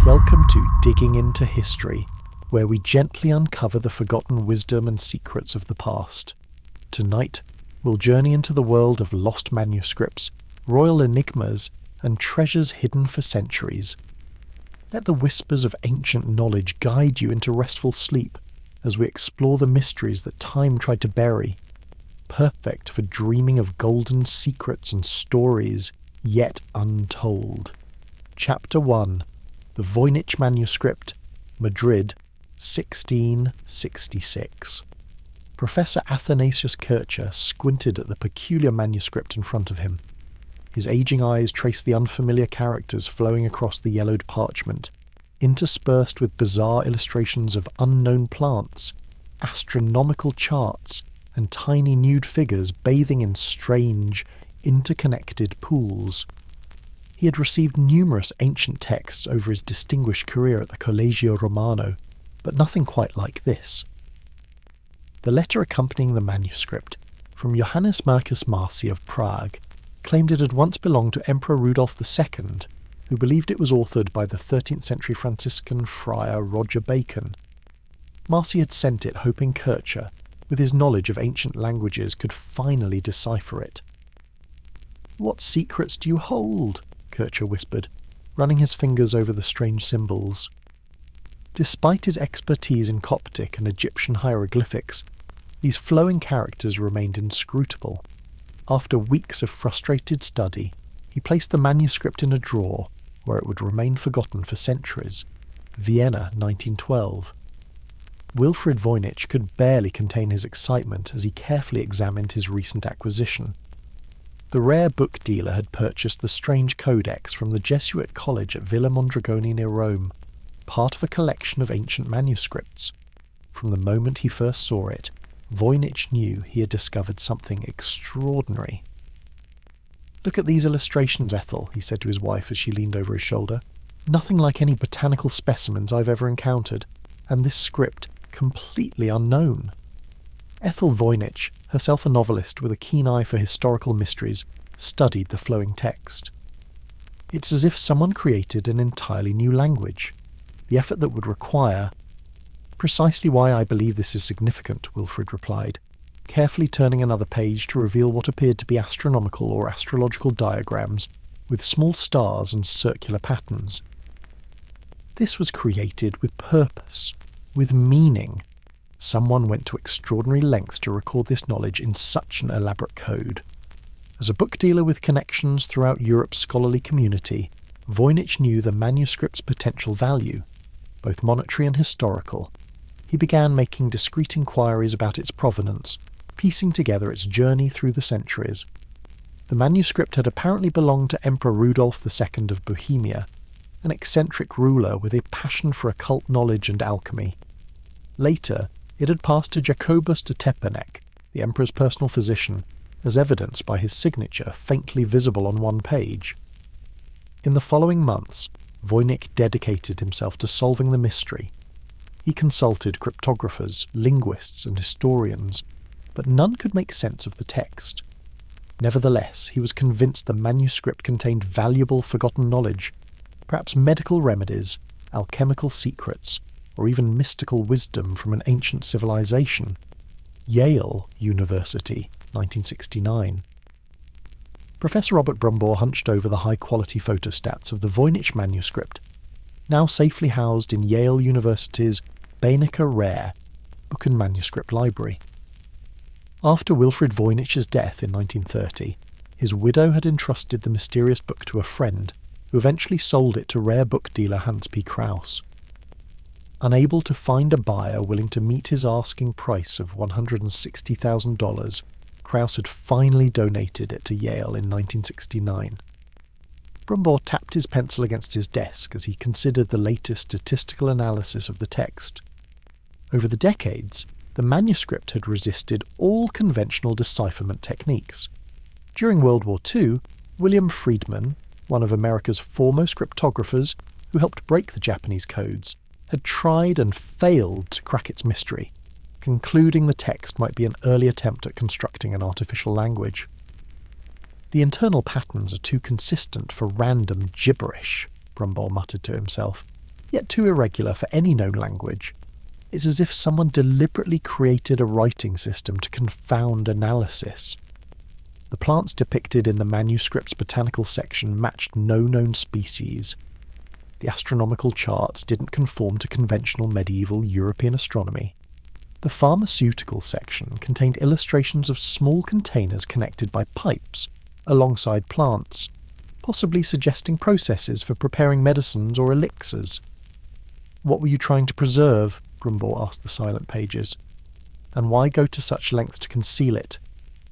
Welcome to Digging into History, where we gently uncover the forgotten wisdom and secrets of the past. Tonight, we'll journey into the world of lost manuscripts, royal enigmas, and treasures hidden for centuries. Let the whispers of ancient knowledge guide you into restful sleep as we explore the mysteries that time tried to bury, perfect for dreaming of golden secrets and stories yet untold. Chapter 1: The Voynich Manuscript, Madrid, 1666. Professor Athanasius Kircher squinted at the peculiar manuscript in front of him. His aging eyes traced the unfamiliar characters flowing across the yellowed parchment, interspersed with bizarre illustrations of unknown plants, astronomical charts, and tiny nude figures bathing in strange, interconnected pools. He had received numerous ancient texts over his distinguished career at the Collegio Romano, but nothing quite like this. The letter accompanying the manuscript, from Johannes Marcus Marci of Prague, claimed it had once belonged to Emperor Rudolf II, who believed it was authored by the 13th century Franciscan friar Roger Bacon. Marci had sent it hoping Kircher, with his knowledge of ancient languages, could finally decipher it. "What secrets do you hold?" Kircher whispered, running his fingers over the strange symbols. Despite his expertise in Coptic and Egyptian hieroglyphics, these flowing characters remained inscrutable. After weeks of frustrated study, he placed the manuscript in a drawer where it would remain forgotten for centuries. Vienna, 1912. Wilfrid Voynich could barely contain his excitement as he carefully examined his recent acquisition. The rare book dealer had purchased the strange codex from the Jesuit college at Villa Mondragone near Rome, part of a collection of ancient manuscripts. From the moment he first saw it, Voynich knew he had discovered something extraordinary. "Look at these illustrations, Ethel," he said to his wife as she leaned over his shoulder. "Nothing like any botanical specimens I've ever encountered, and this script completely unknown." Ethel Voynich, herself a novelist with a keen eye for historical mysteries, studied the flowing text. "It's as if someone created an entirely new language. The effort that would require—" "Precisely why I believe this is significant," Wilfrid replied, carefully turning another page to reveal what appeared to be astronomical or astrological diagrams with small stars and circular patterns. "This was created with purpose, with meaning. Someone went to extraordinary lengths to record this knowledge in such an elaborate code." As a book dealer with connections throughout Europe's scholarly community, Voynich knew the manuscript's potential value, both monetary and historical. He began making discreet inquiries about its provenance, piecing together its journey through the centuries. The manuscript had apparently belonged to Emperor Rudolf II of Bohemia, an eccentric ruler with a passion for occult knowledge and alchemy. Later, it had passed to Jacobus de Tepanek, the emperor's personal physician, as evidenced by his signature faintly visible on one page. In the following months, Voynich dedicated himself to solving the mystery. He consulted cryptographers, linguists, and historians, but none could make sense of the text. Nevertheless, he was convinced the manuscript contained valuable forgotten knowledge, perhaps medical remedies, alchemical secrets, or even mystical wisdom from an ancient civilization. Yale University, 1969. Professor Robert Brumbaugh hunched over the high-quality photostats of the Voynich manuscript, now safely housed in Yale University's Baynecker Rare Book and Manuscript Library. After Wilfrid Voynich's death in 1930, his widow had entrusted the mysterious book to a friend, who eventually sold it to rare book dealer Hans P. Krauss. Unable to find a buyer willing to meet his asking price of $160,000, Krauss had finally donated it to Yale in 1969. Brumbaugh tapped his pencil against his desk as he considered the latest statistical analysis of the text. Over the decades, the manuscript had resisted all conventional decipherment techniques. During World War II, William Friedman, one of America's foremost cryptographers who helped break the Japanese codes, had tried and failed to crack its mystery, concluding the text might be an early attempt at constructing an artificial language. "The internal patterns are too consistent for random gibberish," Brumbaugh muttered to himself. yet too irregular for any known language. It's as if someone deliberately created a writing system to confound analysis. The plants depicted in the manuscript's botanical section matched no known species. The astronomical charts didn't conform to conventional medieval European astronomy. The pharmaceutical section contained illustrations of small containers connected by pipes, alongside plants, possibly suggesting processes for preparing medicines or elixirs. "What were you trying to preserve?" Brumbaugh asked the silent pages. "And why go to such lengths to conceal it?"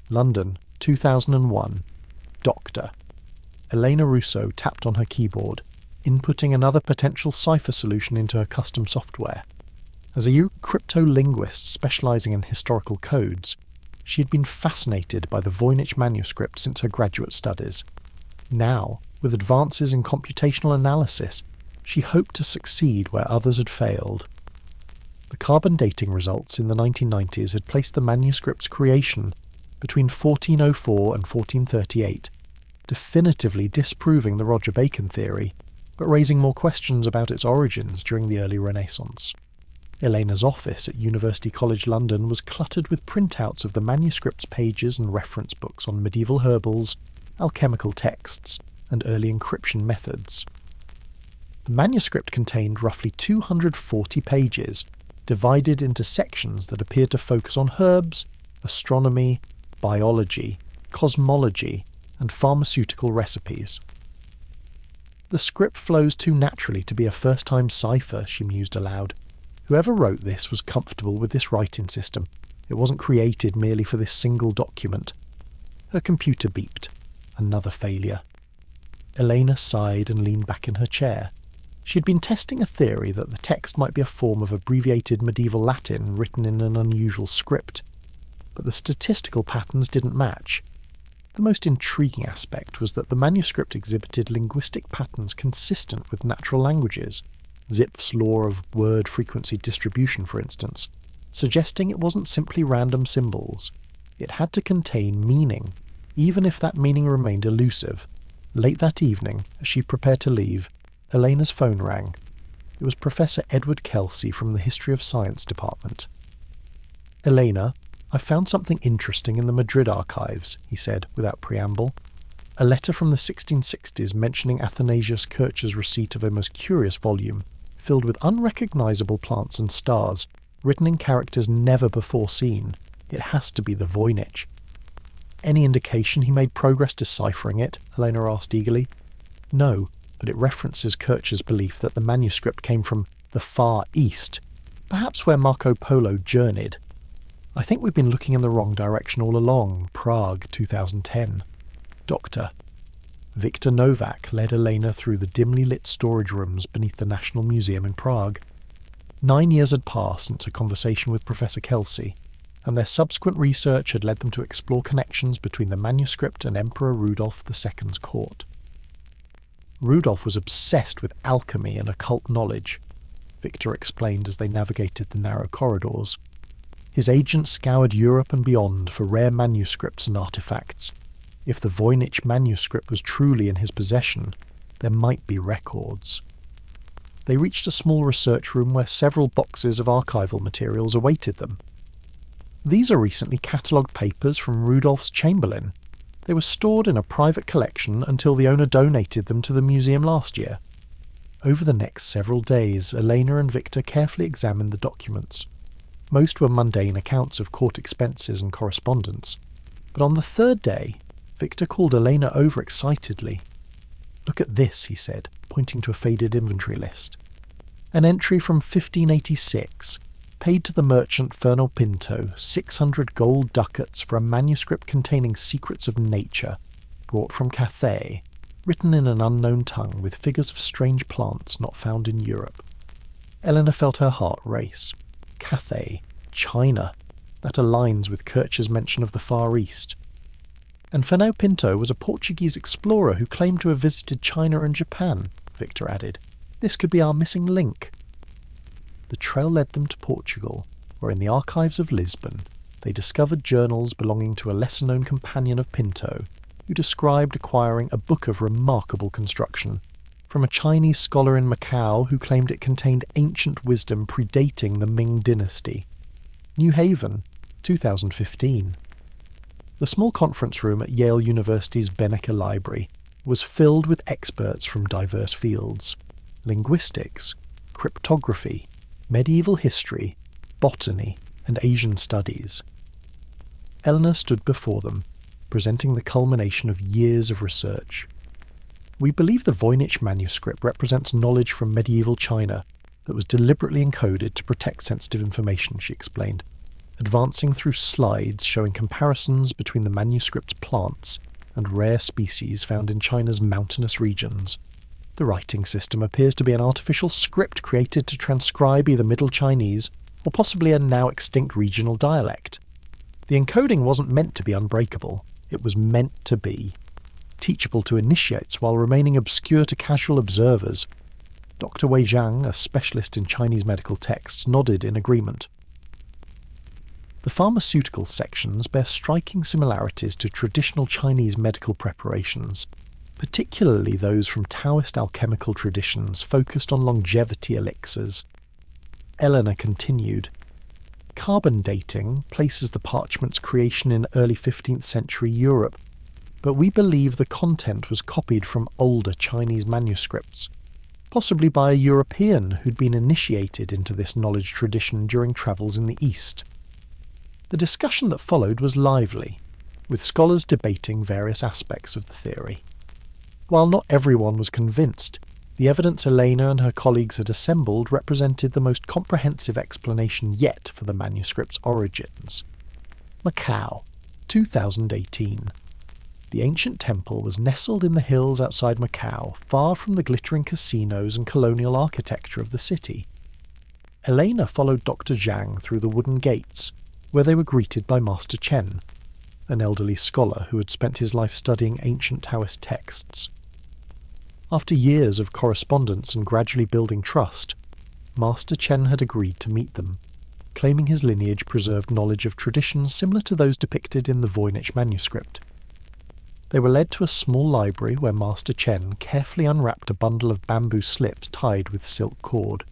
London, 2001. Doctor. Elena Russo tapped on her keyboard, inputting another potential cipher solution into her custom software. As a cryptolinguist specialising in historical codes, she had been fascinated by the Voynich Manuscript since her graduate studies. Now, with advances in computational analysis, she hoped to succeed where others had failed. The carbon dating results in the 1990s had placed the manuscript's creation between 1404 and 1438, definitively disproving the Roger Bacon theory, but raising more questions about its origins during the early Renaissance. Elena's office at University College London was cluttered with printouts of the manuscript's pages and reference books on medieval herbals, alchemical texts, and early encryption methods. The manuscript contained roughly 240 pages, divided into sections that appeared to focus on herbs, astronomy, biology, cosmology, and pharmaceutical recipes. "The script flows too naturally to be a first-time cipher," she mused aloud. "Whoever wrote this was comfortable with this writing system. It wasn't created merely for this single document." Her computer beeped. Another failure. Elena sighed and leaned back in her chair. She had been testing a theory that the text might be a form of abbreviated medieval Latin written in an unusual script, but the statistical patterns didn't match. The most intriguing aspect was that the manuscript exhibited linguistic patterns consistent with natural languages, Zipf's law of word frequency distribution, for instance, suggesting it wasn't simply random symbols. It had to contain meaning, even if that meaning remained elusive. Late that evening, as she prepared to leave, Elena's phone rang. It was Professor Edward Kelsey from the History of Science department. "Elena, I found something interesting in the Madrid archives," he said without preamble. "A letter from the 1660s mentioning Athanasius Kircher's receipt of a most curious volume, filled with unrecognisable plants and stars, written in characters never before seen. It has to be the Voynich." "Any indication he made progress deciphering it?" Elena asked eagerly. "No, but it references Kircher's belief that the manuscript came from the Far East, perhaps where Marco Polo journeyed. I think we've been looking in the wrong direction all along. Prague, 2010. Doctor." Victor Novak led Elena through the dimly lit storage rooms beneath the National Museum in Prague. 9 years had passed since a conversation with Professor Kelsey, and their subsequent research had led them to explore connections between the manuscript and Emperor Rudolf II's court. Rudolf was obsessed with alchemy and occult knowledge, Victor explained as they navigated the narrow corridors. His agents scoured Europe and beyond for rare manuscripts and artifacts. If the Voynich manuscript was truly in his possession, there might be records. They reached a small research room where several boxes of archival materials awaited them. "These are recently catalogued papers from Rudolf's Chamberlain. They were stored in a private collection until the owner donated them to the museum last year." Over the next several days, Elena and Victor carefully examined the documents. Most were mundane accounts of court expenses and correspondence, but on the third day, Victor called Elena over excitedly. "Look at this," he said, pointing to a faded inventory list. "An entry from 1586, paid to the merchant Fernal Pinto 600 gold ducats for a manuscript containing secrets of nature, brought from Cathay, written in an unknown tongue with figures of strange plants not found in Europe." Eleanor felt her heart race. Cathay, China, that aligns with Kircher's mention of the Far East. "And Fernão Pinto was a Portuguese explorer who claimed to have visited China and Japan," Victor added. "This could be our missing link." The trail led them to Portugal, where in the archives of Lisbon they discovered journals belonging to a lesser-known companion of Pinto, who described acquiring a book of remarkable construction, from a Chinese scholar in Macau who claimed it contained ancient wisdom predating the Ming dynasty. New Haven, 2015. The small conference room at Yale University's Benecker Library was filled with experts from diverse fields: linguistics, cryptography, medieval history, botany, and Asian studies. Eleanor stood before them, presenting the culmination of years of research. We believe the Voynich Manuscript represents knowledge from medieval China that was deliberately encoded to protect sensitive information, she explained, advancing through slides showing comparisons between the manuscript's plants and rare species found in China's mountainous regions. The writing system appears to be an artificial script created to transcribe either Middle Chinese or possibly a now extinct regional dialect. The encoding wasn't meant to be unbreakable, it was meant to be teachable to initiates while remaining obscure to casual observers. Dr. Wei Zhang, a specialist in Chinese medical texts, nodded in agreement. The pharmaceutical sections bear striking similarities to traditional Chinese medical preparations, particularly those from Taoist alchemical traditions focused on longevity elixirs. Eleanor continued. Carbon dating places the parchment's creation in early 15th century Europe, but we believe the content was copied from older Chinese manuscripts, possibly by a European who'd been initiated into this knowledge tradition during travels in the East. The discussion that followed was lively, with scholars debating various aspects of the theory. While not everyone was convinced, the evidence Elena and her colleagues had assembled represented the most comprehensive explanation yet for the manuscript's origins. Macau, 2018. The ancient temple was nestled in the hills outside Macau, far from the glittering casinos and colonial architecture of the city. Elena followed Dr. Zhang through the wooden gates, where they were greeted by Master Chen, an elderly scholar who had spent his life studying ancient Taoist texts. After years of correspondence and gradually building trust, Master Chen had agreed to meet them, claiming his lineage preserved knowledge of traditions similar to those depicted in the Voynich Manuscript. They were led to a small library where Master Chen carefully unwrapped a bundle of bamboo slips tied with silk cord.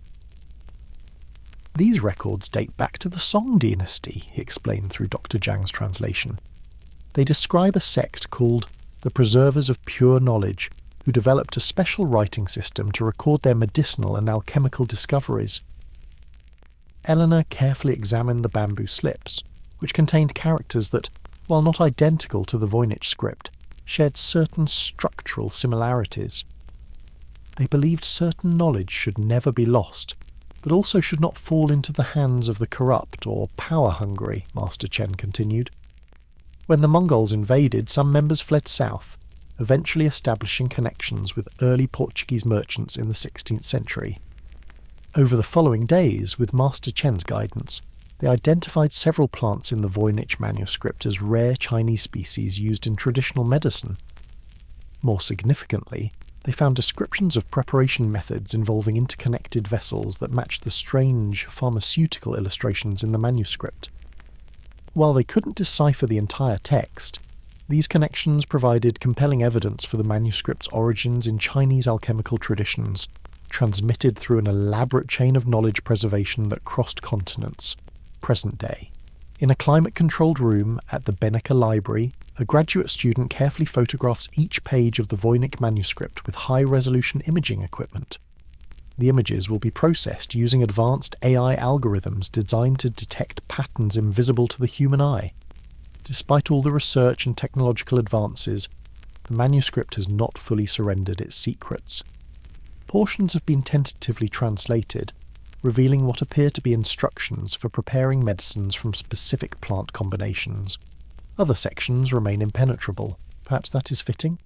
These records date back to the Song dynasty, he explained through Dr. Zhang's translation. They describe a sect called the Preservers of Pure Knowledge, who developed a special writing system to record their medicinal and alchemical discoveries. Eleanor carefully examined the bamboo slips, which contained characters that, while not identical to the Voynich script, shared certain structural similarities. They believed certain knowledge should never be lost, but also should not fall into the hands of the corrupt or power-hungry, Master Chen continued. When the Mongols invaded, some members fled south, eventually establishing connections with early Portuguese merchants in the 16th century. Over the following days, with Master Chen's guidance, they identified several plants in the Voynich manuscript as rare Chinese species used in traditional medicine. More significantly, they found descriptions of preparation methods involving interconnected vessels that matched the strange pharmaceutical illustrations in the manuscript. While they couldn't decipher the entire text, these connections provided compelling evidence for the manuscript's origins in Chinese alchemical traditions, transmitted through an elaborate chain of knowledge preservation that crossed continents. Present day. In a climate-controlled room at the Benecker Library, a graduate student carefully photographs each page of the Voynich manuscript with high-resolution imaging equipment. The images will be processed using advanced AI algorithms designed to detect patterns invisible to the human eye. Despite all the research and technological advances, the manuscript has not fully surrendered its secrets. Portions have been tentatively translated, revealing what appear to be instructions for preparing medicines from specific plant combinations. Other sections remain impenetrable. Perhaps that is fitting?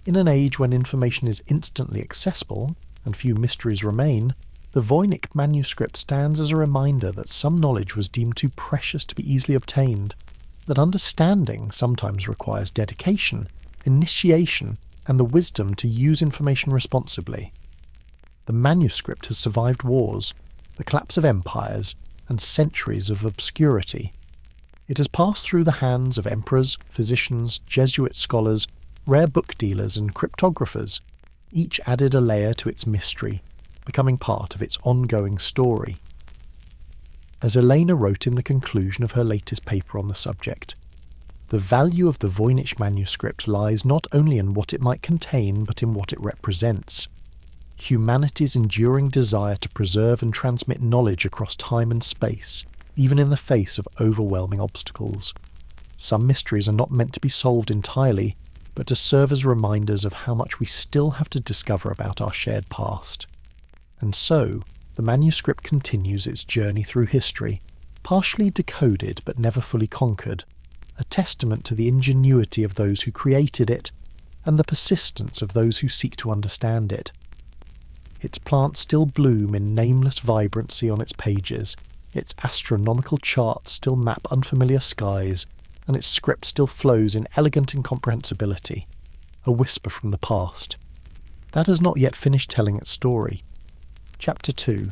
In an age when information is instantly accessible, and few mysteries remain, the Voynich manuscript stands as a reminder that some knowledge was deemed too precious to be easily obtained, that understanding sometimes requires dedication, initiation, and the wisdom to use information responsibly. The manuscript has survived wars, the collapse of empires, and centuries of obscurity. It has passed through the hands of emperors, physicians, Jesuit scholars, rare book dealers, and cryptographers, Each added a layer to its mystery, becoming part of its ongoing story. As Elena wrote in the conclusion of her latest paper on the subject, the value of the Voynich Manuscript lies not only in what it might contain, but in what it represents. Humanity's enduring desire to preserve and transmit knowledge across time and space, even in the face of overwhelming obstacles. Some mysteries are not meant to be solved entirely, but to serve as reminders of how much we still have to discover about our shared past. And so, the manuscript continues its journey through history, partially decoded but never fully conquered, a testament to the ingenuity of those who created it and the persistence of those who seek to understand it. Its plants still bloom in nameless vibrancy on its pages, its astronomical charts still map unfamiliar skies, and its script still flows in elegant incomprehensibility, a whisper from the past. That has not yet finished telling its story. Chapter 2.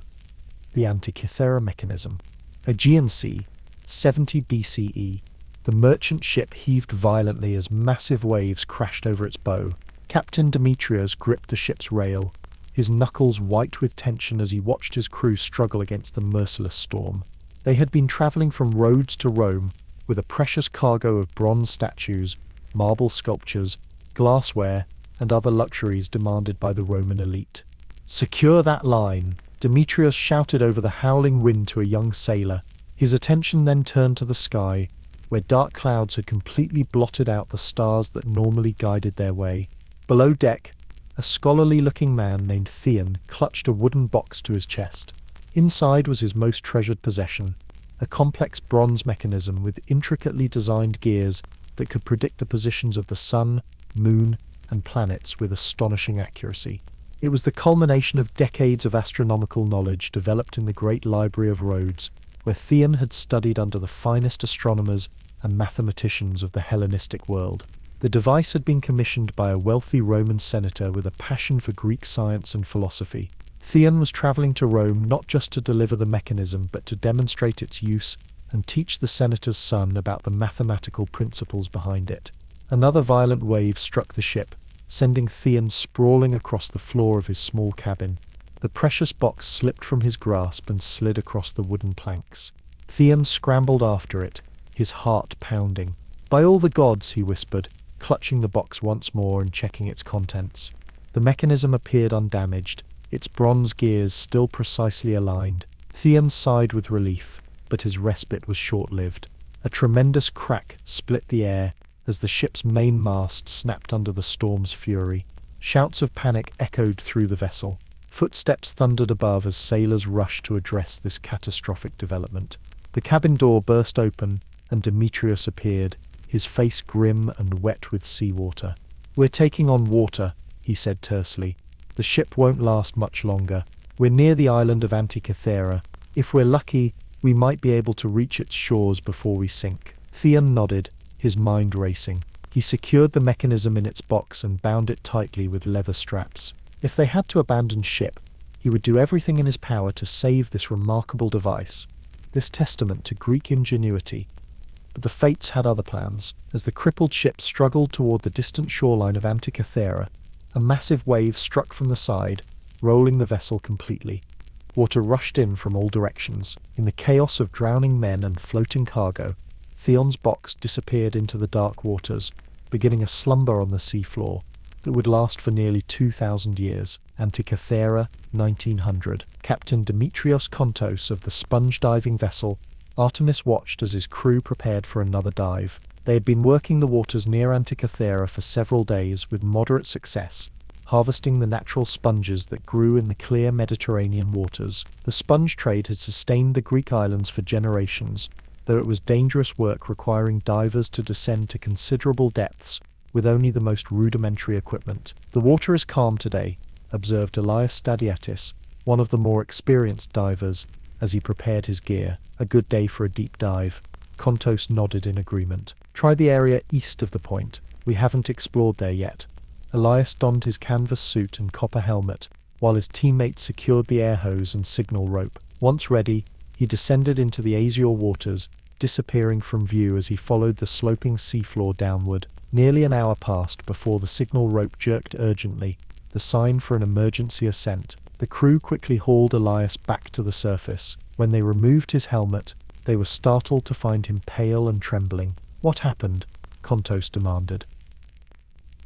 The Antikythera Mechanism. Aegean Sea, 70 BCE. The merchant ship heaved violently as massive waves crashed over its bow. Captain Demetrios gripped the ship's rail, his knuckles white with tension as he watched his crew struggle against the merciless storm. They had been travelling from Rhodes to Rome with a precious cargo of bronze statues, marble sculptures, glassware, and other luxuries demanded by the Roman elite. "Secure that line!" Demetrios shouted over the howling wind to a young sailor. His attention then turned to the sky, where dark clouds had completely blotted out the stars that normally guided their way. Below deck, a scholarly-looking man named Theon clutched a wooden box to his chest. Inside was his most treasured possession, a complex bronze mechanism with intricately designed gears that could predict the positions of the sun, moon, and planets with astonishing accuracy. It was the culmination of decades of astronomical knowledge developed in the great Library of Rhodes, where Theon had studied under the finest astronomers and mathematicians of the Hellenistic world. The device had been commissioned by a wealthy Roman senator with a passion for Greek science and philosophy. Theon was travelling to Rome not just to deliver the mechanism, but to demonstrate its use and teach the senator's son about the mathematical principles behind it. Another violent wave struck the ship, sending Theon sprawling across the floor of his small cabin. The precious box slipped from his grasp and slid across the wooden planks. Theon scrambled after it, his heart pounding. "By all the gods," he whispered, clutching the box once more and checking its contents. The mechanism appeared undamaged, its bronze gears still precisely aligned. Theon sighed with relief, but his respite was short-lived. A tremendous crack split the air as the ship's main mast snapped under the storm's fury. Shouts of panic echoed through the vessel. Footsteps thundered above as sailors rushed to address this catastrophic development. The cabin door burst open, and Demetrios appeared, his face grim and wet with seawater. "We're taking on water," he said tersely. "The ship won't last much longer. We're near the island of Antikythera. If we're lucky, we might be able to reach its shores before we sink." Theon nodded, his mind racing. He secured the mechanism in its box and bound it tightly with leather straps. If they had to abandon ship, he would do everything in his power to save this remarkable device, this testament to Greek ingenuity. But the fates had other plans. As the crippled ship struggled toward the distant shoreline of Antikythera, a massive wave struck from the side, rolling the vessel completely. Water rushed in from all directions. In the chaos of drowning men and floating cargo, Theon's box disappeared into the dark waters, beginning a slumber on the seafloor that would last for nearly 2,000 years. Antikythera, 1900. Captain Demetrios Kontos of the sponge-diving vessel Artemis watched as his crew prepared for another dive. They had been working the waters near Antikythera for several days with moderate success, harvesting the natural sponges that grew in the clear Mediterranean waters. The sponge trade had sustained the Greek islands for generations, though it was dangerous work requiring divers to descend to considerable depths with only the most rudimentary equipment. "The water is calm today," observed Elias Stadiatis, one of the more experienced divers, as he prepared his gear. "A good day for a deep dive." Kontos nodded in agreement. "Try the area east of the point. We haven't explored there yet." Elias donned his canvas suit and copper helmet, while his teammates secured the air hose and signal rope. Once ready, he descended into the azure waters, disappearing from view as he followed the sloping seafloor downward. Nearly an hour passed before the signal rope jerked urgently, the sign for an emergency ascent. The crew quickly hauled Elias back to the surface. When they removed his helmet, they were startled to find him pale and trembling. "What happened?" Kontos demanded.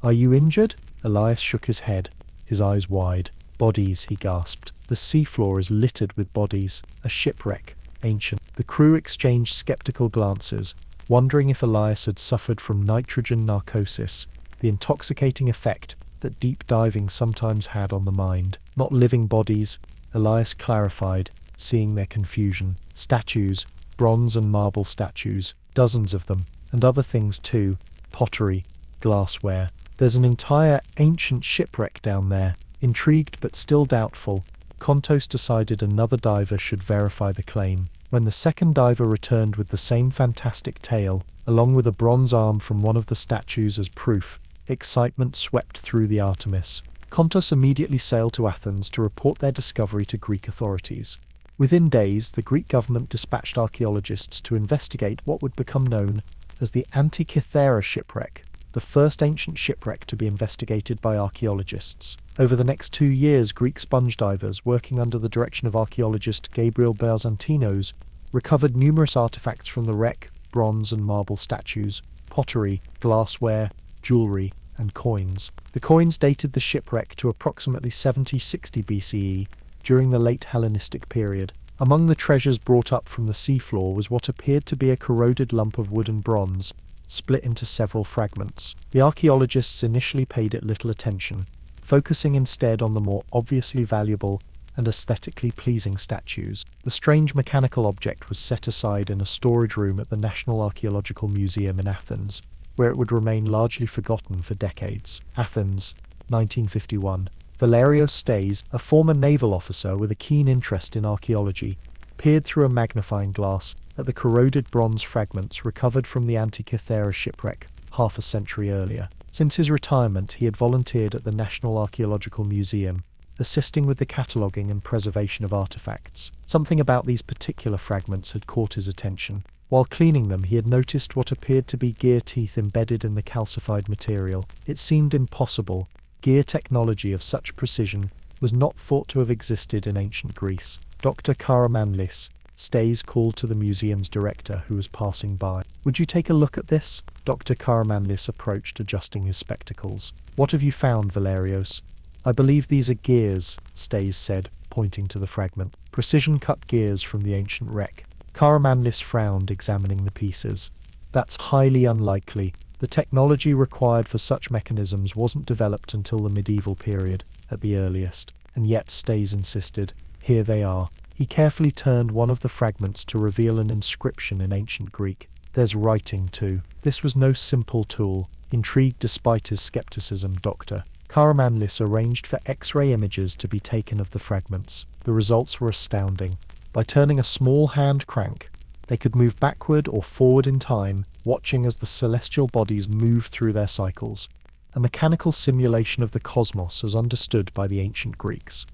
"Are you injured?" Elias shook his head, his eyes wide. "Bodies," he gasped. "The seafloor is littered with bodies. A shipwreck. Ancient." The crew exchanged skeptical glances, wondering if Elias had suffered from nitrogen narcosis, the intoxicating effect that deep diving sometimes had on the mind. "Not living bodies," Elias clarified, seeing their confusion. "Statues, bronze and marble statues, dozens of them, and other things too, pottery, glassware. There's an entire ancient shipwreck down there." Intrigued but still doubtful, Kontos decided another diver should verify the claim. When the second diver returned with the same fantastic tale, along with a bronze arm from one of the statues as proof, excitement swept through the Artemis. Kontos immediately sailed to Athens to report their discovery to Greek authorities. Within days, the Greek government dispatched archaeologists to investigate what would become known as the Antikythera shipwreck, the first ancient shipwreck to be investigated by archaeologists. Over the next 2 years, Greek sponge divers, working under the direction of archaeologist Gabriel Barzantinos, recovered numerous artifacts from the wreck: bronze and marble statues, pottery, glassware, jewelry, and coins. The coins dated the shipwreck to approximately 70-60 BCE, during the late Hellenistic period. Among the treasures brought up from the seafloor was what appeared to be a corroded lump of wood and bronze, split into several fragments. The archaeologists initially paid it little attention, focusing instead on the more obviously valuable and aesthetically pleasing statues. The strange mechanical object was set aside in a storage room at the National Archaeological Museum in Athens, where it would remain largely forgotten for decades. Athens, 1951. Valerio Stays, a former naval officer with a keen interest in archaeology, peered through a magnifying glass at the corroded bronze fragments recovered from the Antikythera shipwreck half a century earlier. Since his retirement, he had volunteered at the National Archaeological Museum, assisting with the cataloguing and preservation of artifacts. Something about these particular fragments had caught his attention. While cleaning them, he had noticed what appeared to be gear teeth embedded in the calcified material. It seemed impossible. Gear technology of such precision was not thought to have existed in ancient Greece. Dr. Karamanlis, Stays called to the museum's director, who was passing by. "Would you take a look at this?" Dr. Karamanlis approached, adjusting his spectacles. "What have you found, Valerios?" "I believe these are gears," Stays said, pointing to the fragment. "Precision-cut gears from the ancient wreck." Karamanlis frowned, examining the pieces. "That's highly unlikely. The technology required for such mechanisms wasn't developed until the medieval period, at the earliest. And yet," Stays insisted, "here they are." He carefully turned one of the fragments to reveal an inscription in ancient Greek. "There's writing, too." This was no simple tool. Intrigued despite his skepticism, Dr. Karamanlis arranged for X-ray images to be taken of the fragments. The results were astounding. By turning a small hand crank, they could move backward or forward in time, watching as the celestial bodies moved through their cycles. A mechanical simulation of the cosmos as understood by the ancient Greeks.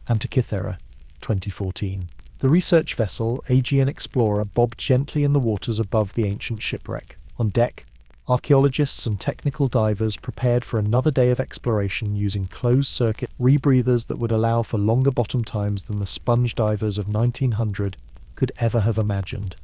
Antikythera, 2014. The research vessel, Aegean Explorer, bobbed gently in the waters above the ancient shipwreck. On deck, archaeologists and technical divers prepared for another day of exploration using closed-circuit rebreathers that would allow for longer bottom times than the sponge divers of 1900 could ever have imagined.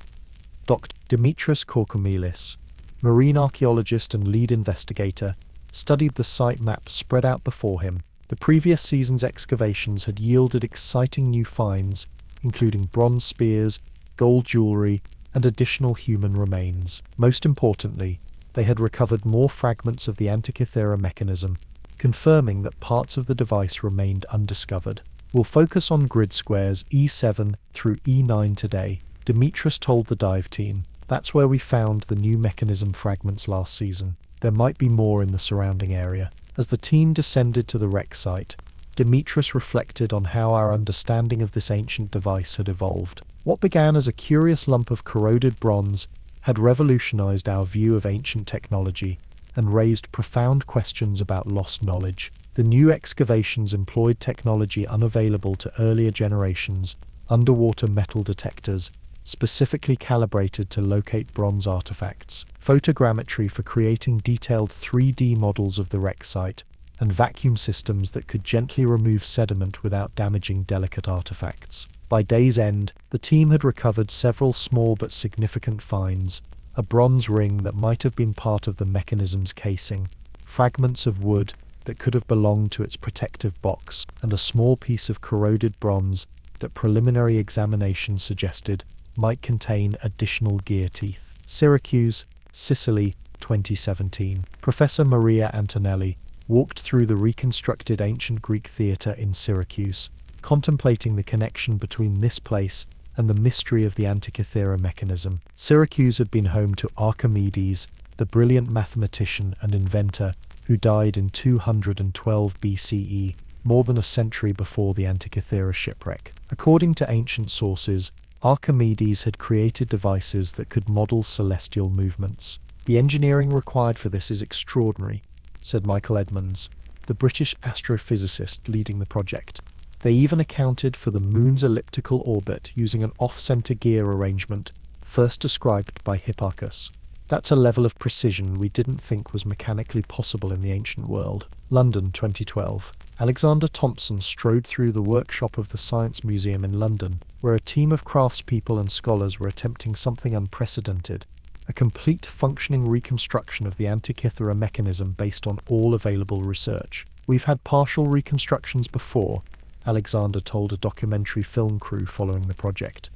Dr. Dimitris Korkomilis, marine archaeologist and lead investigator, studied the site map spread out before him. The previous season's excavations had yielded exciting new finds, including bronze spears, gold jewelry, and additional human remains. Most importantly, they had recovered more fragments of the Antikythera Mechanism, confirming that parts of the device remained undiscovered. "We'll focus on grid squares E7 through E9 today," Dimitris told the dive team. "That's where we found the new mechanism fragments last season. There might be more in the surrounding area." As the team descended to the wreck site, Dimitris reflected on how our understanding of this ancient device had evolved. What began as a curious lump of corroded bronze had revolutionized our view of ancient technology and raised profound questions about lost knowledge. The new excavations employed technology unavailable to earlier generations, underwater metal detectors, specifically calibrated to locate bronze artifacts, photogrammetry for creating detailed 3D models of the wreck site, and vacuum systems that could gently remove sediment without damaging delicate artifacts. By day's end, the team had recovered several small but significant finds: a bronze ring that might have been part of the mechanism's casing, fragments of wood that could have belonged to its protective box, and a small piece of corroded bronze that preliminary examination suggested might contain additional gear teeth. Syracuse, Sicily, 2017. Professor Maria Antonelli walked through the reconstructed ancient Greek theatre in Syracuse, contemplating the connection between this place and the mystery of the Antikythera Mechanism. Syracuse had been home to Archimedes, the brilliant mathematician and inventor who died in 212 BCE, more than a century before the Antikythera shipwreck. According to ancient sources, Archimedes had created devices that could model celestial movements. "The engineering required for this is extraordinary," said Michael Edmonds, the British astrophysicist leading the project. "They even accounted for the moon's elliptical orbit using an off-center gear arrangement first described by Hipparchus. That's a level of precision we didn't think was mechanically possible in the ancient world." London, 2012. Alexander Thompson strode through the workshop of the Science Museum in London, where a team of craftspeople and scholars were attempting something unprecedented: a complete functioning reconstruction of the Antikythera mechanism based on all available research. "We've had partial reconstructions before," Alexander told a documentary film crew following the project,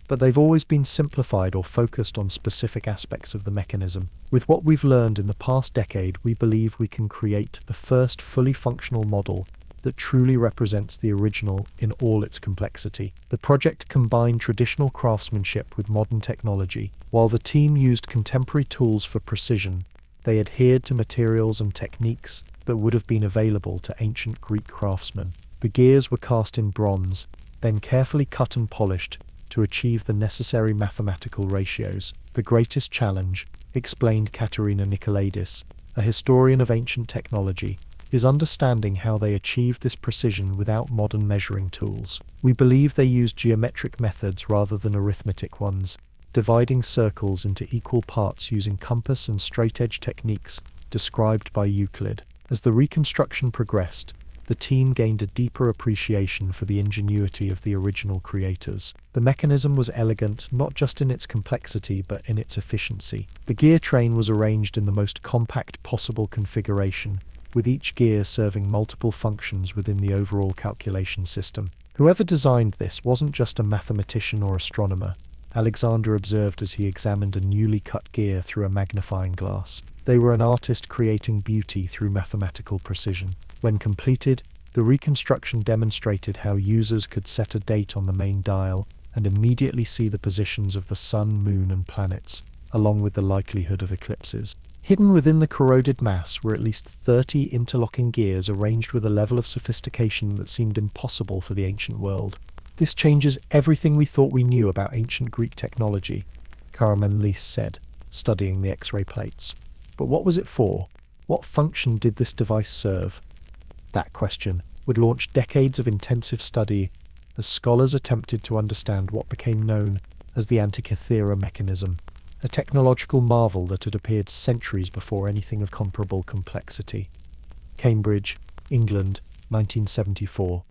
"but they've always been simplified or focused on specific aspects of the mechanism. With what we've learned in the past decade, we believe we can create the first fully functional model that truly represents the original in all its complexity." The project combined traditional craftsmanship with modern technology. While the team used contemporary tools for precision, they adhered to materials and techniques that would have been available to ancient Greek craftsmen. The gears were cast in bronze, then carefully cut and polished to achieve the necessary mathematical ratios. "The greatest challenge," explained Katerina Nikolaidis, a historian of ancient technology, "is understanding how they achieved this precision without modern measuring tools. We believe they used geometric methods rather than arithmetic ones, dividing circles into equal parts using compass and straight-edge techniques described by Euclid." As the reconstruction progressed, the team gained a deeper appreciation for the ingenuity of the original creators. The mechanism was elegant not just in its complexity but in its efficiency. The gear train was arranged in the most compact possible configuration, with each gear serving multiple functions within the overall calculation system. "Whoever designed this wasn't just a mathematician or astronomer," Alexander observed as he examined a newly cut gear through a magnifying glass. "They were an artist creating beauty through mathematical precision." When completed, the reconstruction demonstrated how users could set a date on the main dial and immediately see the positions of the sun, moon, and planets, along with the likelihood of eclipses. Hidden within the corroded mass were at least 30 interlocking gears arranged with a level of sophistication that seemed impossible for the ancient world. "This changes everything we thought we knew about ancient Greek technology," Karamanlis said, studying the X-ray plates. "But what was it for? What function did this device serve?" That question would launch decades of intensive study as scholars attempted to understand what became known as the Antikythera Mechanism, a technological marvel that had appeared centuries before anything of comparable complexity. Cambridge, England, 1974.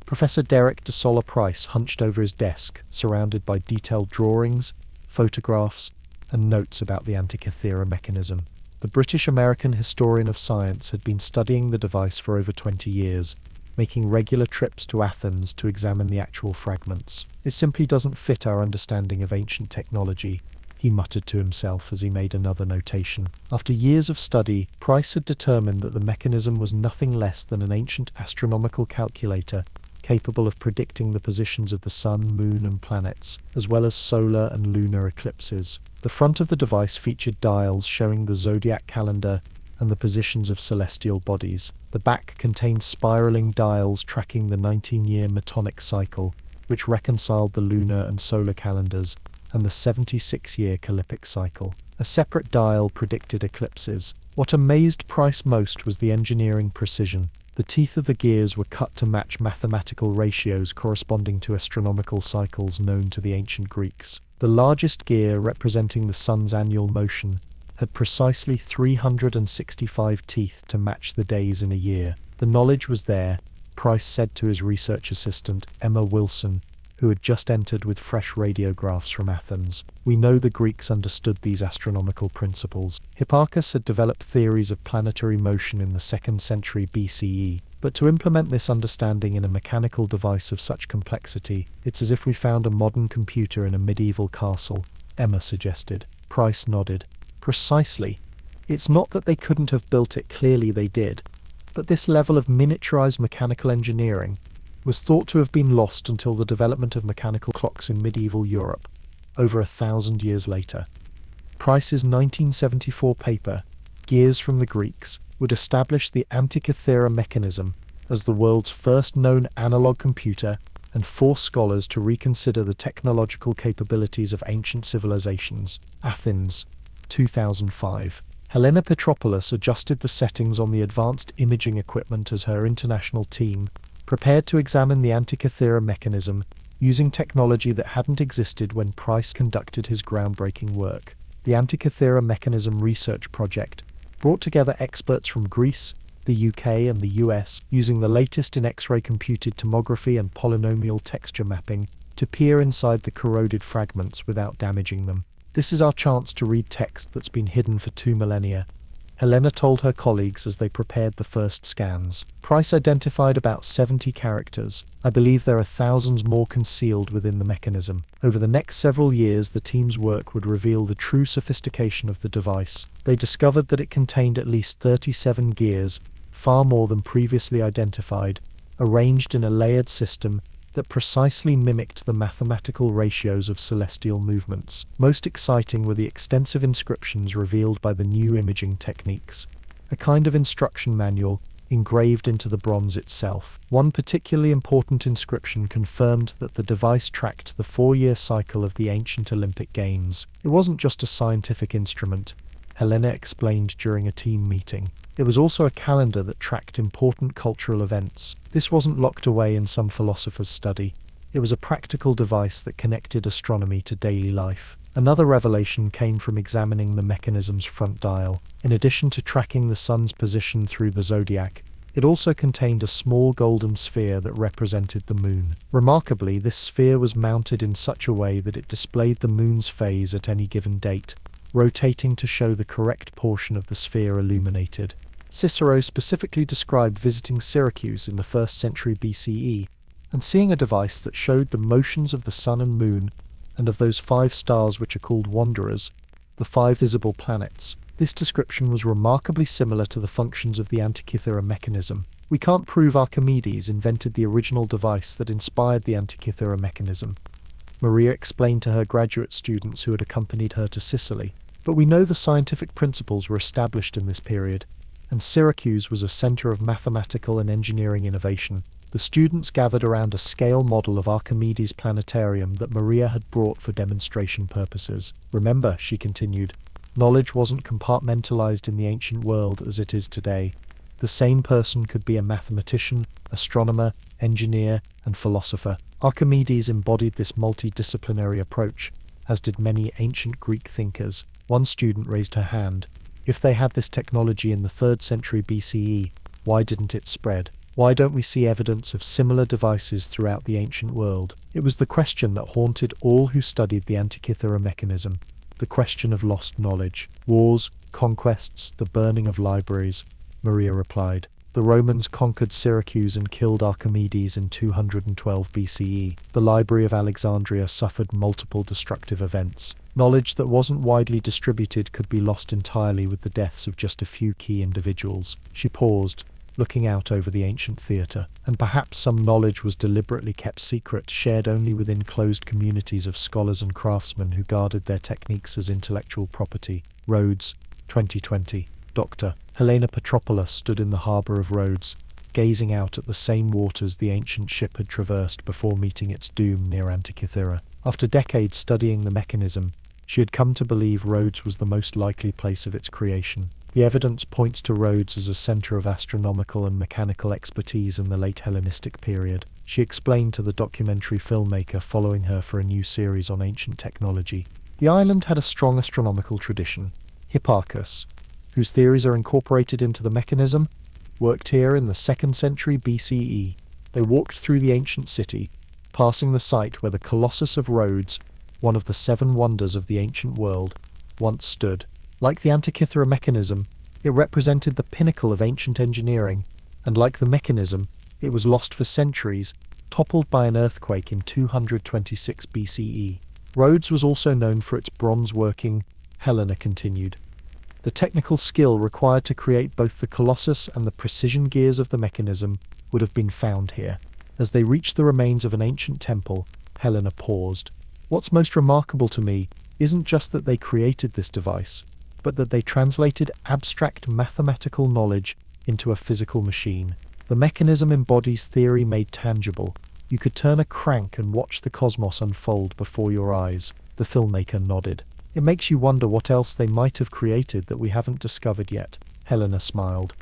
Professor Derek de Solla Price hunched over his desk, surrounded by detailed drawings, photographs, and notes about the Antikythera Mechanism. The British-American historian of science had been studying the device for over 20 years, making regular trips to Athens to examine the actual fragments. "It simply doesn't fit our understanding of ancient technology," he muttered to himself as he made another notation. After years of study, Price had determined that the mechanism was nothing less than an ancient astronomical calculator capable of predicting the positions of the sun, moon, and planets, as well as solar and lunar eclipses. The front of the device featured dials showing the zodiac calendar and the positions of celestial bodies. The back contained spiraling dials tracking the 19-year Metonic cycle, which reconciled the lunar and solar calendars, and the 76-year Calippic cycle. A separate dial predicted eclipses. What amazed Price most was the engineering precision. The teeth of the gears were cut to match mathematical ratios corresponding to astronomical cycles known to the ancient Greeks. The largest gear, representing the sun's annual motion, had precisely 365 teeth to match the days in a year. The knowledge was there, Price said to his research assistant, Emma Wilson, who had just entered with fresh radiographs from Athens. We know the Greeks understood these astronomical principles. Hipparchus had developed theories of planetary motion in the 2nd century BCE, but to implement this understanding in a mechanical device of such complexity, it's as if we found a modern computer in a medieval castle, Emma suggested. Price nodded. Precisely. It's not that they couldn't have built it, clearly they did, but this level of miniaturized mechanical engineering was thought to have been lost until the development of mechanical clocks in medieval Europe, over 1,000 years later. Price's 1974 paper, Gears from the Greeks, would establish the Antikythera Mechanism as the world's first known analog computer and force scholars to reconsider the technological capabilities of ancient civilizations. Athens, 2005. Helena Petropoulos adjusted the settings on the advanced imaging equipment as her international team prepared to examine the Antikythera mechanism using technology that hadn't existed when Price conducted his groundbreaking work. The Antikythera Mechanism Research Project brought together experts from Greece, the UK and the US using the latest in X-ray computed tomography and polynomial texture mapping to peer inside the corroded fragments without damaging them. This is our chance to read text that's been hidden for 2 millennia, Helena told her colleagues as they prepared the first scans. Price identified about 70 characters. I believe there are thousands more concealed within the mechanism. Over the next several years, the team's work would reveal the true sophistication of the device. They discovered that it contained at least 37 gears, far more than previously identified, arranged in a layered system that precisely mimicked the mathematical ratios of celestial movements. Most exciting were the extensive inscriptions revealed by the new imaging techniques, a kind of instruction manual engraved into the bronze itself. One particularly important inscription confirmed that the device tracked the 4-year cycle of the ancient Olympic Games. It wasn't just a scientific instrument, Helena explained during a team meeting. It was also a calendar that tracked important cultural events. This wasn't locked away in some philosopher's study. It was a practical device that connected astronomy to daily life. Another revelation came from examining the mechanism's front dial. In addition to tracking the sun's position through the zodiac, it also contained a small golden sphere that represented the moon. Remarkably, this sphere was mounted in such a way that it displayed the moon's phase at any given date, rotating to show the correct portion of the sphere illuminated. Cicero specifically described visiting Syracuse in the 1st century BCE and seeing a device that showed the motions of the sun and moon and of those 5 stars which are called wanderers, the 5 visible planets. This description was remarkably similar to the functions of the Antikythera mechanism. We can't prove Archimedes invented the original device that inspired the Antikythera mechanism, Maria explained to her graduate students who had accompanied her to Sicily, but we know the scientific principles were established in this period, and Syracuse was a center of mathematical and engineering innovation. The students gathered around a scale model of Archimedes' planetarium that Maria had brought for demonstration purposes. Remember, she continued, knowledge wasn't compartmentalized in the ancient world as it is today. The same person could be a mathematician, astronomer, engineer, and philosopher. Archimedes embodied this multidisciplinary approach, as did many ancient Greek thinkers. One student raised her hand. If they had this technology in the 3rd century BCE, why didn't it spread? Why don't we see evidence of similar devices throughout the ancient world? It was the question that haunted all who studied the Antikythera mechanism, the question of lost knowledge. Wars, conquests, the burning of libraries, Maria replied. The Romans conquered Syracuse and killed Archimedes in 212 BCE. The Library of Alexandria suffered multiple destructive events. Knowledge that wasn't widely distributed could be lost entirely with the deaths of just a few key individuals. She paused, looking out over the ancient theatre. And perhaps some knowledge was deliberately kept secret, shared only within closed communities of scholars and craftsmen who guarded their techniques as intellectual property. Rhodes, 2020. Dr. Helena Petropoulos stood in the harbour of Rhodes, gazing out at the same waters the ancient ship had traversed before meeting its doom near Antikythera. After decades studying the mechanism, she had come to believe Rhodes was the most likely place of its creation. The evidence points to Rhodes as a centre of astronomical and mechanical expertise in the late Hellenistic period. She explained to the documentary filmmaker following her for a new series on ancient technology. The island had a strong astronomical tradition. Hipparchus, whose theories are incorporated into the mechanism, worked here in the 2nd century BCE. They walked through the ancient city, passing the site where the Colossus of Rhodes, one of the 7 wonders of the ancient world, once stood. Like the Antikythera Mechanism, it represented the pinnacle of ancient engineering, and like the mechanism, it was lost for centuries, toppled by an earthquake in 226 BCE. Rhodes was also known for its bronze working, Helena continued. The technical skill required to create both the Colossus and the precision gears of the mechanism would have been found here. As they reached the remains of an ancient temple, Helena paused. What's most remarkable to me isn't just that they created this device, but that they translated abstract mathematical knowledge into a physical machine. The mechanism embodies theory made tangible. You could turn a crank and watch the cosmos unfold before your eyes. The filmmaker nodded. It makes you wonder what else they might have created that we haven't discovered yet. Helena smiled.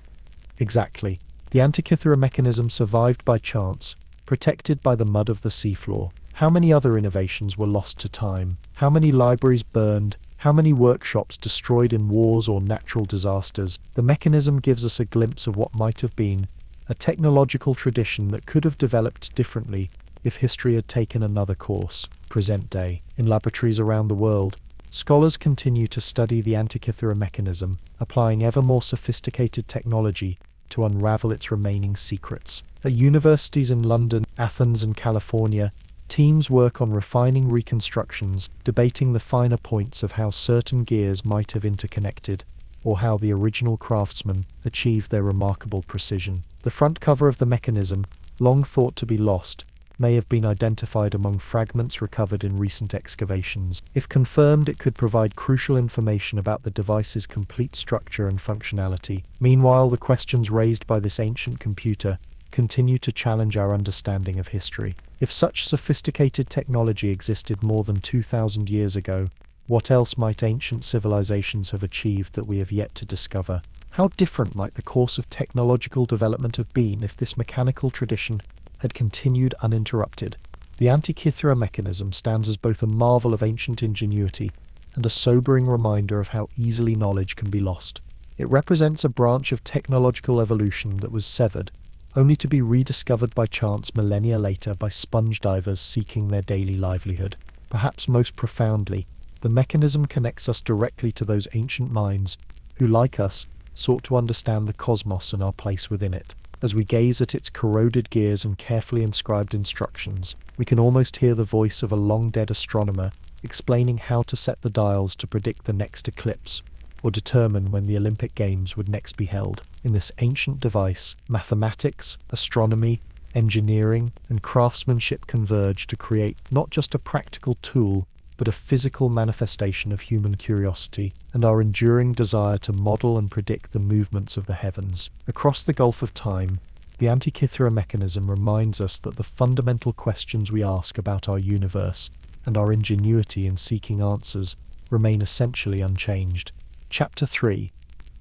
Exactly. The Antikythera Mechanism survived by chance, protected by the mud of the seafloor. How many other innovations were lost to time? How many libraries burned? How many workshops destroyed in wars or natural disasters? The mechanism gives us a glimpse of what might have been, a technological tradition that could have developed differently if history had taken another course. Present day. In laboratories around the world, scholars continue to study the Antikythera Mechanism, applying ever more sophisticated technology to unravel its remaining secrets. At universities in London, Athens, and California, teams work on refining reconstructions, debating the finer points of how certain gears might have interconnected, or how the original craftsmen achieved their remarkable precision. The front cover of the mechanism, long thought to be lost, may have been identified among fragments recovered in recent excavations. If confirmed, it could provide crucial information about the device's complete structure and functionality. Meanwhile, the questions raised by this ancient computer continue to challenge our understanding of history. If such sophisticated technology existed more than 2,000 years ago, what else might ancient civilizations have achieved that we have yet to discover? How different might the course of technological development have been if this mechanical tradition had continued uninterrupted? The Antikythera Mechanism stands as both a marvel of ancient ingenuity and a sobering reminder of how easily knowledge can be lost. It represents a branch of technological evolution that was severed, only to be rediscovered by chance millennia later by sponge divers seeking their daily livelihood. Perhaps most profoundly, the mechanism connects us directly to those ancient minds who, like us, sought to understand the cosmos and our place within it. As we gaze at its corroded gears and carefully inscribed instructions, we can almost hear the voice of a long-dead astronomer explaining how to set the dials to predict the next eclipse, or determine when the Olympic Games would next be held. In this ancient device, mathematics, astronomy, engineering, and craftsmanship converge to create not just a practical tool, but a physical manifestation of human curiosity and our enduring desire to model and predict the movements of the heavens. Across the gulf of time, the Antikythera Mechanism reminds us that the fundamental questions we ask about our universe and our ingenuity in seeking answers remain essentially unchanged. Chapter 3.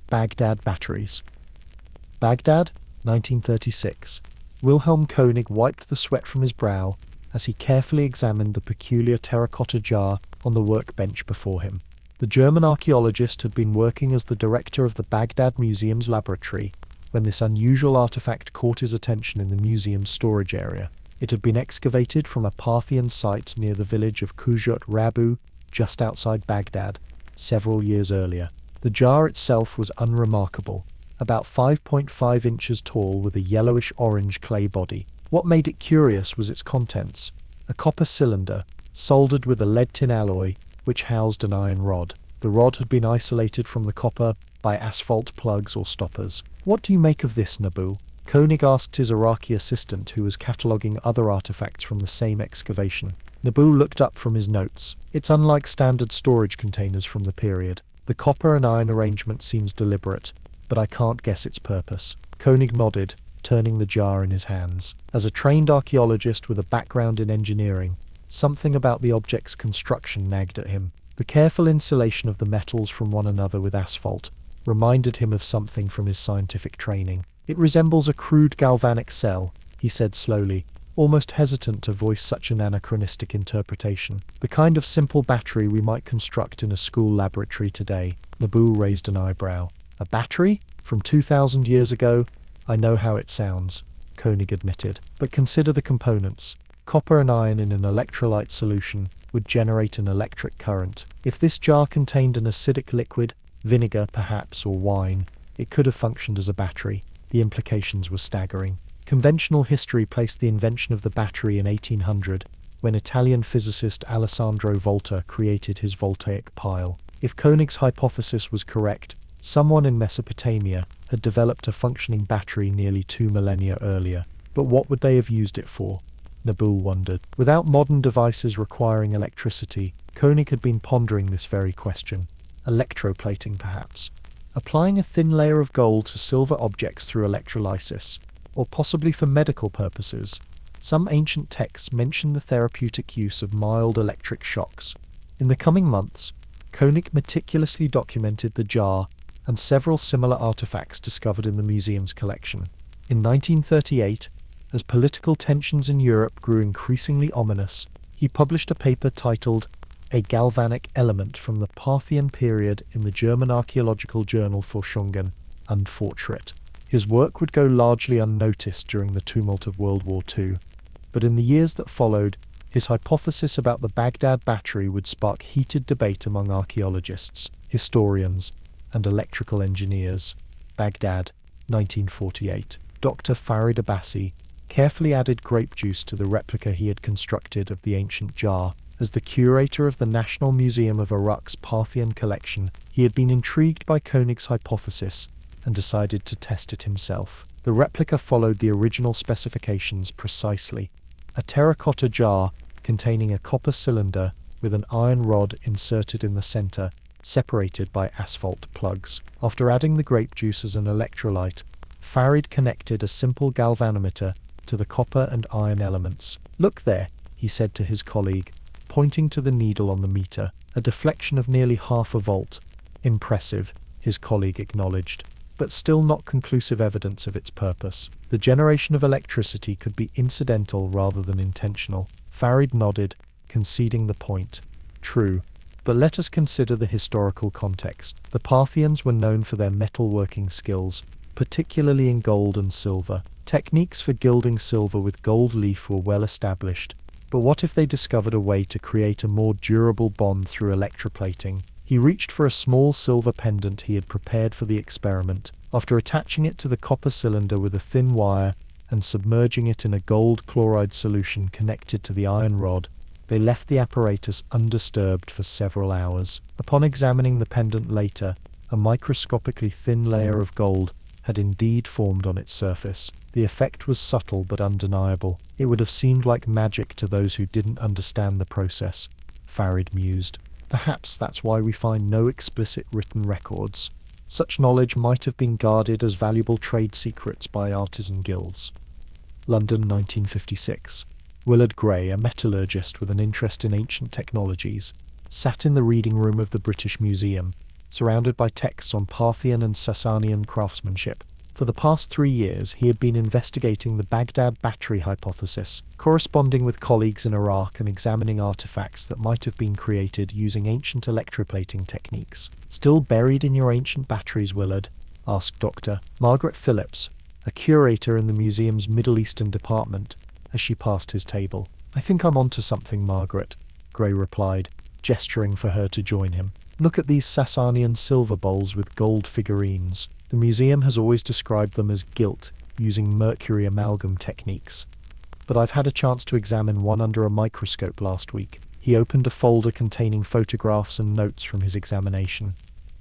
Baghdad Batteries. Baghdad, 1936. Wilhelm Koenig wiped the sweat from his brow as he carefully examined the peculiar terracotta jar on the workbench before him. The German archaeologist had been working as the director of the Baghdad Museum's laboratory when this unusual artifact caught his attention in the museum's storage area. It had been excavated from a Parthian site near the village of Kujut Rabu, just outside Baghdad, several years earlier. The jar itself was unremarkable, about 5.5 inches tall with a yellowish-orange clay body. What made it curious was its contents: a copper cylinder, soldered with a lead-tin alloy, which housed an iron rod. The rod had been isolated from the copper by asphalt plugs or stoppers. "What do you make of this, Nabu?" Koenig asked his Iraqi assistant, who was cataloguing other artifacts from the same excavation. Nabu looked up from his notes. "It's unlike standard storage containers from the period. The copper and iron arrangement seems deliberate, but I can't guess its purpose." Koenig nodded, turning the jar in his hands. As a trained archaeologist with a background in engineering, something about the object's construction nagged at him. The careful insulation of the metals from one another with asphalt reminded him of something from his scientific training. "It resembles a crude galvanic cell," he said slowly, almost hesitant to voice such an anachronistic interpretation. "The kind of simple battery we might construct in a school laboratory today." Nabu raised an eyebrow. A battery? From 2,000 years ago? I know how it sounds, Koenig admitted. But consider the components. Copper and iron in an electrolyte solution would generate an electric current. If this jar contained an acidic liquid, vinegar perhaps, or wine, it could have functioned as a battery. The implications were staggering. Conventional history placed the invention of the battery in 1800, when Italian physicist Alessandro Volta created his voltaic pile. If Koenig's hypothesis was correct, someone in Mesopotamia had developed a functioning battery nearly 2 millennia earlier. But what would they have used it for? Nabu wondered. Without modern devices requiring electricity, Koenig had been pondering this very question. Electroplating, perhaps. Applying a thin layer of gold to silver objects through electrolysis, or possibly for medical purposes. Some ancient texts mention the therapeutic use of mild electric shocks. In the coming months, Koenig meticulously documented the jar and several similar artifacts discovered in the museum's collection. In 1938, as political tensions in Europe grew increasingly ominous, he published a paper titled A Galvanic Element from the Parthian Period in the German archaeological journal Forschungen und Fortschritt. His work would go largely unnoticed during the tumult of World War II, but in the years that followed, his hypothesis about the Baghdad Battery would spark heated debate among archaeologists, historians, and electrical engineers. Baghdad, 1948. Dr. Farid Abbasi carefully added grape juice to the replica he had constructed of the ancient jar. As the curator of the National Museum of Iraq's Parthian collection, he had been intrigued by Koenig's hypothesis and decided to test it himself. The replica followed the original specifications precisely. A terracotta jar containing a copper cylinder with an iron rod inserted in the center, separated by asphalt plugs. After adding the grape juice as an electrolyte, Farid connected a simple galvanometer to the copper and iron elements. "Look there," he said to his colleague, pointing to the needle on the meter, a deflection of nearly half a volt. "Impressive," his colleague acknowledged, but still not conclusive evidence of its purpose. The generation of electricity could be incidental rather than intentional. Farid nodded, conceding the point. True, but let us consider the historical context. The Parthians were known for their metalworking skills, particularly in gold and silver. Techniques for gilding silver with gold leaf were well established, but what if they discovered a way to create a more durable bond through electroplating? He reached for a small silver pendant he had prepared for the experiment. After attaching it to the copper cylinder with a thin wire and submerging it in a gold chloride solution connected to the iron rod, they left the apparatus undisturbed for several hours. Upon examining the pendant later, a microscopically thin layer of gold had indeed formed on its surface. The effect was subtle but undeniable. It would have seemed like magic to those who didn't understand the process, Farid mused. Perhaps that's why we find no explicit written records. Such knowledge might have been guarded as valuable trade secrets by artisan guilds. London, 1956. Willard Gray, a metallurgist with an interest in ancient technologies, sat in the reading room of the British Museum, surrounded by texts on Parthian and Sasanian craftsmanship. For the past 3 years, he had been investigating the Baghdad Battery hypothesis, corresponding with colleagues in Iraq and examining artifacts that might have been created using ancient electroplating techniques. "Still buried in your ancient batteries, Willard?" asked Dr. Margaret Phillips, a curator in the museum's Middle Eastern department, as she passed his table. "I think I'm onto something, Margaret," Gray replied, gesturing for her to join him. "Look at these Sasanian silver bowls with gold figurines. The museum has always described them as gilt, using mercury amalgam techniques. But I've had a chance to examine one under a microscope last week." He opened a folder containing photographs and notes from his examination.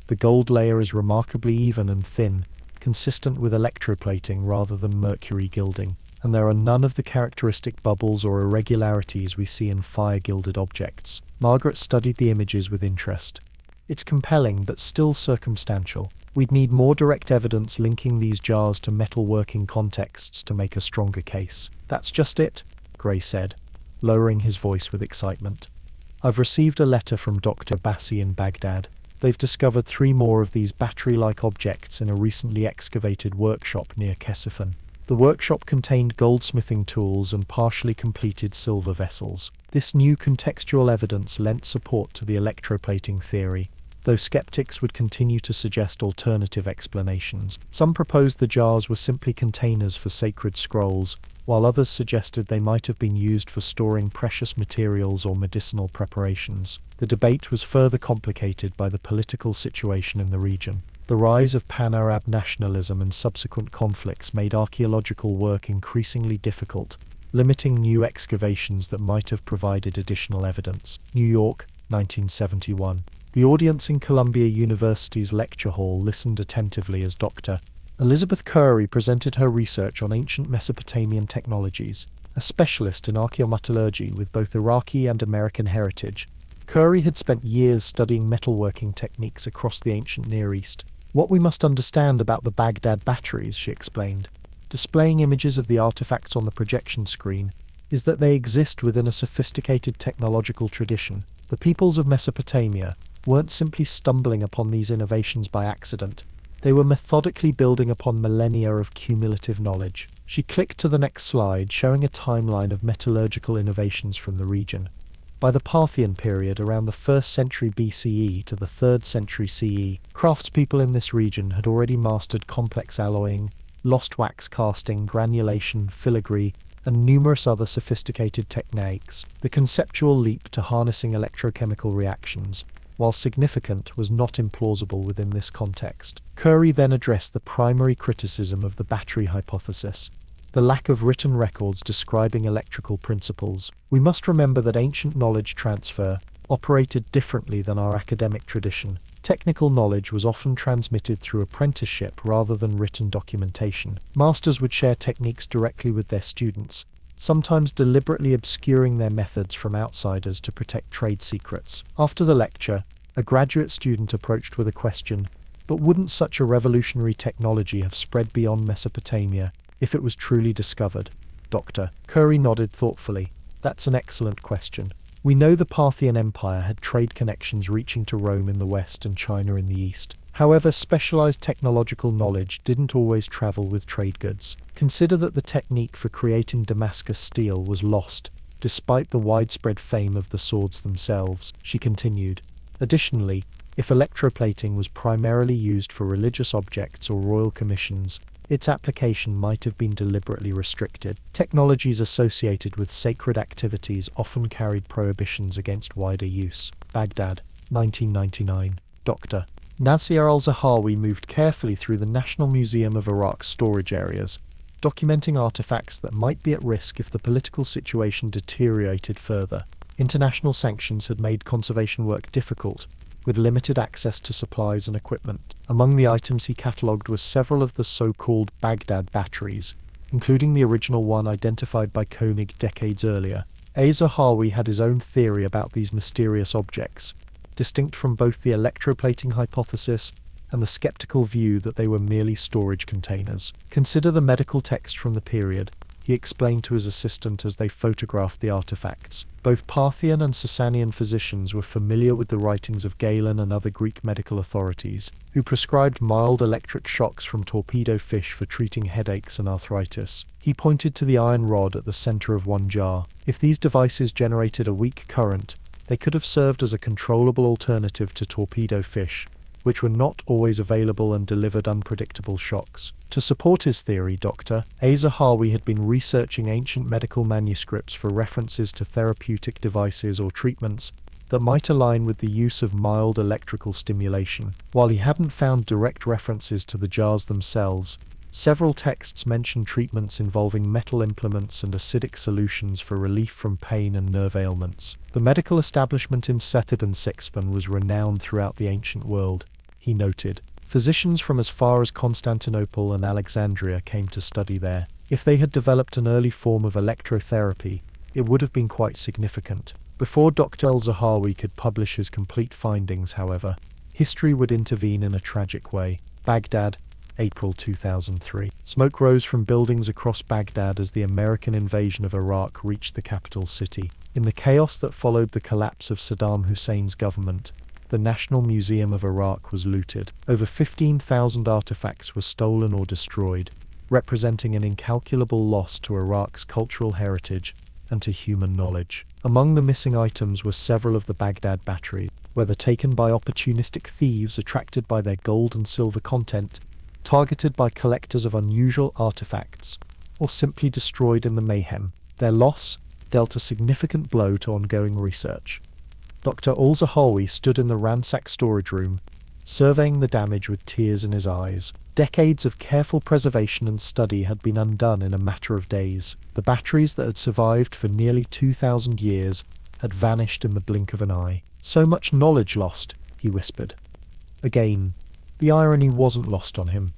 "The gold layer is remarkably even and thin, consistent with electroplating rather than mercury gilding, and there are none of the characteristic bubbles or irregularities we see in fire-gilded objects." Margaret studied the images with interest. "It's compelling, but still circumstantial. We'd need more direct evidence linking these jars to metalworking contexts to make a stronger case." "That's just it," Gray said, lowering his voice with excitement. "I've received a letter from Dr. Bassi in Baghdad. They've discovered 3 more of these battery-like objects in a recently excavated workshop near Ctesiphon. The workshop contained goldsmithing tools and partially completed silver vessels. This new contextual evidence lent support to the electroplating theory. though skeptics would continue to suggest alternative explanations. Some proposed the jars were simply containers for sacred scrolls, while others suggested they might have been used for storing precious materials or medicinal preparations. The debate was further complicated by the political situation in the region. The rise of pan-Arab nationalism and subsequent conflicts made archaeological work increasingly difficult, limiting new excavations that might have provided additional evidence. New York, 1971. The audience in Columbia University's lecture hall listened attentively as Dr. Elizabeth Curry presented her research on ancient Mesopotamian technologies. A specialist in archaeometallurgy with both Iraqi and American heritage, Curry had spent years studying metalworking techniques across the ancient Near East. What we must understand about the Baghdad Batteries, she explained, displaying images of the artifacts on the projection screen, is that they exist within a sophisticated technological tradition. The peoples of Mesopotamia weren't simply stumbling upon these innovations by accident. They were methodically building upon millennia of cumulative knowledge. She clicked to the next slide, showing a timeline of metallurgical innovations from the region. By the Parthian period, around the 1st century BCE to the 3rd century CE, craftspeople in this region had already mastered complex alloying, lost wax casting, granulation, filigree, and numerous other sophisticated techniques. The conceptual leap to harnessing electrochemical reactions, while significant, was not implausible within this context. Curry then addressed the primary criticism of the battery hypothesis: the lack of written records describing electrical principles. We must remember that ancient knowledge transfer operated differently than our academic tradition. Technical knowledge was often transmitted through apprenticeship rather than written documentation. Masters would share techniques directly with their students, sometimes deliberately obscuring their methods from outsiders to protect trade secrets. After the lecture, a graduate student approached with a question: but wouldn't such a revolutionary technology have spread beyond Mesopotamia if it was truly discovered? Dr. Curry nodded thoughtfully. That's an excellent question. We know the Parthian Empire had trade connections reaching to Rome in the west and China in the east. However, specialized technological knowledge didn't always travel with trade goods. Consider that the technique for creating Damascus steel was lost, despite the widespread fame of the swords themselves, she continued. Additionally, if electroplating was primarily used for religious objects or royal commissions, its application might have been deliberately restricted. Technologies associated with sacred activities often carried prohibitions against wider use. Baghdad, 1999. Dr. Nasir al-Zahawi moved carefully through the National Museum of Iraq's storage areas, documenting artifacts that might be at risk if the political situation deteriorated further. International sanctions had made conservation work difficult, with limited access to supplies and equipment. Among the items he catalogued were several of the so-called Baghdad Batteries, including the original one identified by Koenig decades earlier. Zahawi had his own theory about these mysterious objects, distinct from both the electroplating hypothesis and the skeptical view that they were merely storage containers. Consider the medical text from the period, he explained to his assistant as they photographed the artifacts. Both Parthian and Sasanian physicians were familiar with the writings of Galen and other Greek medical authorities, who prescribed mild electric shocks from torpedo fish for treating headaches and arthritis. He pointed to the iron rod at the center of one jar. If these devices generated a weak current, they could have served as a controllable alternative to torpedo fish, which were not always available and delivered unpredictable shocks. To support his theory, Dr. Zahawi had been researching ancient medical manuscripts for references to therapeutic devices or treatments that might align with the use of mild electrical stimulation. While he hadn't found direct references to the jars themselves, several texts mention treatments involving metal implements and acidic solutions for relief from pain and nerve ailments. The medical establishment in Sethid and Sixpan was renowned throughout the ancient world, he noted. Physicians from as far as Constantinople and Alexandria came to study there. If they had developed an early form of electrotherapy, it would have been quite significant. Before Dr. al-Zahawi could publish his complete findings, however, history would intervene in a tragic way. Baghdad, April 2003. Smoke rose from buildings across Baghdad as the American invasion of Iraq reached the capital city. In the chaos that followed the collapse of Saddam Hussein's government, the National Museum of Iraq was looted. Over 15,000 artifacts were stolen or destroyed, representing an incalculable loss to Iraq's cultural heritage and to human knowledge. Among the missing items were several of the Baghdad Batteries, whether taken by opportunistic thieves attracted by their gold and silver content, targeted by collectors of unusual artifacts, or simply destroyed in the mayhem. Their loss dealt a significant blow to ongoing research. Dr. Al-Zahawi stood in the ransacked storage room, surveying the damage with tears in his eyes. Decades of careful preservation and study had been undone in a matter of days. The batteries that had survived for nearly 2,000 years had vanished in the blink of an eye. "So much knowledge lost," he whispered. Again, the irony wasn't lost on him.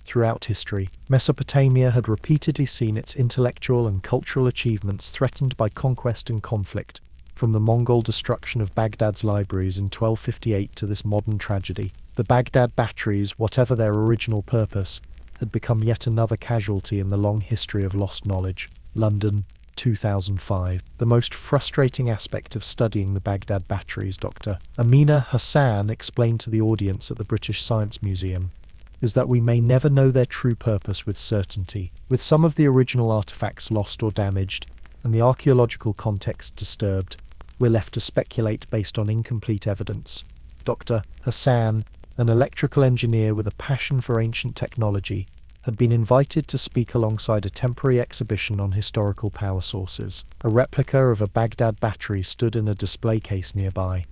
Throughout history, Mesopotamia had repeatedly seen its intellectual and cultural achievements threatened by conquest and conflict, from the Mongol destruction of Baghdad's libraries in 1258 to this modern tragedy. The Baghdad Batteries, whatever their original purpose, had become yet another casualty in the long history of lost knowledge. London, 2005. The most frustrating aspect of studying the Baghdad Batteries, Dr. Amina Hassan explained to the audience at the British Science Museum, is that we may never know their true purpose with certainty. With some of the original artifacts lost or damaged, and the archaeological context disturbed, we're left to speculate based on incomplete evidence. Dr. Hassan, an electrical engineer with a passion for ancient technology, had been invited to speak alongside a temporary exhibition on historical power sources. A replica of a Baghdad battery stood in a display case nearby.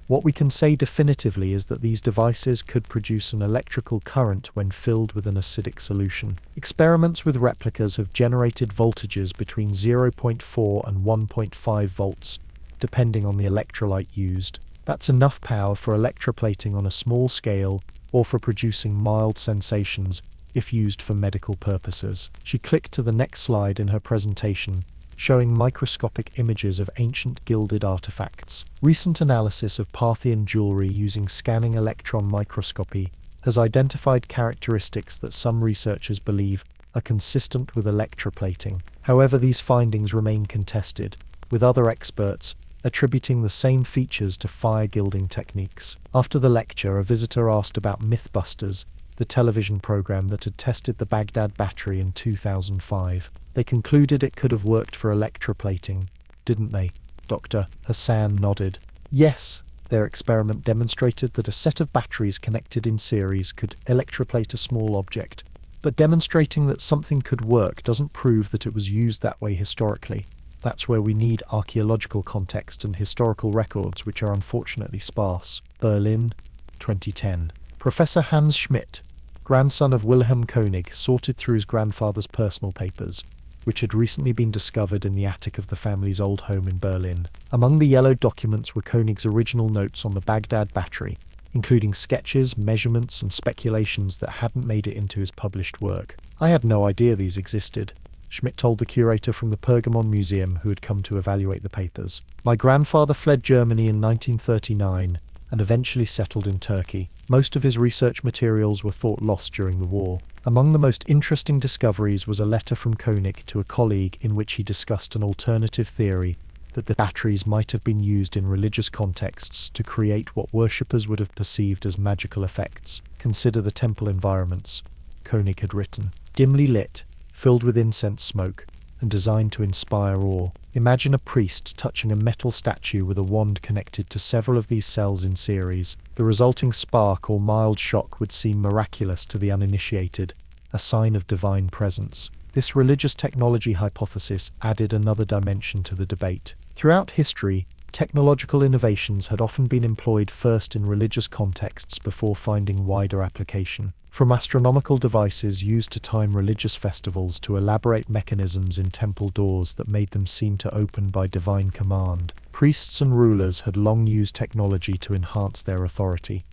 What we can say definitively is that these devices could produce an electrical current when filled with an acidic solution. Experiments with replicas have generated voltages between 0.4 and 1.5 volts, depending on the electrolyte used. That's enough power for electroplating on a small scale or for producing mild sensations if used for medical purposes. She clicked to the next slide in her presentation, showing microscopic images of ancient gilded artifacts. Recent analysis of Parthian jewelry using scanning electron microscopy has identified characteristics that some researchers believe are consistent with electroplating. However, these findings remain contested, with other experts attributing the same features to fire gilding techniques. After the lecture, a visitor asked about Mythbusters, the television program that had tested the Baghdad battery in 2005. They concluded it could have worked for electroplating, didn't they? Dr. Hassan nodded. Yes, their experiment demonstrated that a set of batteries connected in series could electroplate a small object. But demonstrating that something could work doesn't prove that it was used that way historically. That's where we need archaeological context and historical records, which are unfortunately sparse. Berlin, 2010. Professor Hans Schmidt, grandson of Wilhelm Koenig, sorted through his grandfather's personal papers, which had recently been discovered in the attic of the family's old home in Berlin. Among the yellowed documents were Koenig's original notes on the Baghdad battery, including sketches, measurements, and speculations that hadn't made it into his published work. "I had no idea these existed," Schmidt told the curator from the Pergamon Museum who had come to evaluate the papers. "My grandfather fled Germany in 1939 and eventually settled in Turkey. Most of his research materials were thought lost during the war. Among the most interesting discoveries was a letter from Koenig to a colleague in which he discussed an alternative theory that the batteries might have been used in religious contexts to create what worshippers would have perceived as magical effects. Consider the temple environments," Koenig had written. "Dimly lit, filled with incense smoke, and designed to inspire awe. Imagine a priest touching a metal statue with a wand connected to several of these cells in series. The resulting spark or mild shock would seem miraculous to the uninitiated, a sign of divine presence." This religious technology hypothesis added another dimension to the debate. Throughout history, technological innovations had often been employed first in religious contexts before finding wider application. From astronomical devices used to time religious festivals to elaborate mechanisms in temple doors that made them seem to open by divine command, priests and rulers had long used technology to enhance their authority.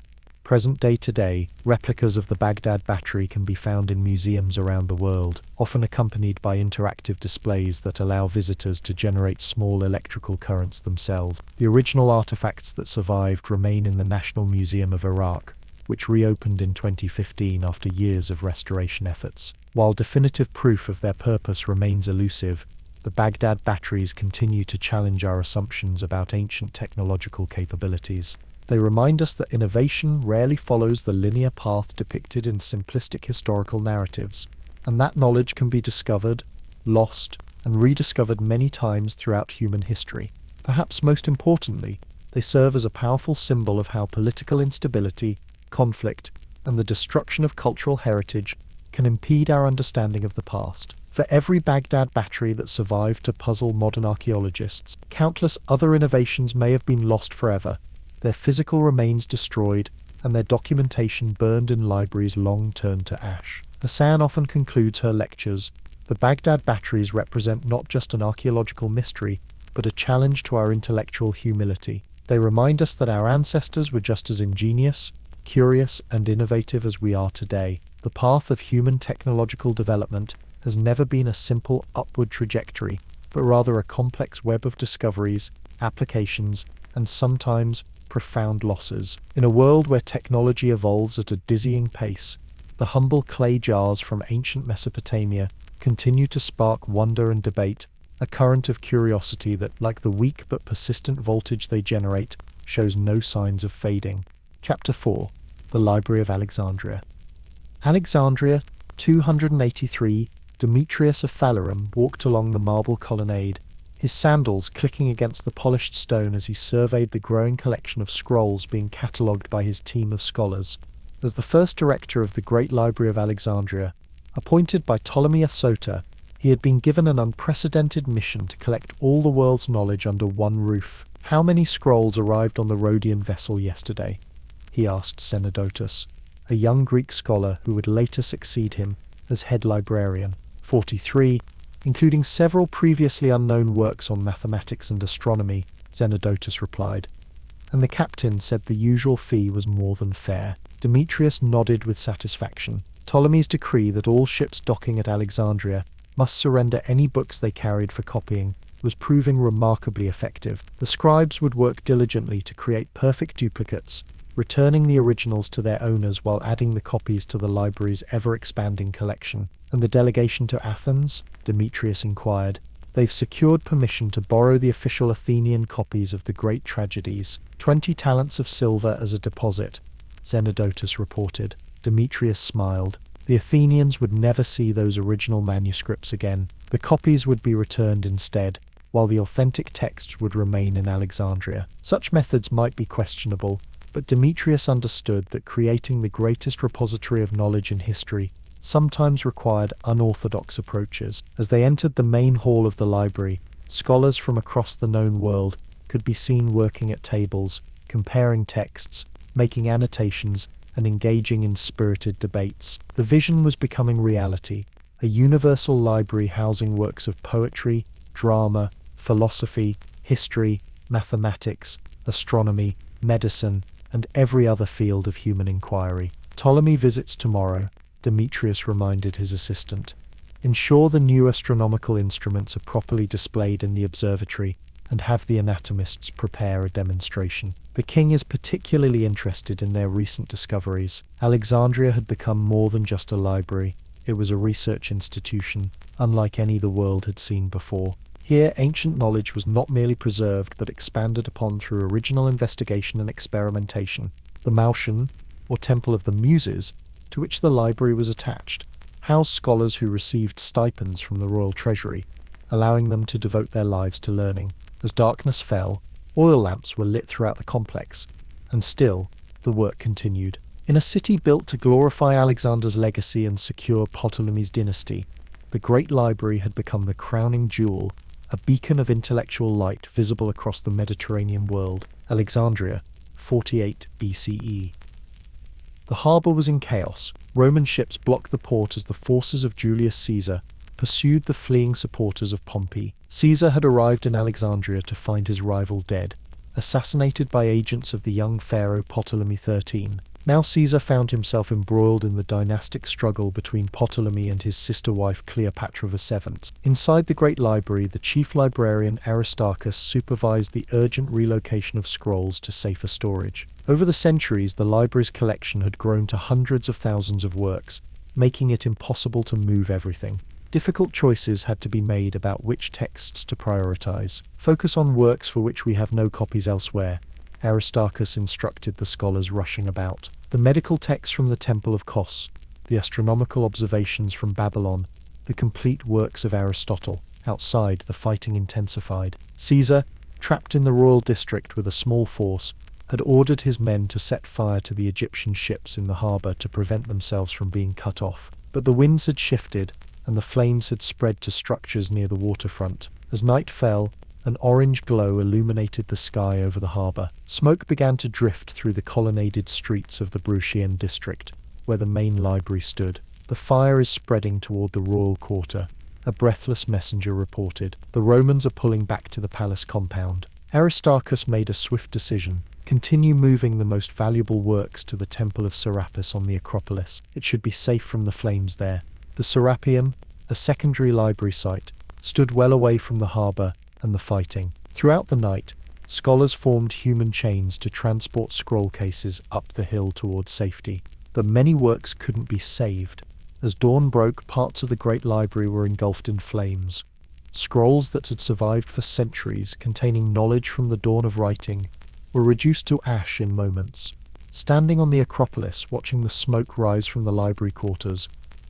Present day today, replicas of the Baghdad battery can be found in museums around the world, often accompanied by interactive displays that allow visitors to generate small electrical currents themselves. The original artifacts that survived remain in the National Museum of Iraq, which reopened in 2015 after years of restoration efforts. While definitive proof of their purpose remains elusive, the Baghdad batteries continue to challenge our assumptions about ancient technological capabilities. They remind us that innovation rarely follows the linear path depicted in simplistic historical narratives, and that knowledge can be discovered, lost, and rediscovered many times throughout human history. Perhaps most importantly, they serve as a powerful symbol of how political instability, conflict, and the destruction of cultural heritage can impede our understanding of the past. For every Baghdad battery that survived to puzzle modern archaeologists, countless other innovations may have been lost forever, their physical remains destroyed, and their documentation burned in libraries long turned to ash. Hassan often concludes her lectures, "The Baghdad Batteries represent not just an archaeological mystery, but a challenge to our intellectual humility. They remind us that our ancestors were just as ingenious, curious, and innovative as we are today. The path of human technological development has never been a simple upward trajectory, but rather a complex web of discoveries, applications, and sometimes profound losses. In a world where technology evolves at a dizzying pace, the humble clay jars from ancient Mesopotamia continue to spark wonder and debate, a current of curiosity that, like the weak but persistent voltage they generate, shows no signs of fading." Chapter 4. The Library of Alexandria. Alexandria, 283, Demetrius of Phalerum walked along the marble colonnade, his sandals clicking against the polished stone as he surveyed the growing collection of scrolls being catalogued by his team of scholars. As the first director of the Great Library of Alexandria, appointed by Ptolemy of Sota, he had been given an unprecedented mission to collect all the world's knowledge under one roof. "How many scrolls arrived on the Rhodian vessel yesterday?" he asked Zenodotus, a young Greek scholar who would later succeed him as head librarian. 43, including several previously unknown works on mathematics and astronomy, Zenodotus replied. And the captain said the usual fee was more than fair. Demetrius nodded with satisfaction. Ptolemy's decree that all ships docking at Alexandria must surrender any books they carried for copying was proving remarkably effective. The scribes would work diligently to create perfect duplicates, returning the originals to their owners while adding the copies to the library's ever-expanding collection. "And the delegation to Athens?" Demetrius inquired. "They've secured permission to borrow the official Athenian copies of the great tragedies. 20 talents of silver as a deposit," Zenodotus reported. Demetrius smiled. The Athenians would never see those original manuscripts again. The copies would be returned instead, while the authentic texts would remain in Alexandria. Such methods might be questionable, but Demetrius understood that creating the greatest repository of knowledge in history sometimes required unorthodox approaches. As they entered the main hall of the library, scholars from across the known world could be seen working at tables, comparing texts, making annotations, and engaging in spirited debates. The vision was becoming reality, a universal library housing works of poetry, drama, philosophy, history, mathematics, astronomy, medicine, and every other field of human inquiry. "Ptolemy visits tomorrow," Demetrius reminded his assistant. "Ensure the new astronomical instruments are properly displayed in the observatory, and have the anatomists prepare a demonstration. The king is particularly interested in their recent discoveries." Alexandria had become more than just a library. It was a research institution, unlike any the world had seen before. Here, ancient knowledge was not merely preserved, but expanded upon through original investigation and experimentation. The Maushan, or Temple of the Muses, to which the library was attached, housed scholars who received stipends from the royal treasury, allowing them to devote their lives to learning. As darkness fell, oil lamps were lit throughout the complex, and still, the work continued. In a city built to glorify Alexander's legacy and secure Ptolemy's dynasty, the great library had become the crowning jewel, a beacon of intellectual light visible across the Mediterranean world. Alexandria, 48 BCE. The harbour was in chaos. Roman ships blocked the port as the forces of Julius Caesar pursued the fleeing supporters of Pompey. Caesar had arrived in Alexandria to find his rival dead, assassinated by agents of the young pharaoh Ptolemy XIII. Now Caesar found himself embroiled in the dynastic struggle between Ptolemy and his sister wife Cleopatra VII. Inside the great library, the chief librarian Aristarchus supervised the urgent relocation of scrolls to safer storage. Over the centuries, the library's collection had grown to hundreds of thousands of works, making it impossible to move everything. Difficult choices had to be made about which texts to prioritize. "Focus on works for which we have no copies elsewhere," Aristarchus instructed the scholars rushing about. The medical texts from the Temple of Kos, the astronomical observations from Babylon, the complete works of Aristotle. Outside, the fighting intensified. Caesar, trapped in the royal district with a small force, had ordered his men to set fire to the Egyptian ships in the harbour to prevent themselves from being cut off. But the winds had shifted, and the flames had spread to structures near the waterfront. As night fell, an orange glow illuminated the sky over the harbour. Smoke began to drift through the colonnaded streets of the Bruchian district, where the main library stood. "The fire is spreading toward the royal quarter," a breathless messenger reported. "The Romans are pulling back to the palace compound." Aristarchus made a swift decision. Continue moving the most valuable works to the Temple of Serapis on the Acropolis. It should be safe from the flames there. The Serapeum, a secondary library site, stood well away from the harbour and the fighting. Throughout the night, scholars formed human chains to transport scroll cases up the hill towards safety. But many works couldn't be saved. As dawn broke, parts of the great library were engulfed in flames. Scrolls that had survived for centuries, containing knowledge from the dawn of writing, were reduced to ash in moments. Standing on the Acropolis, watching the smoke rise from the library quarters,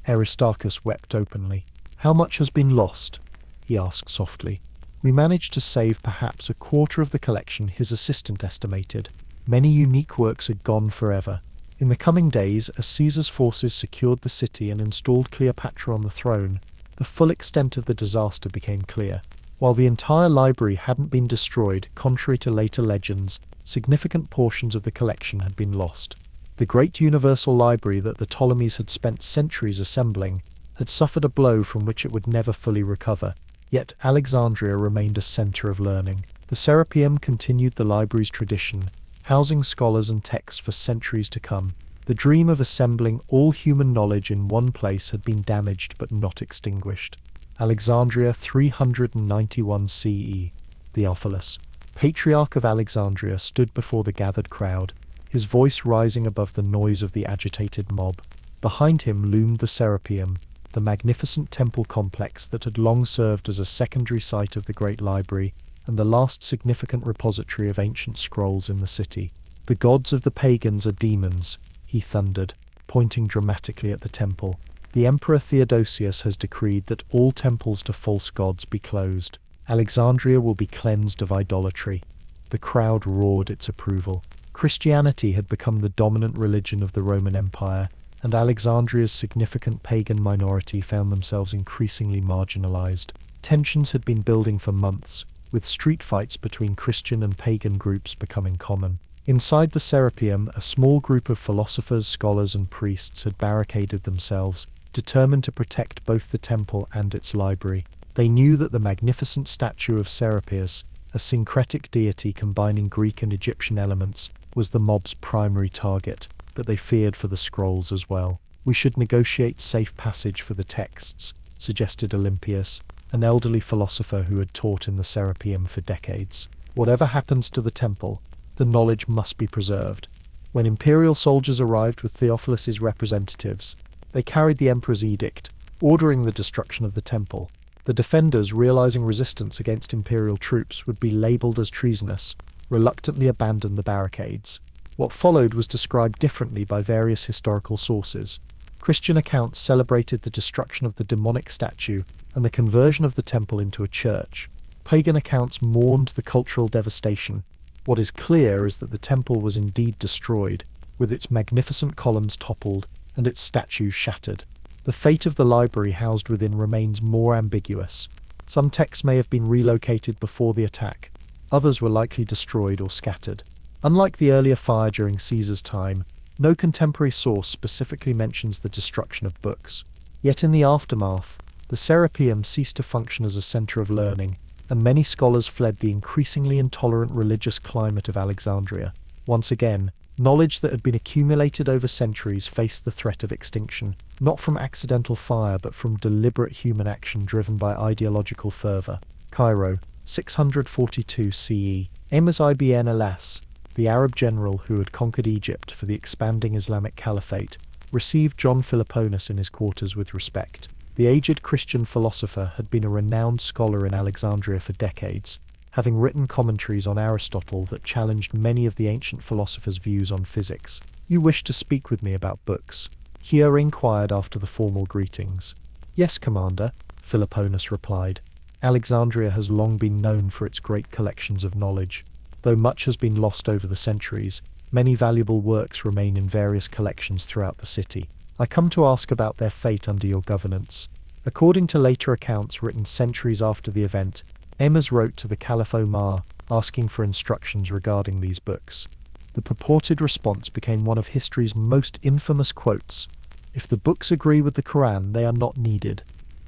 Aristarchus wept openly. "How much has been lost?" he asked softly. "We managed to save perhaps a quarter of the collection," his assistant estimated. Many unique works had gone forever. In the coming days, as Caesar's forces secured the city and installed Cleopatra on the throne, the full extent of the disaster became clear. While the entire library hadn't been destroyed, contrary to later legends, significant portions of the collection had been lost. The great universal library that the Ptolemies had spent centuries assembling had suffered a blow from which it would never fully recover. Yet Alexandria remained a centre of learning. The Serapeum continued the library's tradition, housing scholars and texts for centuries to come. The dream of assembling all human knowledge in one place had been damaged but not extinguished. Alexandria, 391 CE. Theophilus, Patriarch of Alexandria, stood before the gathered crowd, his voice rising above the noise of the agitated mob. Behind him loomed the Serapeum, the magnificent temple complex that had long served as a secondary site of the great library and the last significant repository of ancient scrolls in the city. "The gods of the pagans are demons," he thundered, pointing dramatically at the temple. "The Emperor Theodosius has decreed that all temples to false gods be closed. Alexandria will be cleansed of idolatry." The crowd roared its approval. Christianity had become the dominant religion of the Roman Empire, and Alexandria's significant pagan minority found themselves increasingly marginalized. Tensions had been building for months, with street fights between Christian and pagan groups becoming common. Inside the Serapeum, a small group of philosophers, scholars, and priests had barricaded themselves, determined to protect both the temple and its library. They knew that the magnificent statue of Serapis, a syncretic deity combining Greek and Egyptian elements, was the mob's primary target, but they feared for the scrolls as well. "We should negotiate safe passage for the texts," suggested Olympius, an elderly philosopher who had taught in the Serapeum for decades. "Whatever happens to the temple, the knowledge must be preserved." When imperial soldiers arrived with Theophilus's representatives, they carried the emperor's edict, ordering the destruction of the temple. The defenders, realizing resistance against imperial troops would be labeled as treasonous, reluctantly abandoned the barricades. What followed was described differently by various historical sources. Christian accounts celebrated the destruction of the demonic statue and the conversion of the temple into a church. Pagan accounts mourned the cultural devastation. What is clear is that the temple was indeed destroyed, with its magnificent columns toppled and its statues shattered. The fate of the library housed within remains more ambiguous. Some texts may have been relocated before the attack. Others were likely destroyed or scattered. Unlike the earlier fire during Caesar's time, no contemporary source specifically mentions the destruction of books. Yet in the aftermath, the Serapeum ceased to function as a centre of learning, and many scholars fled the increasingly intolerant religious climate of Alexandria. Once again, knowledge that had been accumulated over centuries faced the threat of extinction, not from accidental fire but from deliberate human action driven by ideological fervour. Cairo, 642 CE. Emir ibn Alas, the Arab general who had conquered Egypt for the expanding Islamic Caliphate, received John Philoponus in his quarters with respect. The aged Christian philosopher had been a renowned scholar in Alexandria for decades, having written commentaries on Aristotle that challenged many of the ancient philosophers' views on physics. "You wish to speak with me about books?" Here inquired after the formal greetings. "Yes, Commander," Philoponus replied. Alexandria has long been known for its great collections of knowledge. Though much has been lost over the centuries, many valuable works remain in various collections throughout the city. I come to ask about their fate under your governance. According to later accounts written centuries after the event, Amos wrote to the Caliph Omar asking for instructions regarding these books. The purported response became one of history's most infamous quotes. If the books agree with the Quran, they are not needed.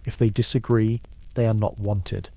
If they disagree, they are not wanted.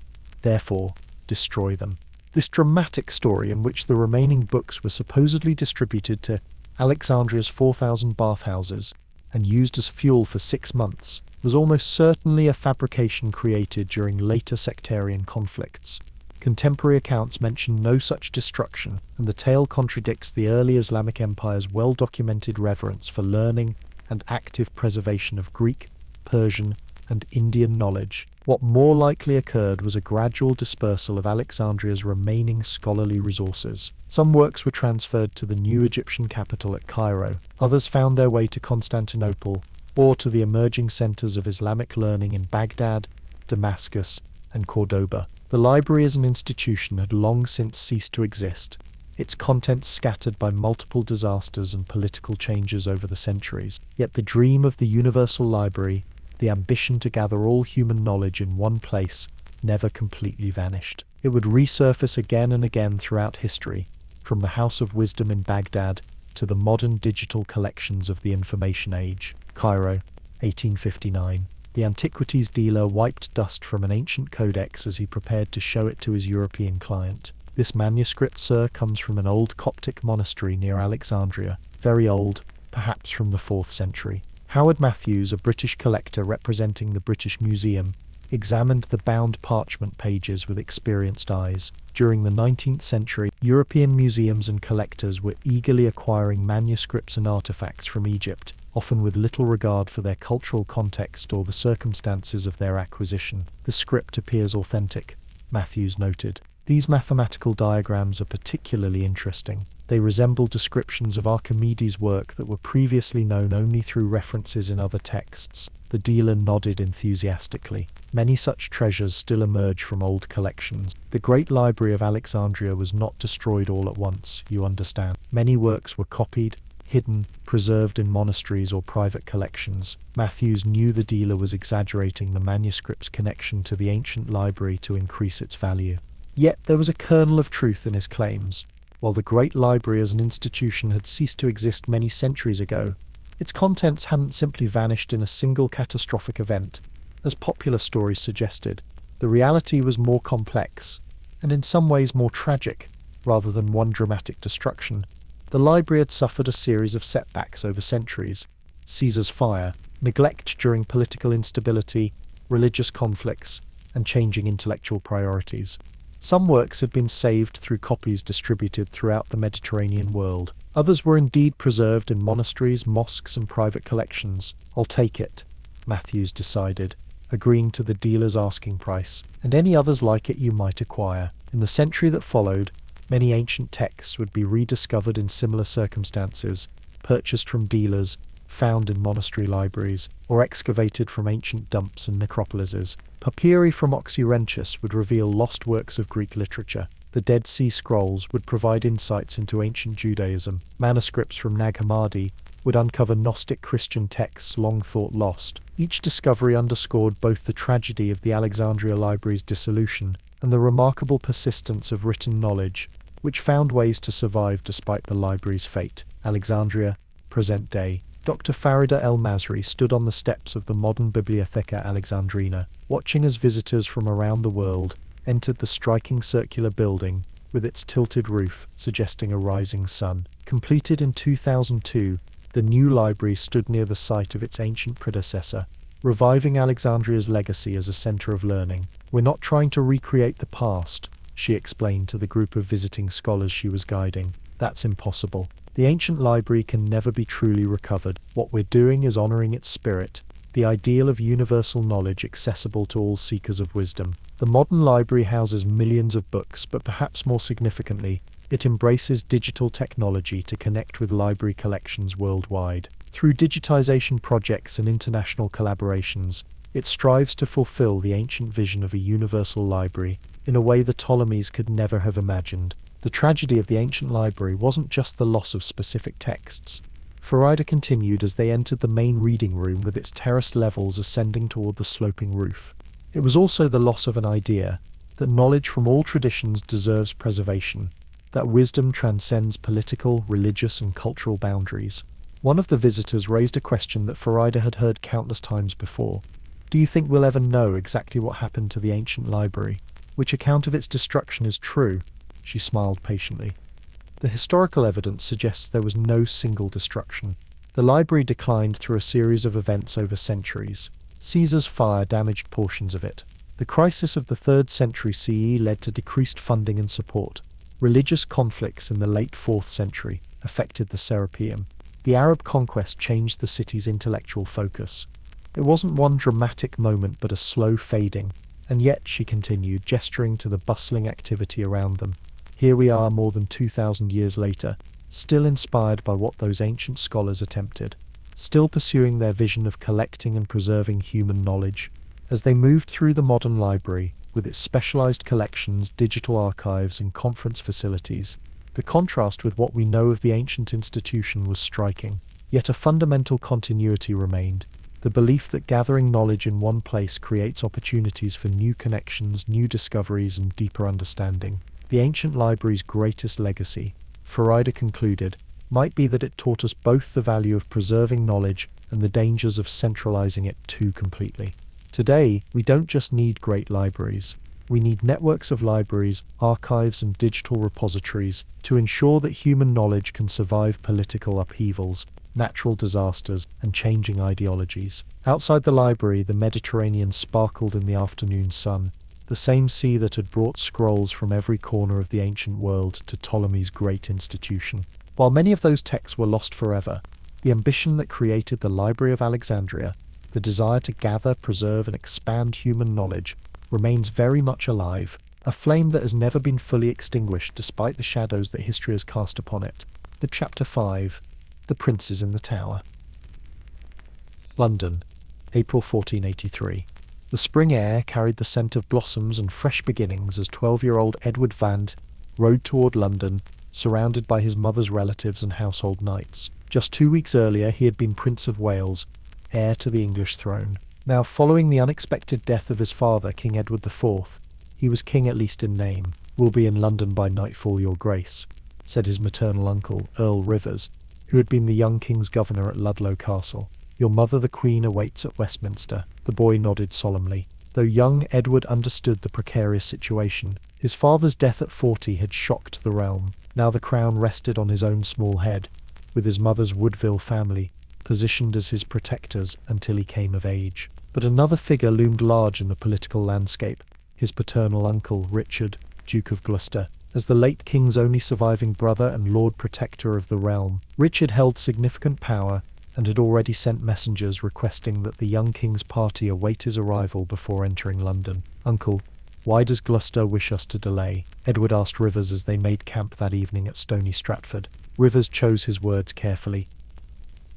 Therefore, destroy them. This dramatic story, in which the remaining books were supposedly distributed to Alexandria's 4,000 bathhouses and used as fuel for 6 months, was almost certainly a fabrication created during later sectarian conflicts. Contemporary accounts mention no such destruction, and the tale contradicts the early Islamic Empire's well-documented reverence for learning and active preservation of Greek, Persian, and Indian knowledge. What more likely occurred was a gradual dispersal of Alexandria's remaining scholarly resources. Some works were transferred to the new Egyptian capital at Cairo, others found their way to Constantinople, or to the emerging centers of Islamic learning in Baghdad, Damascus, and Cordoba. The library as an institution had long since ceased to exist, its contents scattered by multiple disasters and political changes over the centuries. Yet the dream of the universal library, the ambition to gather all human knowledge in one place, never completely vanished. It would resurface again and again throughout history, from the House of Wisdom in Baghdad to the modern digital collections of the Information Age. Cairo, 1859. The antiquities dealer wiped dust from an ancient codex as he prepared to show it to his European client. This manuscript, sir, comes from an old Coptic monastery near Alexandria, very old, perhaps from the 4th century. Howard Matthews, a British collector representing the British Museum, examined the bound parchment pages with experienced eyes. During the 19th century, European museums and collectors were eagerly acquiring manuscripts and artifacts from Egypt, often with little regard for their cultural context or the circumstances of their acquisition. The script appears authentic, Matthews noted. These mathematical diagrams are particularly interesting. They resemble descriptions of Archimedes' work that were previously known only through references in other texts. The dealer nodded enthusiastically. Many such treasures still emerge from old collections. The great Library of Alexandria was not destroyed all at once, you understand. Many works were copied, hidden, preserved in monasteries or private collections. Matthews knew the dealer was exaggerating the manuscript's connection to the ancient library to increase its value. Yet there was a kernel of truth in his claims. While the great library as an institution had ceased to exist many centuries ago, its contents hadn't simply vanished in a single catastrophic event, as popular stories suggested. The reality was more complex, and in some ways more tragic, rather than one dramatic destruction. The library had suffered a series of setbacks over centuries: Caesar's fire, neglect during political instability, religious conflicts, and changing intellectual priorities. Some works had been saved through copies distributed throughout the Mediterranean world. Others were indeed preserved in monasteries, mosques, and private collections. "I'll take it," Matthews decided, agreeing to the dealer's asking price, "and any others like it you might acquire." In the century that followed, many ancient texts would be rediscovered in similar circumstances, purchased from dealers, found in monastery libraries, or excavated from ancient dumps and necropolises. Papyri from Oxyrhynchus would reveal lost works of Greek literature. The Dead Sea Scrolls would provide insights into ancient Judaism. Manuscripts from Nag Hammadi would uncover Gnostic Christian texts long thought lost. Each discovery underscored both the tragedy of the Alexandria Library's dissolution and the remarkable persistence of written knowledge, which found ways to survive despite the library's fate. Alexandria, present day. Dr. Farida El-Masri stood on the steps of the modern Bibliotheca Alexandrina, watching as visitors from around the world entered the striking circular building with its tilted roof suggesting a rising sun. Completed in 2002, the new library stood near the site of its ancient predecessor, reviving Alexandria's legacy as a center of learning. "We're not trying to recreate the past," she explained to the group of visiting scholars she was guiding. "That's impossible. The ancient library can never be truly recovered. What we're doing is honoring its spirit, the ideal of universal knowledge accessible to all seekers of wisdom. The modern library houses millions of books, but perhaps more significantly, it embraces digital technology to connect with library collections worldwide. Through digitization projects and international collaborations, It strives to fulfill the ancient vision of a universal library in a way the Ptolemies could never have imagined. The tragedy of the ancient library wasn't just the loss of specific texts. Farida continued as they entered the main reading room with its terraced levels ascending toward the sloping roof. It was also the loss of an idea, that knowledge from all traditions deserves preservation, that wisdom transcends political, religious, and cultural boundaries. One of the visitors raised a question that Farida had heard countless times before. Do you think we'll ever know exactly what happened to the ancient library? Which account of its destruction is true? She smiled patiently. The historical evidence suggests there was no single destruction. The library declined through a series of events over centuries. Caesar's fire damaged portions of it. The crisis of the 3rd century CE led to decreased funding and support. Religious conflicts in the late 4th century affected the Serapeum. The Arab conquest changed the city's intellectual focus. It wasn't one dramatic moment but a slow fading, and yet, she continued, gesturing to the bustling activity around them. Here we are more than 2,000 years later, still inspired by what those ancient scholars attempted, still pursuing their vision of collecting and preserving human knowledge. As they moved through the modern library, with its specialized collections, digital archives, and conference facilities, the contrast with what we know of the ancient institution was striking. Yet a fundamental continuity remained, the belief that gathering knowledge in one place creates opportunities for new connections, new discoveries, and deeper understanding. The ancient library's greatest legacy, Farida concluded, might be that it taught us both the value of preserving knowledge and the dangers of centralizing it too completely. Today, we don't just need great libraries. We need networks of libraries, archives, and digital repositories to ensure that human knowledge can survive political upheavals, natural disasters, and changing ideologies. Outside the library, the Mediterranean sparkled in the afternoon sun, the same sea that had brought scrolls from every corner of the ancient world to Ptolemy's great institution. While many of those texts were lost forever, the ambition that created the Library of Alexandria, the desire to gather, preserve, and expand human knowledge, remains very much alive, a flame that has never been fully extinguished despite the shadows that history has cast upon it. Chapter 5. The Princes in the Tower. London, April 1483. The spring air carried the scent of blossoms and fresh beginnings as 12-year-old Edward Vand rode toward London, surrounded by his mother's relatives and household knights. Just 2 weeks earlier, he had been Prince of Wales, heir to the English throne. Now, following the unexpected death of his father, King Edward IV, he was king at least in name. "Will be in London by nightfall, your grace," said his maternal uncle, Earl Rivers, who had been the young king's governor at Ludlow Castle. "Your mother, the Queen, awaits at Westminster." The boy nodded solemnly. Though young Edward understood the precarious situation, his father's death at 40 had shocked the realm. Now the crown rested on his own small head, with his mother's Woodville family positioned as his protectors until he came of age. But another figure loomed large in the political landscape, his paternal uncle, Richard, Duke of Gloucester. As the late king's only surviving brother and Lord Protector of the realm, Richard held significant power and had already sent messengers requesting that the young king's party await his arrival before entering London. "Uncle, why does Gloucester wish us to delay?" Edward asked Rivers as they made camp that evening at Stony Stratford. Rivers chose his words carefully.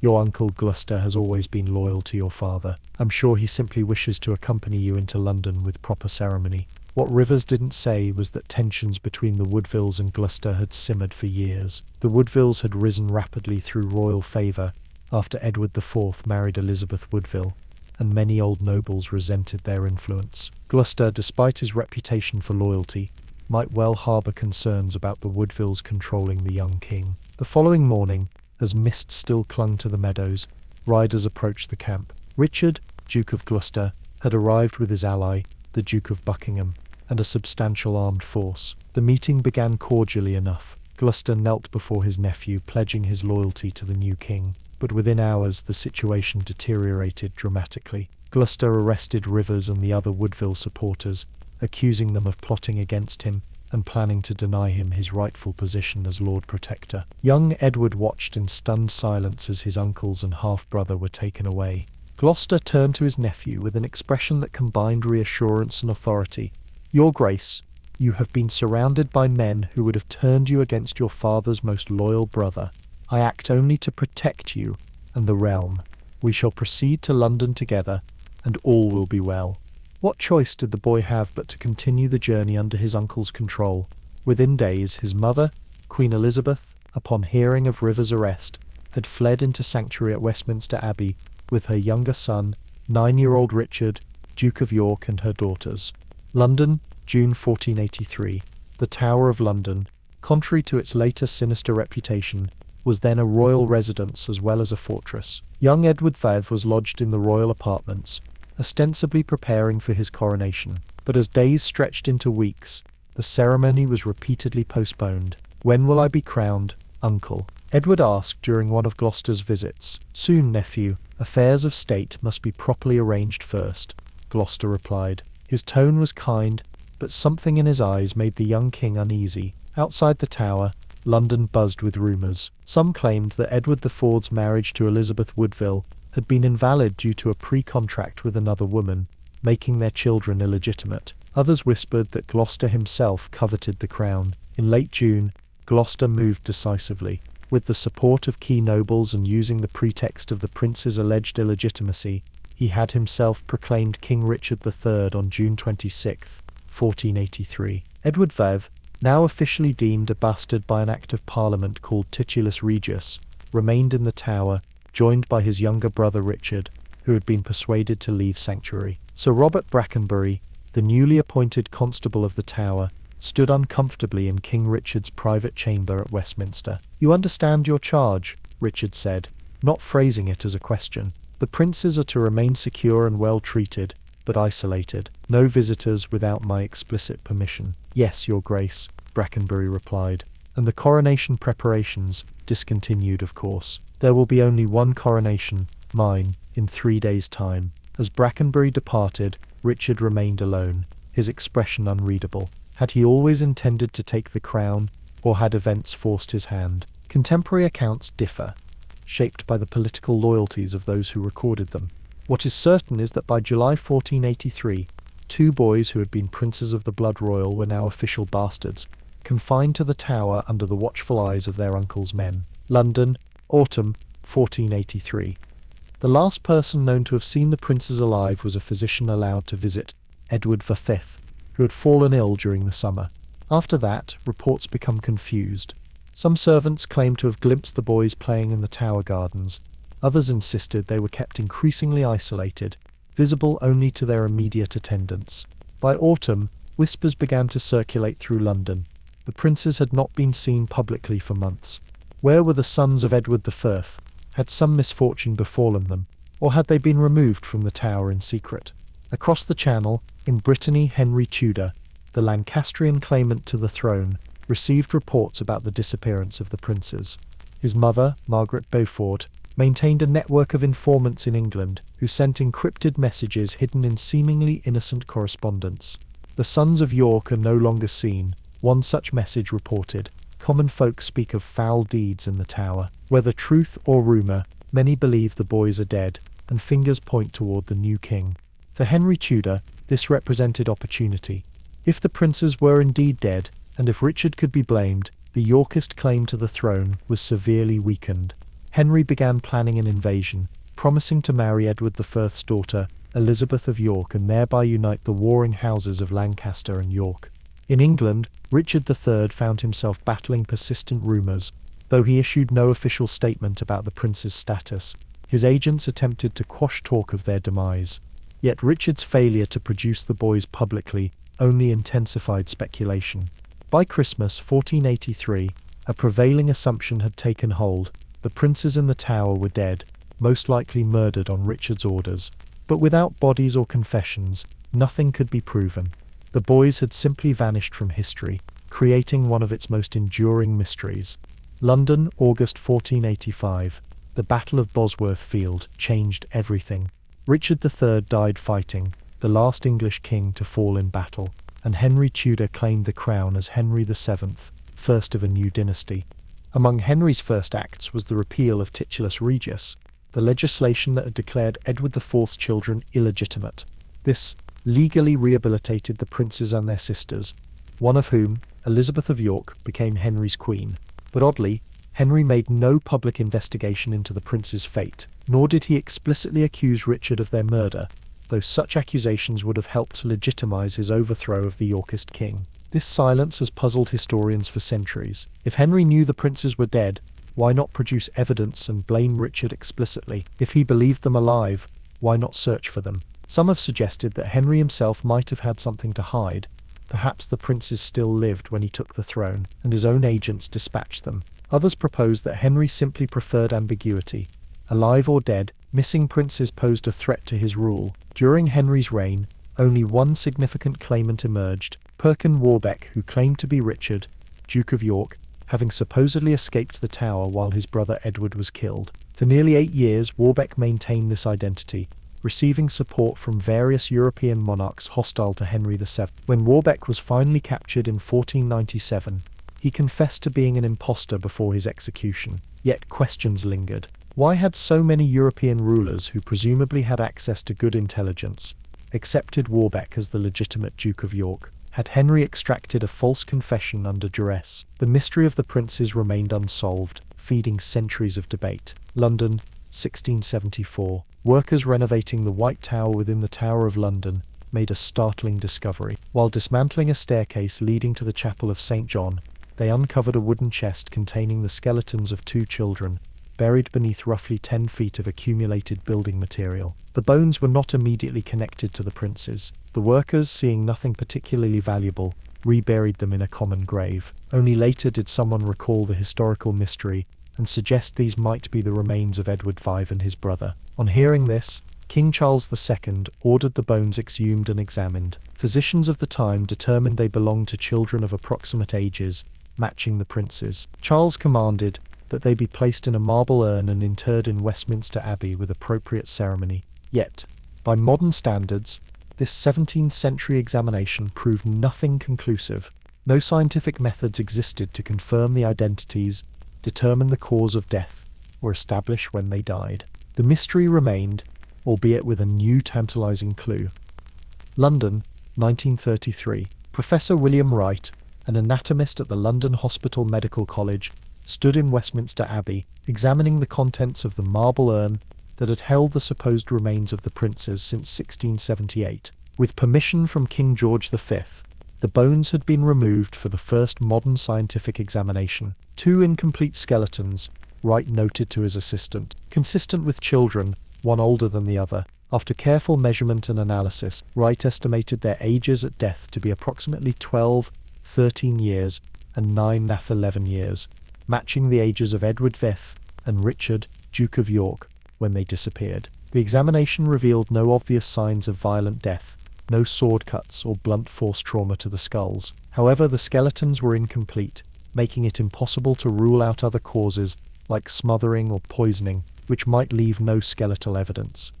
"Your uncle Gloucester has always been loyal to your father. I'm sure he simply wishes to accompany you into London with proper ceremony." What Rivers didn't say was that tensions between the Woodvilles and Gloucester had simmered for years. The Woodvilles had risen rapidly through royal favour after Edward IV married Elizabeth Woodville, and many old nobles resented their influence. Gloucester, despite his reputation for loyalty, might well harbour concerns about the Woodvilles controlling the young king. The following morning, as mist still clung to the meadows, riders approached the camp. Richard, Duke of Gloucester, had arrived with his ally, the Duke of Buckingham, and a substantial armed force. The meeting began cordially enough. Gloucester knelt before his nephew, pledging his loyalty to the new king. But within hours, the situation deteriorated dramatically. Gloucester arrested Rivers and the other Woodville supporters, accusing them of plotting against him and planning to deny him his rightful position as Lord Protector. Young Edward watched in stunned silence as his uncles and half-brother were taken away. Gloucester turned to his nephew with an expression that combined reassurance and authority. "Your Grace, you have been surrounded by men who would have turned you against your father's most loyal brother. I act only to protect you and the realm. We shall proceed to London together, and all will be well. What choice did the boy have but to continue the journey under his uncle's control? Within days, his mother, Queen Elizabeth, upon hearing of River's arrest, had fled into sanctuary at Westminster Abbey with her younger son, 9-year-old Richard, Duke of York, and her daughters. London, June 1483. The Tower of London, contrary to its later sinister reputation, was then a royal residence as well as a fortress. Young Edward VI was lodged in the royal apartments, ostensibly preparing for his coronation. But as days stretched into weeks, the ceremony was repeatedly postponed. "When will I be crowned, uncle?" Edward asked during one of Gloucester's visits. "Soon, nephew. Affairs of state must be properly arranged first," Gloucester replied. His tone was kind, but something in his eyes made the young king uneasy. Outside the Tower, London buzzed with rumours. Some claimed that Edward IV's marriage to Elizabeth Woodville had been invalid due to a pre-contract with another woman, making their children illegitimate. Others whispered that Gloucester himself coveted the crown. In late June, Gloucester moved decisively. With the support of key nobles and using the pretext of the prince's alleged illegitimacy, he had himself proclaimed King Richard III on June 26, 1483. Edward VI, now officially deemed a bastard by an Act of Parliament called Titulus Regius, remained in the Tower, joined by his younger brother Richard, who had been persuaded to leave sanctuary. Sir Robert Brackenbury, the newly appointed Constable of the Tower, stood uncomfortably in King Richard's private chamber at Westminster. "You understand your charge," Richard said, not phrasing it as a question. "The princes are to remain secure and well treated, but isolated. No visitors without my explicit permission." "Yes, your grace," Brackenbury replied. "And the coronation preparations, discontinued of course. There will be only one coronation, mine, in 3 days' time." As Brackenbury departed, Richard remained alone, his expression unreadable. Had he always intended to take the crown, or had events forced his hand? Contemporary accounts differ, shaped by the political loyalties of those who recorded them. What is certain is that by July 1483, 2 boys who had been princes of the blood royal were now official bastards, confined to the Tower under the watchful eyes of their uncle's men. London, autumn 1483. The last person known to have seen the princes alive was a physician allowed to visit, Edward V, who had fallen ill during the summer. After that, reports become confused. Some servants claimed to have glimpsed the boys playing in the Tower gardens. Others insisted they were kept increasingly isolated, visible only to their immediate attendants. By autumn, whispers began to circulate through London. The princes had not been seen publicly for months. Where were the sons of Edward V? Had some misfortune befallen them, or had they been removed from the Tower in secret? Across the Channel, in Brittany, Henry Tudor, the Lancastrian claimant to the throne, received reports about the disappearance of the princes. His mother, Margaret Beaufort, maintained a network of informants in England who sent encrypted messages hidden in seemingly innocent correspondence. "The sons of York are no longer seen," one such message reported. "Common folk speak of foul deeds in the Tower. Whether truth or rumour, many believe the boys are dead, and fingers point toward the new king." For Henry Tudor, this represented opportunity. If the princes were indeed dead, and if Richard could be blamed, the Yorkist claim to the throne was severely weakened. Henry began planning an invasion, promising to marry Edward I's daughter, Elizabeth of York, and thereby unite the warring houses of Lancaster and York. In England, Richard III found himself battling persistent rumours. Though he issued no official statement about the prince's status, his agents attempted to quash talk of their demise. Yet Richard's failure to produce the boys publicly only intensified speculation. By Christmas 1483, a prevailing assumption had taken hold. The princes in the Tower were dead, most likely murdered on Richard's orders. But without bodies or confessions, nothing could be proven. The boys had simply vanished from history, creating one of its most enduring mysteries. London, August 1485. The Battle of Bosworth Field changed everything. Richard III died fighting, the last English king to fall in battle, and Henry Tudor claimed the crown as Henry VII, first of a new dynasty. Among Henry's first acts was the repeal of Titulus Regius, the legislation that had declared Edward IV's children illegitimate. This legally rehabilitated the princes and their sisters, one of whom, Elizabeth of York, became Henry's queen. But oddly, Henry made no public investigation into the prince's fate, nor did he explicitly accuse Richard of their murder, though such accusations would have helped to legitimize his overthrow of the Yorkist king. This silence has puzzled historians for centuries. If Henry knew the princes were dead, why not produce evidence and blame Richard explicitly? If he believed them alive, why not search for them? Some have suggested that Henry himself might have had something to hide. Perhaps the princes still lived when he took the throne, and his own agents dispatched them. Others propose that Henry simply preferred ambiguity. Alive or dead, missing princes posed a threat to his rule. During Henry's reign, only one significant claimant emerged, Perkin Warbeck, who claimed to be Richard, Duke of York, having supposedly escaped the Tower while his brother Edward was killed. For nearly 8 years, Warbeck maintained this identity, receiving support from various European monarchs hostile to Henry VII. When Warbeck was finally captured in 1497, he confessed to being an impostor before his execution. Yet questions lingered. Why had so many European rulers, who presumably had access to good intelligence, accepted Warbeck as the legitimate Duke of York? Had Henry extracted a false confession under duress? The mystery of the princes remained unsolved, feeding centuries of debate. London, 1674. Workers renovating the White Tower within the Tower of London made a startling discovery. While dismantling a staircase leading to the Chapel of St. John, they uncovered a wooden chest containing the skeletons of 2 children, buried beneath roughly 10 feet of accumulated building material. The bones were not immediately connected to the princes. The workers, seeing nothing particularly valuable, reburied them in a common grave. Only later did someone recall the historical mystery and suggest these might be the remains of Edward V and his brother. On hearing this, King Charles II ordered the bones exhumed and examined. Physicians of the time determined they belonged to children of approximate ages, matching the princes. Charles commanded that they be placed in a marble urn and interred in Westminster Abbey with appropriate ceremony. Yet, by modern standards, this 17th century examination proved nothing conclusive. No scientific methods existed to confirm the identities, determine the cause of death, or establish when they died. The mystery remained, albeit with a new tantalizing clue. London, 1933. Professor William Wright, an anatomist at the London Hospital Medical College, stood in Westminster Abbey, examining the contents of the marble urn that had held the supposed remains of the princes since 1678. With permission from King George V, the bones had been removed for the first modern scientific examination. 2 incomplete skeletons, Wright noted to his assistant, consistent with children, one older than the other. After careful measurement and analysis, Wright estimated their ages at death to be approximately 12, 13 years, and 9–11 years, matching the ages of Edward V and Richard, Duke of York, when they disappeared. The examination revealed no obvious signs of violent death, no sword cuts or blunt force trauma to the skulls. However, the skeletons were incomplete, making it impossible to rule out other causes like smothering or poisoning, which might leave no skeletal evidence.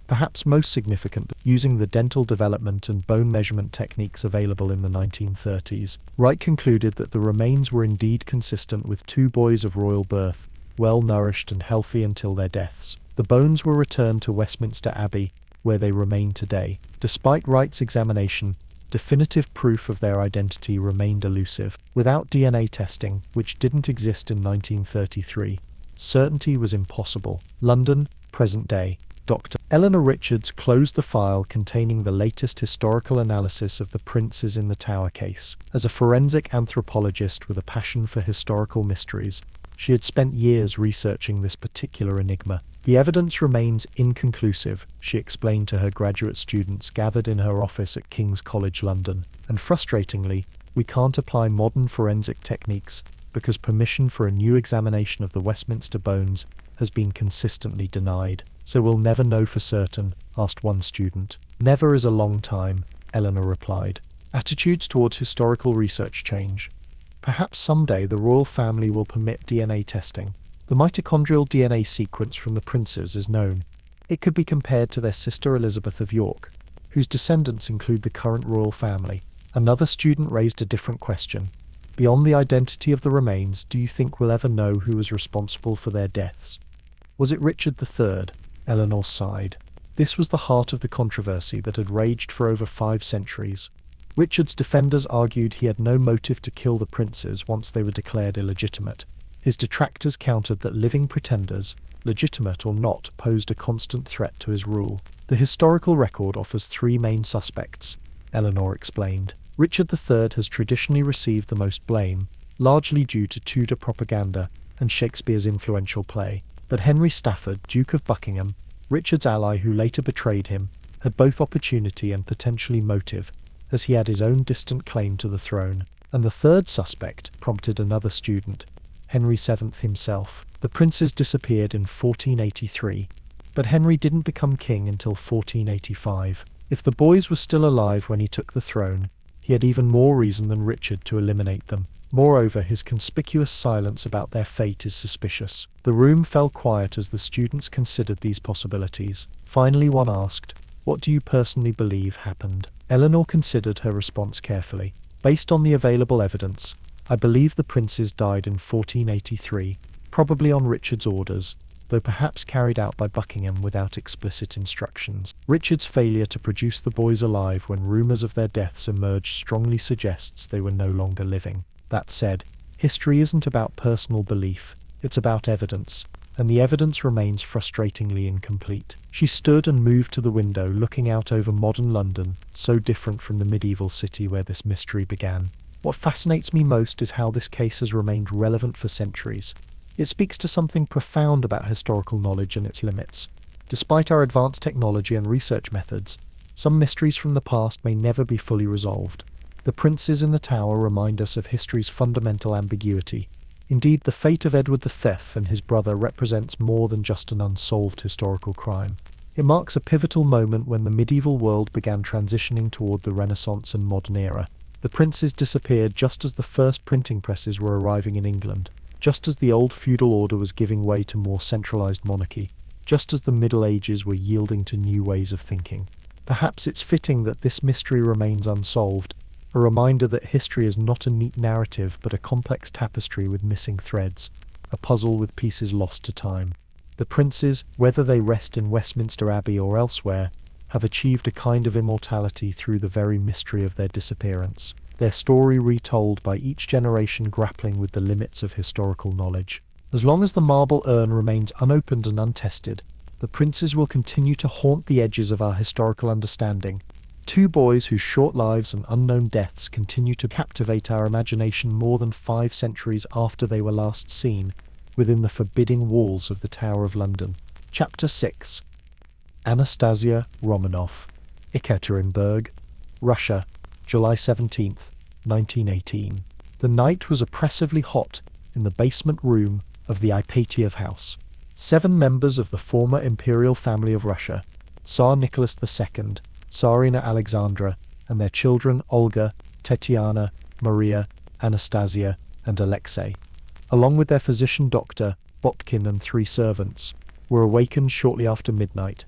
Perhaps most significant, using the dental development and bone measurement techniques available in the 1930s, Wright concluded that the remains were indeed consistent with 2 boys of royal birth, well-nourished and healthy until their deaths. The bones were returned to Westminster Abbey, where they remain today. Despite Wright's examination, definitive proof of their identity remained elusive. Without DNA testing, which didn't exist in 1933, certainty was impossible. London, present day. Dr. Eleanor Richards closed the file containing the latest historical analysis of the princes in the Tower case. As a forensic anthropologist with a passion for historical mysteries, she had spent years researching this particular enigma. The evidence remains inconclusive, she explained to her graduate students gathered in her office at King's College London. And frustratingly, we can't apply modern forensic techniques because permission for a new examination of the Westminster bones has been consistently denied. So we'll never know for certain, asked one student. Never is a long time, Eleanor replied. Attitudes towards historical research change. Perhaps someday the royal family will permit DNA testing. The mitochondrial DNA sequence from the princes is known. It could be compared to their sister Elizabeth of York, whose descendants include the current royal family. Another student raised a different question. Beyond the identity of the remains, do you think we'll ever know who was responsible for their deaths? Was it Richard III? Eleanor sighed. This was the heart of the controversy that had raged for over 5 centuries. Richard's defenders argued he had no motive to kill the princes once they were declared illegitimate. His detractors countered that living pretenders, legitimate or not, posed a constant threat to his rule. The historical record offers three main suspects, Eleanor explained. Richard III has traditionally received the most blame, largely due to Tudor propaganda and Shakespeare's influential play. But Henry Stafford, Duke of Buckingham, Richard's ally who later betrayed him, had both opportunity and potentially motive, as he had his own distant claim to the throne. And the third suspect prompted another student, Henry VII himself. The princes disappeared in 1483, but Henry didn't become king until 1485. If the boys were still alive when he took the throne, he had even more reason than Richard to eliminate them. Moreover, his conspicuous silence about their fate is suspicious. The room fell quiet as the students considered these possibilities. Finally, one asked, "What do you personally believe happened?" Eleanor considered her response carefully. "Based on the available evidence, I believe the princes died in 1483, probably on Richard's orders, though perhaps carried out by Buckingham without explicit instructions. Richard's failure to produce the boys alive when rumours of their deaths emerged strongly suggests they were no longer living. That said, history isn't about personal belief, it's about evidence, and the evidence remains frustratingly incomplete." She stood and moved to the window, looking out over modern London, so different from the medieval city where this mystery began. "What fascinates me most is how this case has remained relevant for centuries. It speaks to something profound about historical knowledge and its limits. Despite our advanced technology and research methods, some mysteries from the past may never be fully resolved. The princes in the tower remind us of history's fundamental ambiguity. Indeed, the fate of Edward V and his brother represents more than just an unsolved historical crime. It marks a pivotal moment when the medieval world began transitioning toward the Renaissance and modern era. The princes disappeared just as the first printing presses were arriving in England, just as the old feudal order was giving way to more centralized monarchy, just as the Middle Ages were yielding to new ways of thinking. Perhaps it's fitting that this mystery remains unsolved, a reminder that history is not a neat narrative but a complex tapestry with missing threads, a puzzle with pieces lost to time. The princes, whether they rest in Westminster Abbey or elsewhere, have achieved a kind of immortality through the very mystery of their disappearance, their story retold by each generation grappling with the limits of historical knowledge. As long as the marble urn remains unopened and untested, the princes will continue to haunt the edges of our historical understanding. Two boys whose short lives and unknown deaths continue to captivate our imagination more than 5 centuries after they were last seen within the forbidding walls of the Tower of London. Chapter 6. Anastasia Romanov, Ekaterinburg, Russia, July 17, 1918. The night was oppressively hot in the basement room of the Ipatiev house. 7 members of the former imperial family of Russia, Tsar Nicholas II, Tsarina Alexandra, and their children Olga, Tetiana, Maria, Anastasia, and Alexei, along with their physician doctor, Botkin, and 3 servants, were awakened shortly after midnight.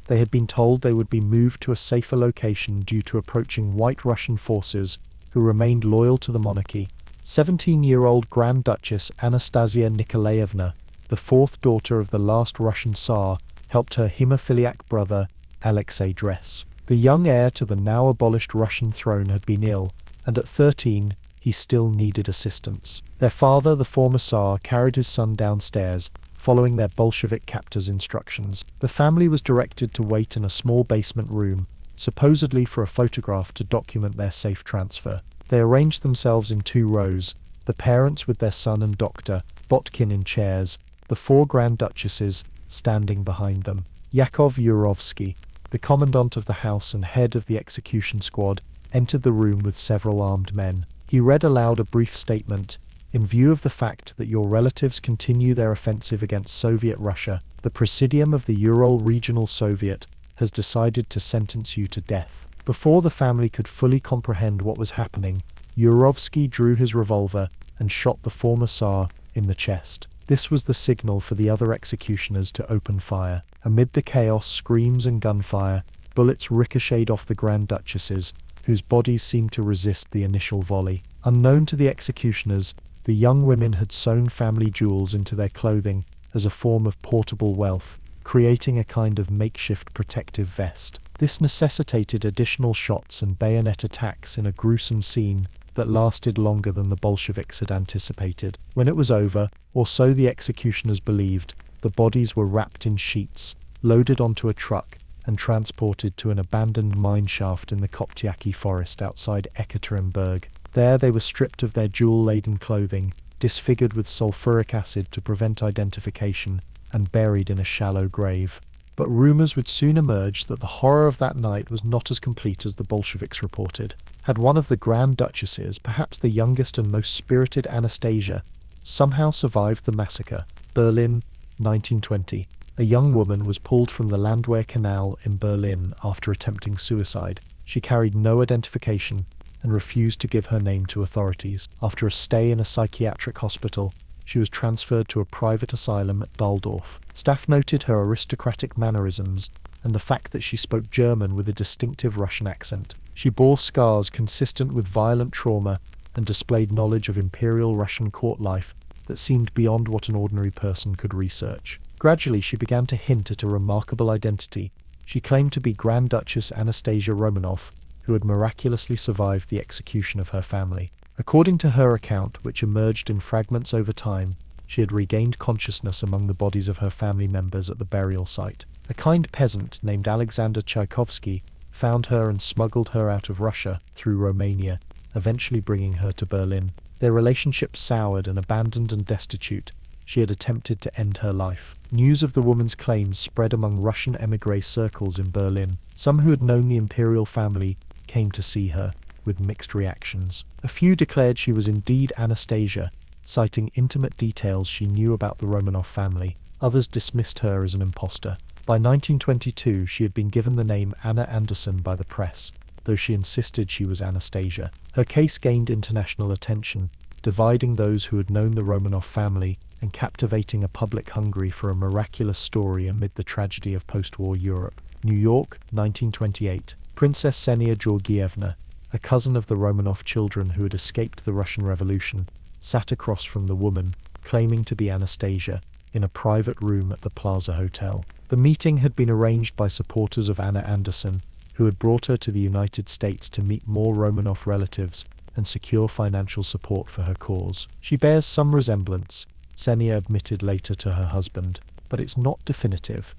They had been told they would be moved to a safer location due to approaching White Russian forces who remained loyal to the monarchy. 17-year-old Grand Duchess Anastasia Nikolaevna, the 4th daughter of the last Russian Tsar, helped her hemophiliac brother, Alexei, dress. The young heir to the now abolished Russian throne had been ill, and at 13, he still needed assistance. Their father, the former Tsar, carried his son downstairs, following their Bolshevik captor's instructions. The family was directed to wait in a small basement room, supposedly for a photograph to document their safe transfer. They arranged themselves in 2 rows, the parents with their son and doctor, Botkin, in chairs, the 4 Grand Duchesses standing behind them. Yakov Yurovsky, the commandant of the house and head of the execution squad, entered the room with several armed men. He read aloud a brief statement. "In view of the fact that your relatives continue their offensive against Soviet Russia, the Presidium of the Ural Regional Soviet has decided to sentence you to death." Before the family could fully comprehend what was happening, Yurovsky drew his revolver and shot the former Tsar in the chest. This was the signal for the other executioners to open fire. Amid the chaos, screams and gunfire, bullets ricocheted off the Grand Duchesses, whose bodies seemed to resist the initial volley. Unknown to the executioners, the young women had sewn family jewels into their clothing as a form of portable wealth, creating a kind of makeshift protective vest. This necessitated additional shots and bayonet attacks in a gruesome scene that lasted longer than the Bolsheviks had anticipated. When it was over, or so the executioners believed, The bodies were wrapped in sheets, loaded onto a truck, and transported to an abandoned mine shaft in the Koptiaki forest outside Ekaterinburg. There they were stripped of their jewel-laden clothing, disfigured with sulfuric acid to prevent identification, and buried in a shallow grave. But rumours would soon emerge that the horror of that night was not as complete as the Bolsheviks reported. Had one of the Grand Duchesses, perhaps the youngest and most spirited Anastasia, somehow survived the massacre? Berlin, 1920. A young woman was pulled from the Landwehr Canal in Berlin after attempting suicide. She carried no identification and refused to give her name to authorities. After a stay in a psychiatric hospital, she was transferred to a private asylum at Daldorf. Staff noted her aristocratic mannerisms and the fact that she spoke German with a distinctive Russian accent. She bore scars consistent with violent trauma and displayed knowledge of Imperial Russian court life that seemed beyond what an ordinary person could research. Gradually, she began to hint at a remarkable identity. She claimed to be Grand Duchess Anastasia Romanov, who had miraculously survived the execution of her family. According to her account, which emerged in fragments over time, she had regained consciousness among the bodies of her family members at the burial site. A kind peasant named Alexander Tchaikovsky found her and smuggled her out of Russia through Romania, eventually bringing her to Berlin. Their relationship soured, and abandoned and destitute, she had attempted to end her life. News of the woman's claims spread among Russian émigré circles in Berlin. Some who had known the imperial family came to see her, with mixed reactions. A few declared she was indeed Anastasia, citing intimate details she knew about the Romanov family. Others dismissed her as an impostor. By 1922, she had been given the name Anna Anderson by the press, though she insisted she was Anastasia. Her case gained international attention, dividing those who had known the Romanov family and captivating a public hungry for a miraculous story amid the tragedy of post-war Europe. New York, 1928. Princess Ksenia Georgievna, a cousin of the Romanov children who had escaped the Russian Revolution, sat across from the woman, claiming to be Anastasia, in a private room at the Plaza Hotel. The meeting had been arranged by supporters of Anna Anderson, who had brought her to the United States to meet more Romanov relatives and secure financial support for her cause. She bears some resemblance, Ksenia admitted later to her husband, but it's not definitive.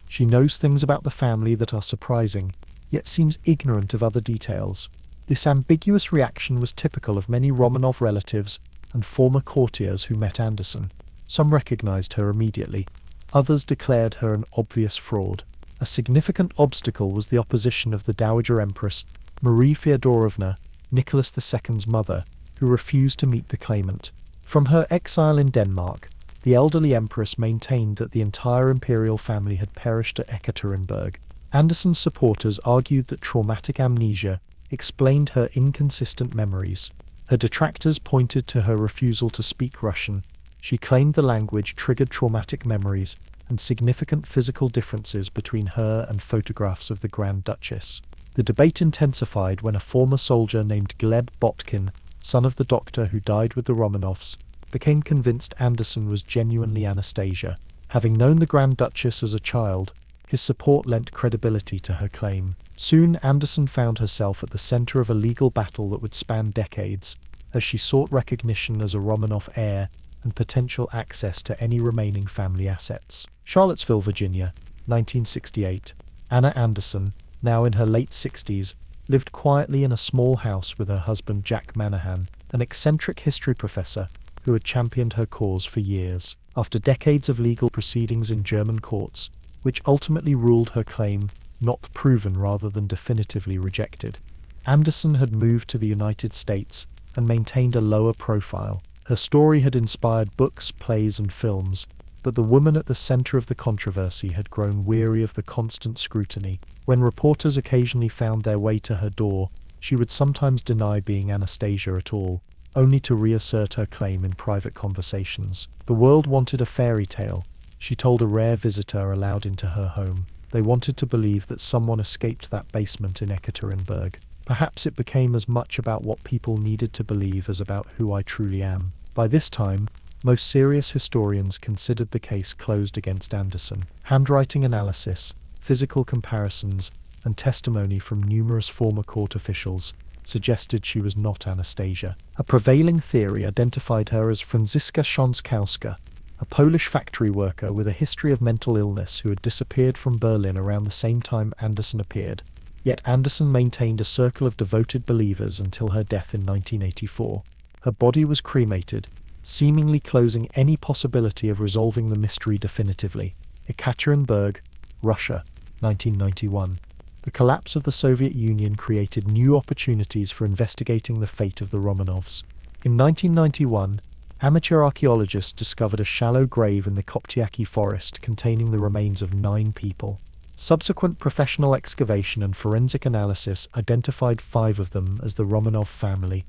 She knows things about the family that are surprising, yet seems ignorant of other details. This ambiguous reaction was typical of many Romanov relatives and former courtiers who met Anderson. Some recognized her immediately. Others declared her an obvious fraud. A significant obstacle was the opposition of the Dowager Empress Marie Feodorovna, Nicholas II's mother, who refused to meet the claimant. From her exile in Denmark, the elderly empress maintained that the entire imperial family had perished at Ekaterinburg. Anderson's supporters argued that traumatic amnesia explained her inconsistent memories. Her detractors pointed to her refusal to speak Russian. She claimed the language triggered traumatic memories and significant physical differences between her and photographs of the Grand Duchess. The debate intensified when a former soldier named Gleb Botkin, son of the doctor who died with the Romanovs, became convinced Anderson was genuinely Anastasia. Having known the Grand Duchess as a child, his support lent credibility to her claim. Soon Anderson found herself at the center of a legal battle that would span decades, as she sought recognition as a Romanov heir and potential access to any remaining family assets. Charlottesville, Virginia, 1968. Anna Anderson, now in her late 60s, lived quietly in a small house with her husband Jack Manahan, an eccentric history professor who had championed her cause for years. After decades of legal proceedings in German courts, which ultimately ruled her claim not proven rather than definitively rejected, Anderson had moved to the United States and maintained a lower profile. Her story had inspired books, plays, and films, but the woman at the center of the controversy had grown weary of the constant scrutiny. When reporters occasionally found their way to her door, she would sometimes deny being Anastasia at all, only to reassert her claim in private conversations. The world wanted a fairy tale, she told a rare visitor allowed into her home. They wanted to believe that someone escaped that basement in Ekaterinburg. Perhaps it became as much about what people needed to believe as about who I truly am. By this time, most serious historians considered the case closed against Anderson. Handwriting analysis, physical comparisons, and testimony from numerous former court officials suggested she was not Anastasia. A prevailing theory identified her as Franziska Szonskowska, a Polish factory worker with a history of mental illness who had disappeared from Berlin around the same time Anderson appeared. Yet Anderson maintained a circle of devoted believers until her death in 1984. Her body was cremated, seemingly closing any possibility of resolving the mystery definitively. Ekaterinburg, Russia, 1991. The collapse of the Soviet Union created new opportunities for investigating the fate of the Romanovs. In 1991, amateur archaeologists discovered a shallow grave in the Koptyaki forest containing the remains of 9 people. Subsequent professional excavation and forensic analysis identified 5 of them as the Romanov family: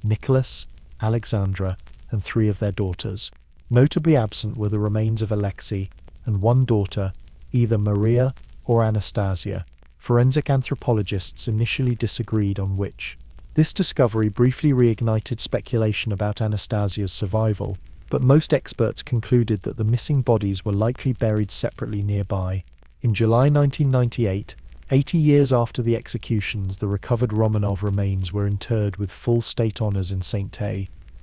Nicholas, Alexandra, and 3 of their daughters. Notably absent were the remains of Alexei and 1 daughter, either Maria or Anastasia. Forensic anthropologists initially disagreed on which. This discovery briefly reignited speculation about Anastasia's survival, but most experts concluded that the missing bodies were likely buried separately nearby. In July 1998, 80 years after the executions, the recovered Romanov remains were interred with full state honors in St.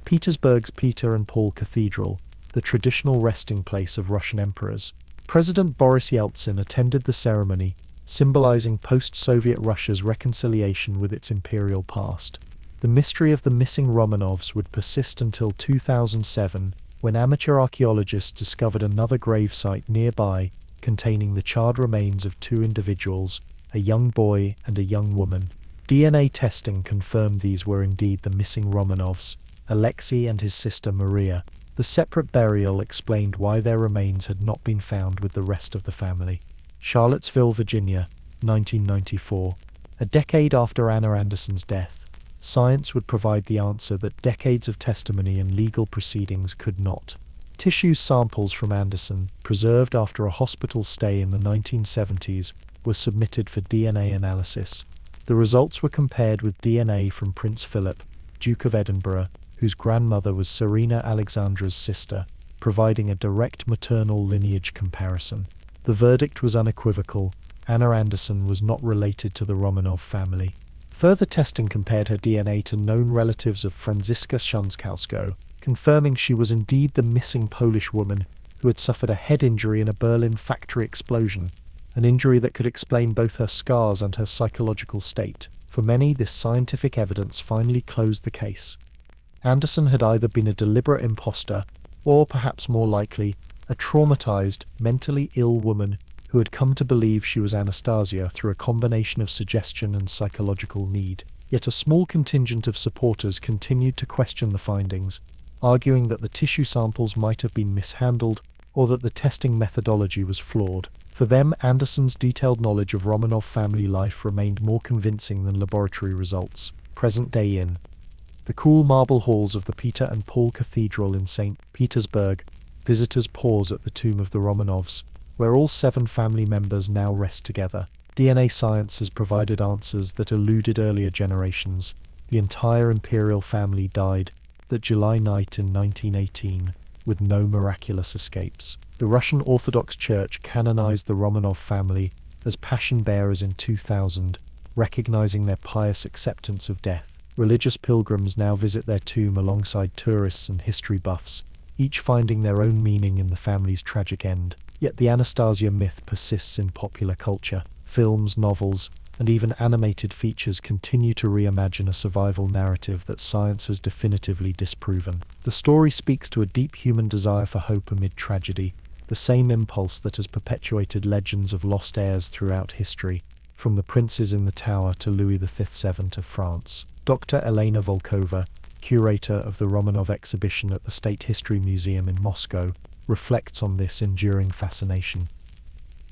Petersburg's Peter and Paul Cathedral, the traditional resting place of Russian emperors. President Boris Yeltsin attended the ceremony, symbolizing post-Soviet Russia's reconciliation with its imperial past. The mystery of the missing Romanovs would persist until 2007, when amateur archaeologists discovered another gravesite nearby containing the charred remains of 2 individuals, a young boy and a young woman. DNA testing confirmed these were indeed the missing Romanovs, Alexei and his sister Maria. The separate burial explained why their remains had not been found with the rest of the family. Charlottesville, Virginia, 1994. A decade after Anna Anderson's death, science would provide the answer that decades of testimony and legal proceedings could not. Tissue samples from Anderson, preserved after a hospital stay in the 1970s, were submitted for DNA analysis. The results were compared with DNA from Prince Philip, Duke of Edinburgh, whose grandmother was Serena Alexandra's sister, providing a direct maternal lineage comparison. The verdict was unequivocal: Anna Anderson was not related to the Romanov family. Further testing compared her DNA to known relatives of Franziska Shanskowsko, confirming she was indeed the missing Polish woman who had suffered a head injury in a Berlin factory explosion, an injury that could explain both her scars and her psychological state. For many, this scientific evidence finally closed the case. Anderson had either been a deliberate imposter, or perhaps more likely, a traumatized, mentally ill woman who had come to believe she was Anastasia through a combination of suggestion and psychological need. Yet a small contingent of supporters continued to question the findings, arguing that the tissue samples might have been mishandled or that the testing methodology was flawed. For them, Anderson's detailed knowledge of Romanov family life remained more convincing than laboratory results. Present day in the cool marble halls of the Peter and Paul Cathedral in St. Petersburg, visitors pause at the tomb of the Romanovs, where all 7 family members now rest together. DNA science has provided answers that eluded earlier generations. The entire imperial family died that July night in 1918, with no miraculous escapes. The Russian Orthodox Church canonized the Romanov family as passion bearers in 2000, recognizing their pious acceptance of death. Religious pilgrims now visit their tomb alongside tourists and history buffs, each finding their own meaning in the family's tragic end. Yet the Anastasia myth persists in popular culture. Films, novels, and even animated features continue to reimagine a survival narrative that science has definitively disproven. The story speaks to a deep human desire for hope amid tragedy, the same impulse that has perpetuated legends of lost heirs throughout history, from the princes in the tower to Louis VII of France. Dr. Elena Volkova, curator of the Romanov exhibition at the State History Museum in Moscow, reflects on this enduring fascination.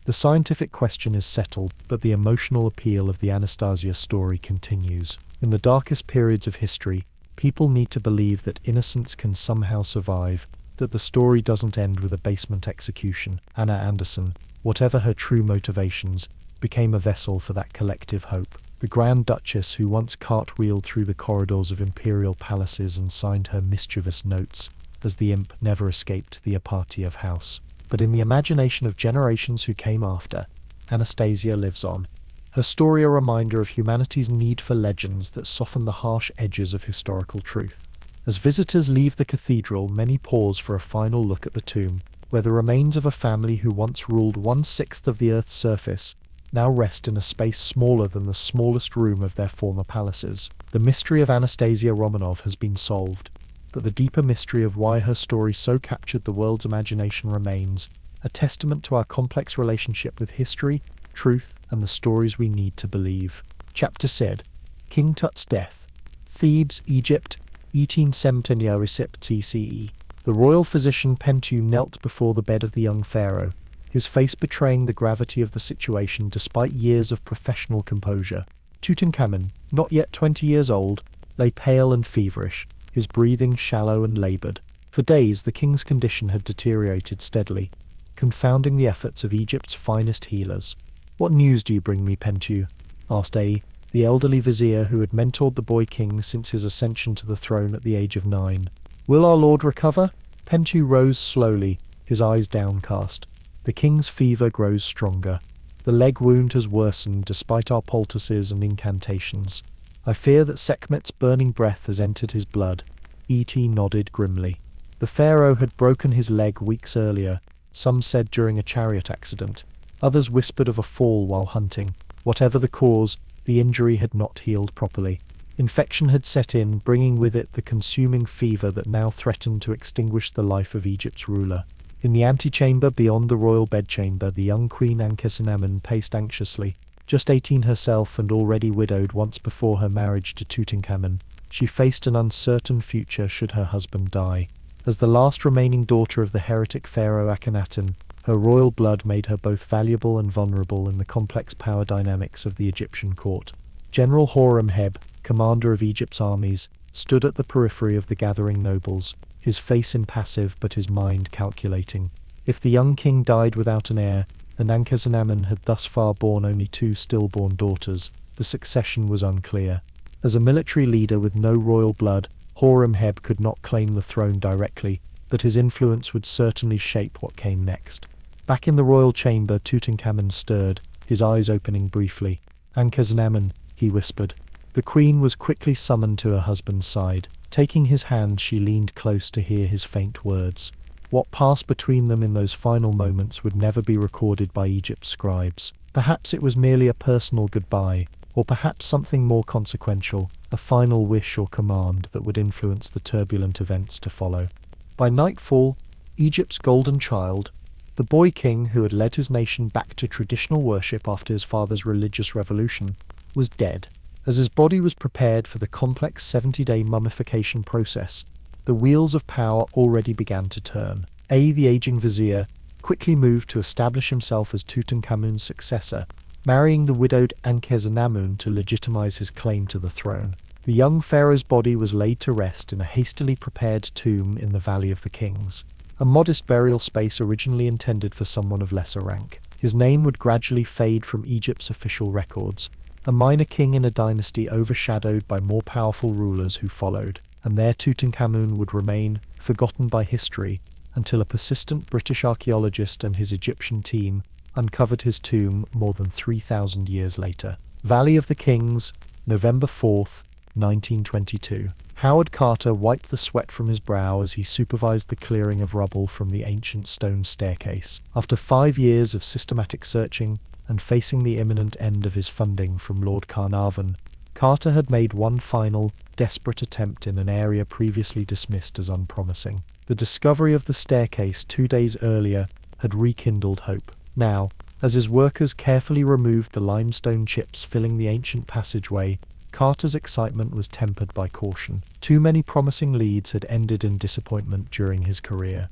The scientific question is settled, but the emotional appeal of the Anastasia story continues. In the darkest periods of history, people need to believe that innocence can somehow survive, that the story doesn't end with a basement execution. Anna Anderson, whatever her true motivations, became a vessel for that collective hope. The Grand Duchess who once cartwheeled through the corridors of imperial palaces and signed her mischievous notes, as the imp never escaped the Apartiev house. But in the imagination of generations who came after, Anastasia lives on. Her story a reminder of humanity's need for legends that soften the harsh edges of historical truth. As visitors leave the cathedral, many pause for a final look at the tomb, where the remains of a family who once ruled 1/6 of the Earth's surface now rest in a space smaller than the smallest room of their former palaces. The mystery of Anastasia Romanov has been solved, but the deeper mystery of why her story so captured the world's imagination remains, a testament to our complex relationship with history, truth, and the stories we need to believe. Chapter said, King Tut's death. Thebes, Egypt, 1870 CE. The royal physician Pentu knelt before the bed of the young pharaoh, his face betraying the gravity of the situation despite years of professional composure. Tutankhamun, not yet 20 years old, lay pale and feverish, his breathing shallow and laboured. For days the king's condition had deteriorated steadily, confounding the efforts of Egypt's finest healers. "What news do you bring me, Pentu?" asked the elderly vizier who had mentored the boy king since his ascension to the throne at the age of 9. "Will our lord recover?" Pentu rose slowly, his eyes downcast. "The king's fever grows stronger. The leg wound has worsened despite our poultices and incantations. I fear that Sekhmet's burning breath has entered his blood." E.T. nodded grimly. The pharaoh had broken his leg weeks earlier, some said during a chariot accident. Others whispered of a fall while hunting. Whatever the cause, the injury had not healed properly. Infection had set in, bringing with it the consuming fever that now threatened to extinguish the life of Egypt's ruler. In the antechamber beyond the royal bedchamber, the young queen Ankhesenamun paced anxiously. Just 18 herself and already widowed once before her marriage to Tutankhamun, she faced an uncertain future should her husband die. As the last remaining daughter of the heretic pharaoh Akhenaten, her royal blood made her both valuable and vulnerable in the complex power dynamics of the Egyptian court. General Horemheb, commander of Egypt's armies, stood at the periphery of the gathering nobles, his face impassive but his mind calculating. If the young king died without an heir, and Ankhesenamun had thus far borne only 2 stillborn daughters, the succession was unclear. As a military leader with no royal blood, Horemheb could not claim the throne directly, but his influence would certainly shape what came next. Back in the royal chamber, Tutankhamun stirred, his eyes opening briefly. "Ankhesenamun," he whispered. The queen was quickly summoned to her husband's side. Taking his hand, she leaned close to hear his faint words. What passed between them in those final moments would never be recorded by Egypt's scribes. Perhaps it was merely a personal goodbye, or perhaps something more consequential, a final wish or command that would influence the turbulent events to follow. By nightfall, Egypt's golden child, the boy king who had led his nation back to traditional worship after his father's religious revolution, was dead. As his body was prepared for the complex 70-day mummification process, the wheels of power already began to turn. The aging vizier, quickly moved to establish himself as Tutankhamun's successor, marrying the widowed Ankhesenamun to legitimize his claim to the throne. The young pharaoh's body was laid to rest in a hastily prepared tomb in the Valley of the Kings, a modest burial space originally intended for someone of lesser rank. His name would gradually fade from Egypt's official records, a minor king in a dynasty overshadowed by more powerful rulers who followed, and there Tutankhamun would remain, forgotten by history, until a persistent British archaeologist and his Egyptian team uncovered his tomb more than 3,000 years later. Valley of the Kings, November 4th, 1922. Howard Carter wiped the sweat from his brow as he supervised the clearing of rubble from the ancient stone staircase. After 5 years of systematic searching, and facing the imminent end of his funding from Lord Carnarvon, Carter had made one final, desperate attempt in an area previously dismissed as unpromising. The discovery of the staircase 2 days earlier had rekindled hope. Now, as his workers carefully removed the limestone chips filling the ancient passageway, Carter's excitement was tempered by caution. Too many promising leads had ended in disappointment during his career.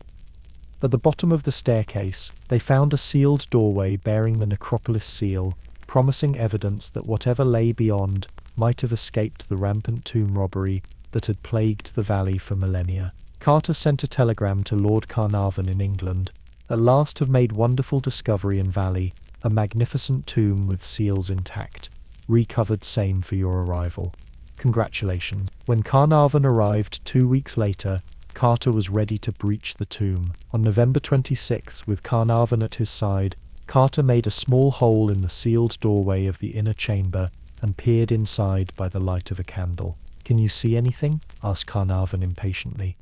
At the bottom of the staircase, they found a sealed doorway bearing the necropolis seal, promising evidence that whatever lay beyond might have escaped the rampant tomb robbery that had plagued the valley for millennia. Carter sent a telegram to Lord Carnarvon in England. "At last have made wonderful discovery in valley, a magnificent tomb with seals intact. Recovered same for your arrival. Congratulations." When Carnarvon arrived 2 weeks later, Carter was ready to breach the tomb. On November 26, with Carnarvon at his side, Carter made a small hole in the sealed doorway of the inner chamber and peered inside by the light of a candle. "Can you see anything?" asked Carnarvon impatiently.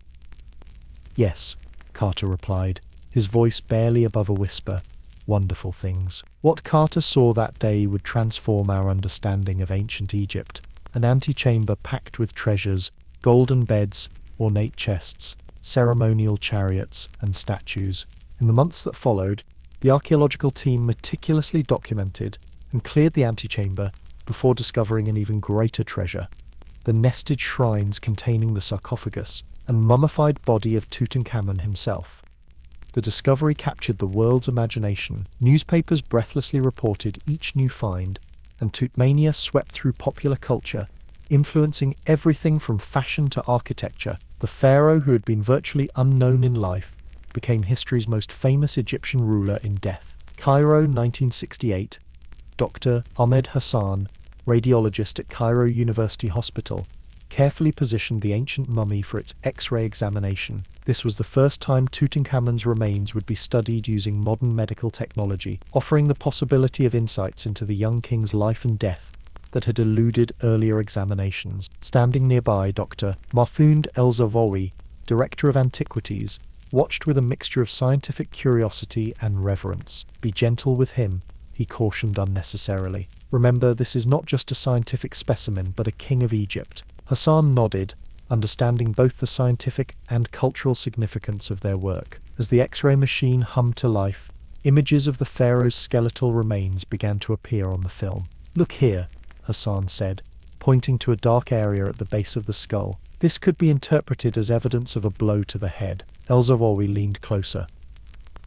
"Yes," Carter replied, his voice barely above a whisper. "Wonderful things." What Carter saw that day would transform our understanding of ancient Egypt. An antechamber packed with treasures, golden beds, ornate chests, ceremonial chariots, and statues. In the months that followed, the archaeological team meticulously documented and cleared the antechamber before discovering an even greater treasure: the nested shrines containing the sarcophagus and mummified body of Tutankhamun himself. The discovery captured the world's imagination. Newspapers breathlessly reported each new find, and Tutmania swept through popular culture, influencing everything from fashion to architecture. The pharaoh, who had been virtually unknown in life, became history's most famous Egyptian ruler in death. Cairo, 1968. Dr. Ahmed Hassan, radiologist at Cairo University Hospital, carefully positioned the ancient mummy for its X-ray examination. This was the first time Tutankhamun's remains would be studied using modern medical technology, offering the possibility of insights into the young king's life and death that had eluded earlier examinations. Standing nearby, Dr. Mahfoud El-Zavawi, director of antiquities, watched with a mixture of scientific curiosity and reverence. "Be gentle with him," he cautioned unnecessarily. "Remember, this is not just a scientific specimen, but a king of Egypt." Hassan nodded, understanding both the scientific and cultural significance of their work. As the X-ray machine hummed to life, images of the pharaoh's skeletal remains began to appear on the film. "Look here," Hassan said, pointing to a dark area at the base of the skull. "This could be interpreted as evidence of a blow to the head." El-Zavawi leaned closer.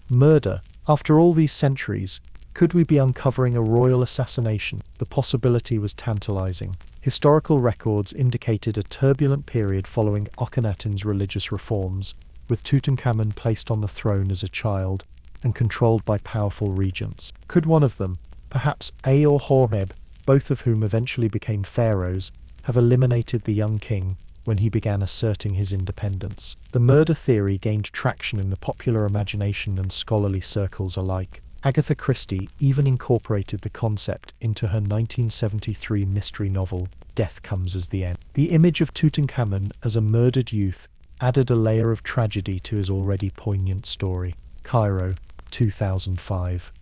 "Murder. After all these centuries, could we be uncovering a royal assassination?" The possibility was tantalizing. Historical records indicated a turbulent period following Akhenaten's religious reforms, with Tutankhamun placed on the throne as a child and controlled by powerful regents. Could one of them, perhaps A or Hormeb, both of whom eventually became pharaohs, have eliminated the young king when he began asserting his independence? The murder theory gained traction in the popular imagination and scholarly circles alike. Agatha Christie even incorporated the concept into her 1973 mystery novel, Death Comes as the End. The image of Tutankhamun as a murdered youth added a layer of tragedy to his already poignant story. Cairo, 2005.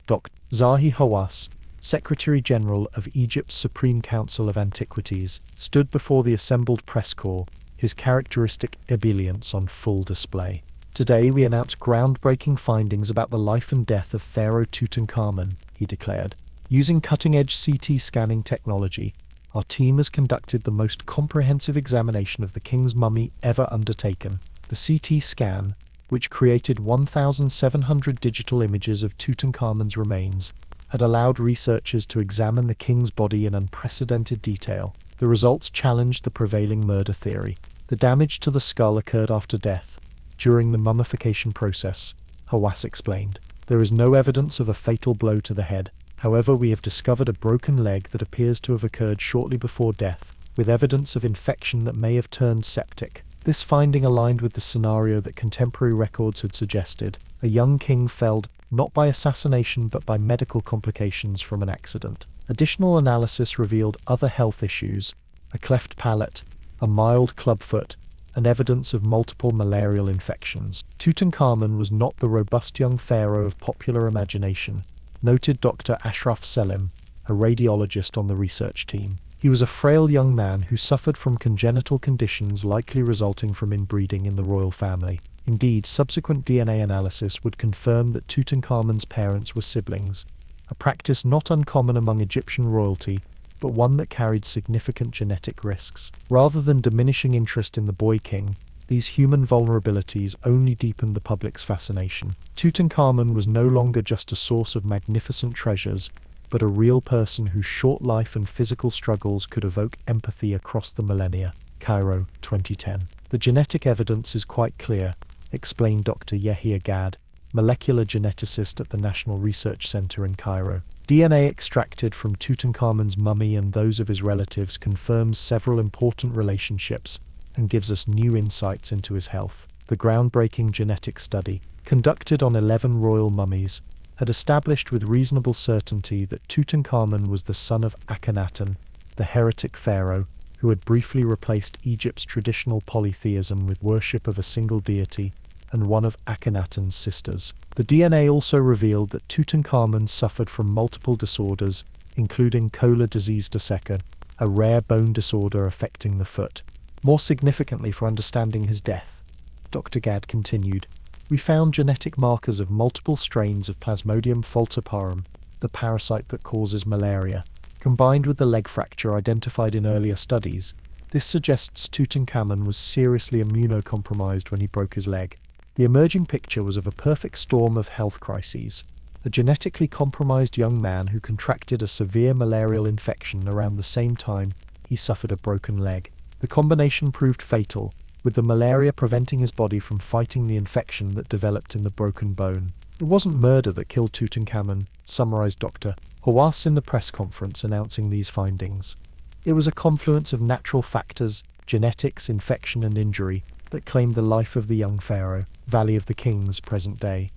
Dr. Zahi Hawass, Secretary General of Egypt's Supreme Council of Antiquities, stood before the assembled press corps, his characteristic ebullience on full display. "Today we announce groundbreaking findings about the life and death of Pharaoh Tutankhamun," he declared. "Using cutting-edge CT scanning technology, our team has conducted the most comprehensive examination of the king's mummy ever undertaken." The CT scan, which created 1,700 digital images of Tutankhamun's remains, had allowed researchers to examine the king's body in unprecedented detail. The results challenged the prevailing murder theory. The damage to the skull occurred after death, during the mummification process, Hawass explained. "There is no evidence of a fatal blow to the head. However, we have discovered a broken leg that appears to have occurred shortly before death, with evidence of infection that may have turned septic." This finding aligned with the scenario that contemporary records had suggested: a young king felled not by assassination but by medical complications from an accident. Additional analysis revealed other health issues: a cleft palate, a mild clubfoot, and evidence of multiple malarial infections. Tutankhamun was not the robust young pharaoh of popular imagination, noted Dr. Ashraf Selim, a radiologist on the research team. He was a frail young man who suffered from congenital conditions likely resulting from inbreeding in the royal family. Indeed, subsequent DNA analysis would confirm that Tutankhamun's parents were siblings, a practice not uncommon among Egyptian royalty, but one that carried significant genetic risks. Rather than diminishing interest in the boy king, these human vulnerabilities only deepened the public's fascination. Tutankhamun was no longer just a source of magnificent treasures, but a real person whose short life and physical struggles could evoke empathy across the millennia. Cairo, 2010. "The genetic evidence is quite clear," explained Dr. Yehia Gad, molecular geneticist at the National Research Center in Cairo. "DNA extracted from Tutankhamun's mummy and those of his relatives confirms several important relationships and gives us new insights into his health." The groundbreaking genetic study, conducted on 11 royal mummies, had established with reasonable certainty that Tutankhamun was the son of Akhenaten, the heretic pharaoh, who had briefly replaced Egypt's traditional polytheism with worship of a single deity and one of Akhenaten's sisters. The DNA also revealed that Tutankhamun suffered from multiple disorders, including choler disease dissecca, a rare bone disorder affecting the foot. More significantly for understanding his death, Dr. Gadd continued, we found genetic markers of multiple strains of Plasmodium falciparum, the parasite that causes malaria. Combined with the leg fracture identified in earlier studies, this suggests Tutankhamun was seriously immunocompromised when he broke his leg. The emerging picture was of a perfect storm of health crises. A genetically compromised young man who contracted a severe malarial infection around the same time he suffered a broken leg. The combination proved fatal, with the malaria preventing his body from fighting the infection that developed in the broken bone. It wasn't murder that killed Tutankhamun, summarized Dr. Hawass in the press conference announcing these findings. It was a confluence of natural factors, genetics, infection and injury that claimed the life of the young pharaoh, Valley of the Kings, present day.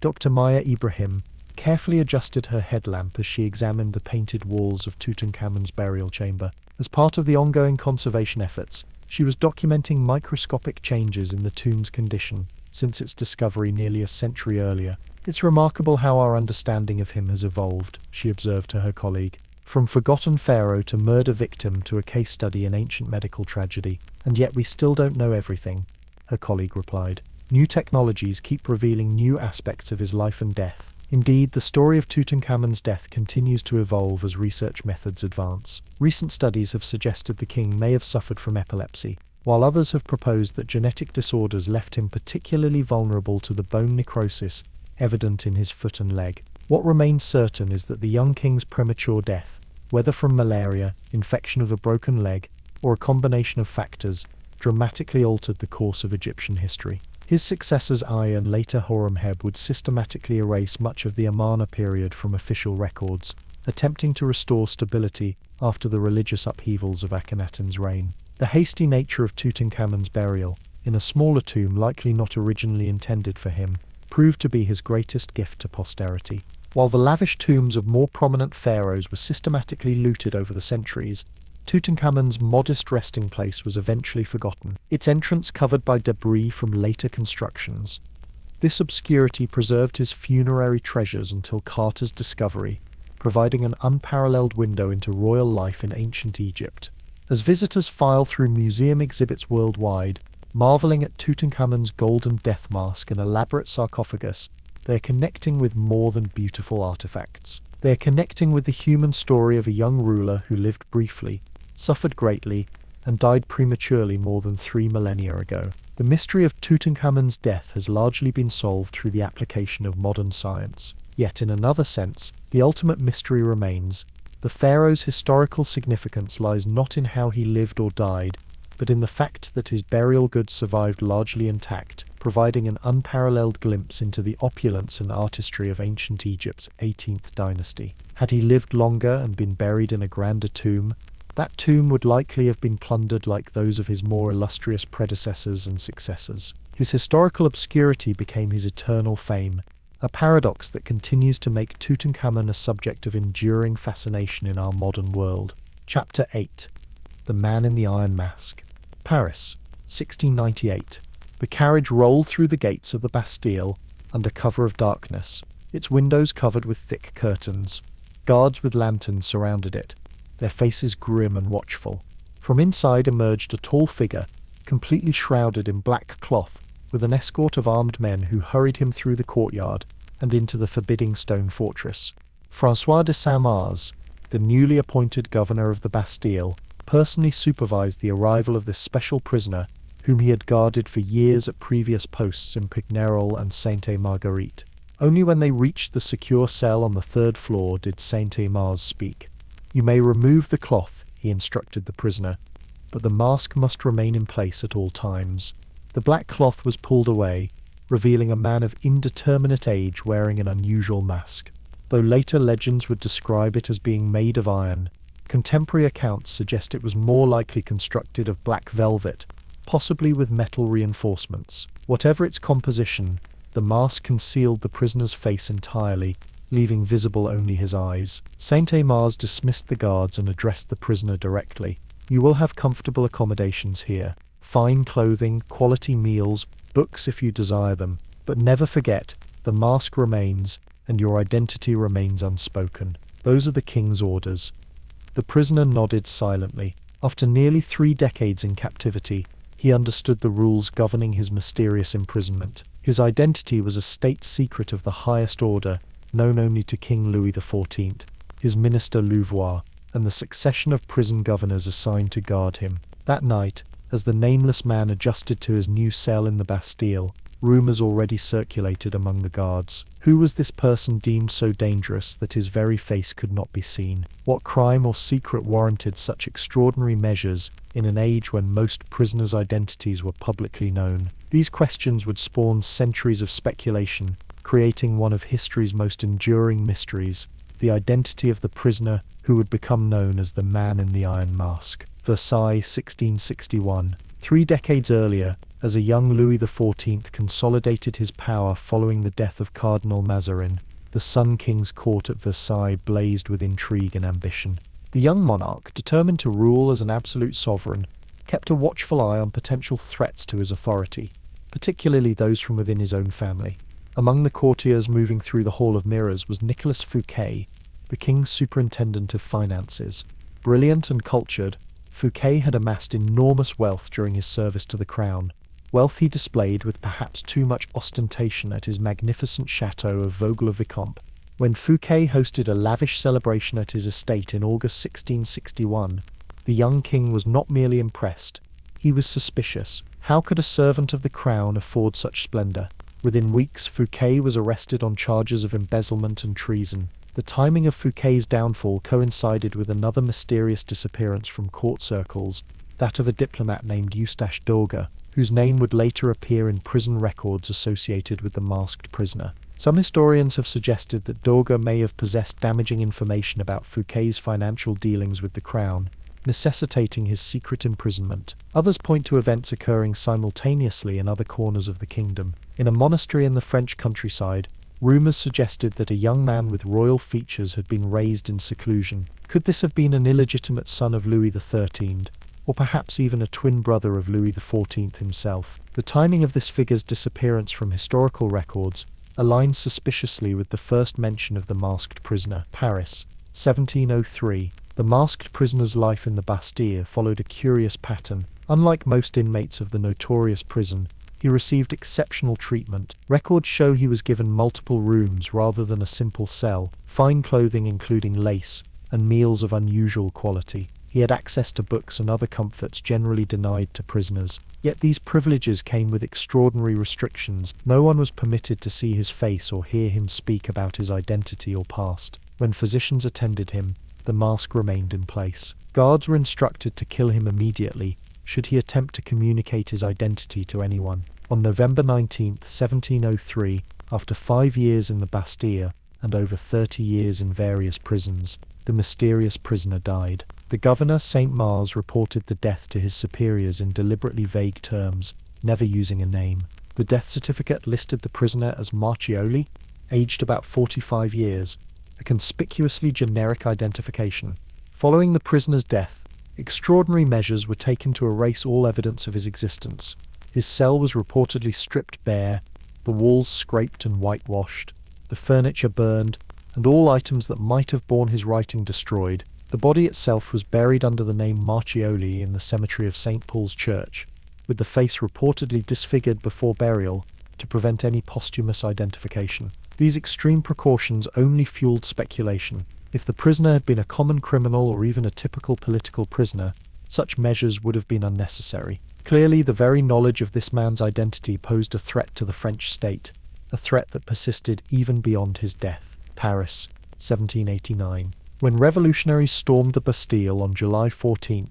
Dr. Maya Ibrahim carefully adjusted her headlamp as she examined the painted walls of Tutankhamun's burial chamber. As part of the ongoing conservation efforts, she was documenting microscopic changes in the tomb's condition since its discovery nearly a century earlier. It's remarkable how our understanding of him has evolved, she observed to her colleague. From forgotten pharaoh to murder victim to a case study in ancient medical tragedy, and yet we still don't know everything, her colleague replied. New technologies keep revealing new aspects of his life and death. Indeed, the story of Tutankhamun's death continues to evolve as research methods advance. Recent studies have suggested the king may have suffered from epilepsy, while others have proposed that genetic disorders left him particularly vulnerable to the bone necrosis evident in his foot and leg. What remains certain is that the young king's premature death, whether from malaria, infection of a broken leg, or a combination of factors, dramatically altered the course of Egyptian history. His successors Ay and later Horemheb would systematically erase much of the Amarna period from official records, attempting to restore stability after the religious upheavals of Akhenaten's reign. The hasty nature of Tutankhamun's burial, in a smaller tomb likely not originally intended for him, proved to be his greatest gift to posterity. While the lavish tombs of more prominent pharaohs were systematically looted over the centuries, Tutankhamun's modest resting place was eventually forgotten, its entrance covered by debris from later constructions. This obscurity preserved his funerary treasures until Carter's discovery, providing an unparalleled window into royal life in ancient Egypt. As visitors file through museum exhibits worldwide, marveling at Tutankhamun's golden death mask and elaborate sarcophagus, they are connecting with more than beautiful artifacts. They are connecting with the human story of a young ruler who lived briefly, suffered greatly, and died prematurely more than 3 millennia ago. The mystery of Tutankhamun's death has largely been solved through the application of modern science. Yet in another sense, the ultimate mystery remains. The pharaoh's historical significance lies not in how he lived or died, but in the fact that his burial goods survived largely intact, providing an unparalleled glimpse into the opulence and artistry of ancient Egypt's 18th dynasty. Had he lived longer and been buried in a grander tomb, that tomb would likely have been plundered like those of his more illustrious predecessors and successors. His historical obscurity became his eternal fame, a paradox that continues to make Tutankhamun a subject of enduring fascination in our modern world. Chapter 8. The Man in the Iron Mask. Paris, 1698. The carriage rolled through the gates of the Bastille under cover of darkness, its windows covered with thick curtains. Guards with lanterns surrounded it, their faces grim and watchful. From inside emerged a tall figure, completely shrouded in black cloth, with an escort of armed men who hurried him through the courtyard and into the forbidding stone fortress. François de Saint-Mars, the newly appointed governor of the Bastille, personally supervised the arrival of this special prisoner, whom he had guarded for years at previous posts in Pignerol and Sainte-Marguerite. Only when they reached the secure cell on the 3rd floor did Saint-Mars speak. "You may remove the cloth," he instructed the prisoner, "but the mask must remain in place at all times." The black cloth was pulled away, revealing a man of indeterminate age wearing an unusual mask. Though later legends would describe it as being made of iron, contemporary accounts suggest it was more likely constructed of black velvet, possibly with metal reinforcements. Whatever its composition, the mask concealed the prisoner's face entirely, leaving visible only his eyes. Saint-Mars dismissed the guards and addressed the prisoner directly. You will have comfortable accommodations here, fine clothing, quality meals, books if you desire them, but never forget, the mask remains, and your identity remains unspoken. Those are the king's orders." The prisoner nodded silently. After nearly 3 decades in captivity, he understood the rules governing his mysterious imprisonment. His identity was a state secret of the highest order, known only to King Louis XIV, his minister Louvois, and the succession of prison governors assigned to guard him. That night, as the nameless man adjusted to his new cell in the Bastille, rumours already circulated among the guards. Who was this person deemed so dangerous that his very face could not be seen? What crime or secret warranted such extraordinary measures in an age when most prisoners' identities were publicly known? These questions would spawn centuries of speculation, creating one of history's most enduring mysteries, the identity of the prisoner who would become known as the Man in the Iron Mask. Versailles, 1661. 3 decades earlier, as a young Louis XIV consolidated his power following the death of Cardinal Mazarin, the Sun King's court at Versailles blazed with intrigue and ambition. The young monarch, determined to rule as an absolute sovereign, kept a watchful eye on potential threats to his authority, particularly those from within his own family. Among the courtiers moving through the Hall of Mirrors was Nicolas Fouquet, the king's superintendent of finances. Brilliant and cultured, Fouquet had amassed enormous wealth during his service to the crown, wealth he displayed with perhaps too much ostentation at his magnificent chateau of Vaux-le-Vicomte. When Fouquet hosted a lavish celebration at his estate in August 1661, the young king was not merely impressed, he was suspicious. How could a servant of the crown afford such splendour? Within weeks, Fouquet was arrested on charges of embezzlement and treason. The timing of Fouquet's downfall coincided with another mysterious disappearance from court circles, that of a diplomat named Eustache Dorga, whose name would later appear in prison records associated with the masked prisoner. Some historians have suggested that Dorga may have possessed damaging information about Fouquet's financial dealings with the crown, necessitating his secret imprisonment. Others point to events occurring simultaneously in other corners of the kingdom. In a monastery in the French countryside, rumours suggested that a young man with royal features had been raised in seclusion. Could this have been an illegitimate son of Louis XIII, or perhaps even a twin brother of Louis XIV himself? The timing of this figure's disappearance from historical records aligns suspiciously with the first mention of the masked prisoner. Paris, 1703. The masked prisoner's life in the Bastille followed a curious pattern. Unlike most inmates of the notorious prison, he received exceptional treatment. Records show he was given multiple rooms rather than a simple cell, fine clothing including lace, and meals of unusual quality. He had access to books and other comforts generally denied to prisoners. Yet these privileges came with extraordinary restrictions. No one was permitted to see his face or hear him speak about his identity or past. When physicians attended him, the mask remained in place. Guards were instructed to kill him immediately should he attempt to communicate his identity to anyone. On November 19, 1703, after 5 years in the Bastille and over 30 years in various prisons, the mysterious prisoner died. The governor, St. Mars, reported the death to his superiors in deliberately vague terms, never using a name. The death certificate listed the prisoner as Marchioli, aged about 45 years, a conspicuously generic identification. Following the prisoner's death, extraordinary measures were taken to erase all evidence of his existence. His cell was reportedly stripped bare, the walls scraped and whitewashed, the furniture burned, and all items that might have borne his writing destroyed. The body itself was buried under the name Marchioli in the cemetery of St. Paul's Church, with the face reportedly disfigured before burial to prevent any posthumous identification. These extreme precautions only fueled speculation. If the prisoner had been a common criminal or even a typical political prisoner, such measures would have been unnecessary. Clearly, the very knowledge of this man's identity posed a threat to the French state, a threat that persisted even beyond his death. Paris, 1789. When revolutionaries stormed the Bastille on July 14,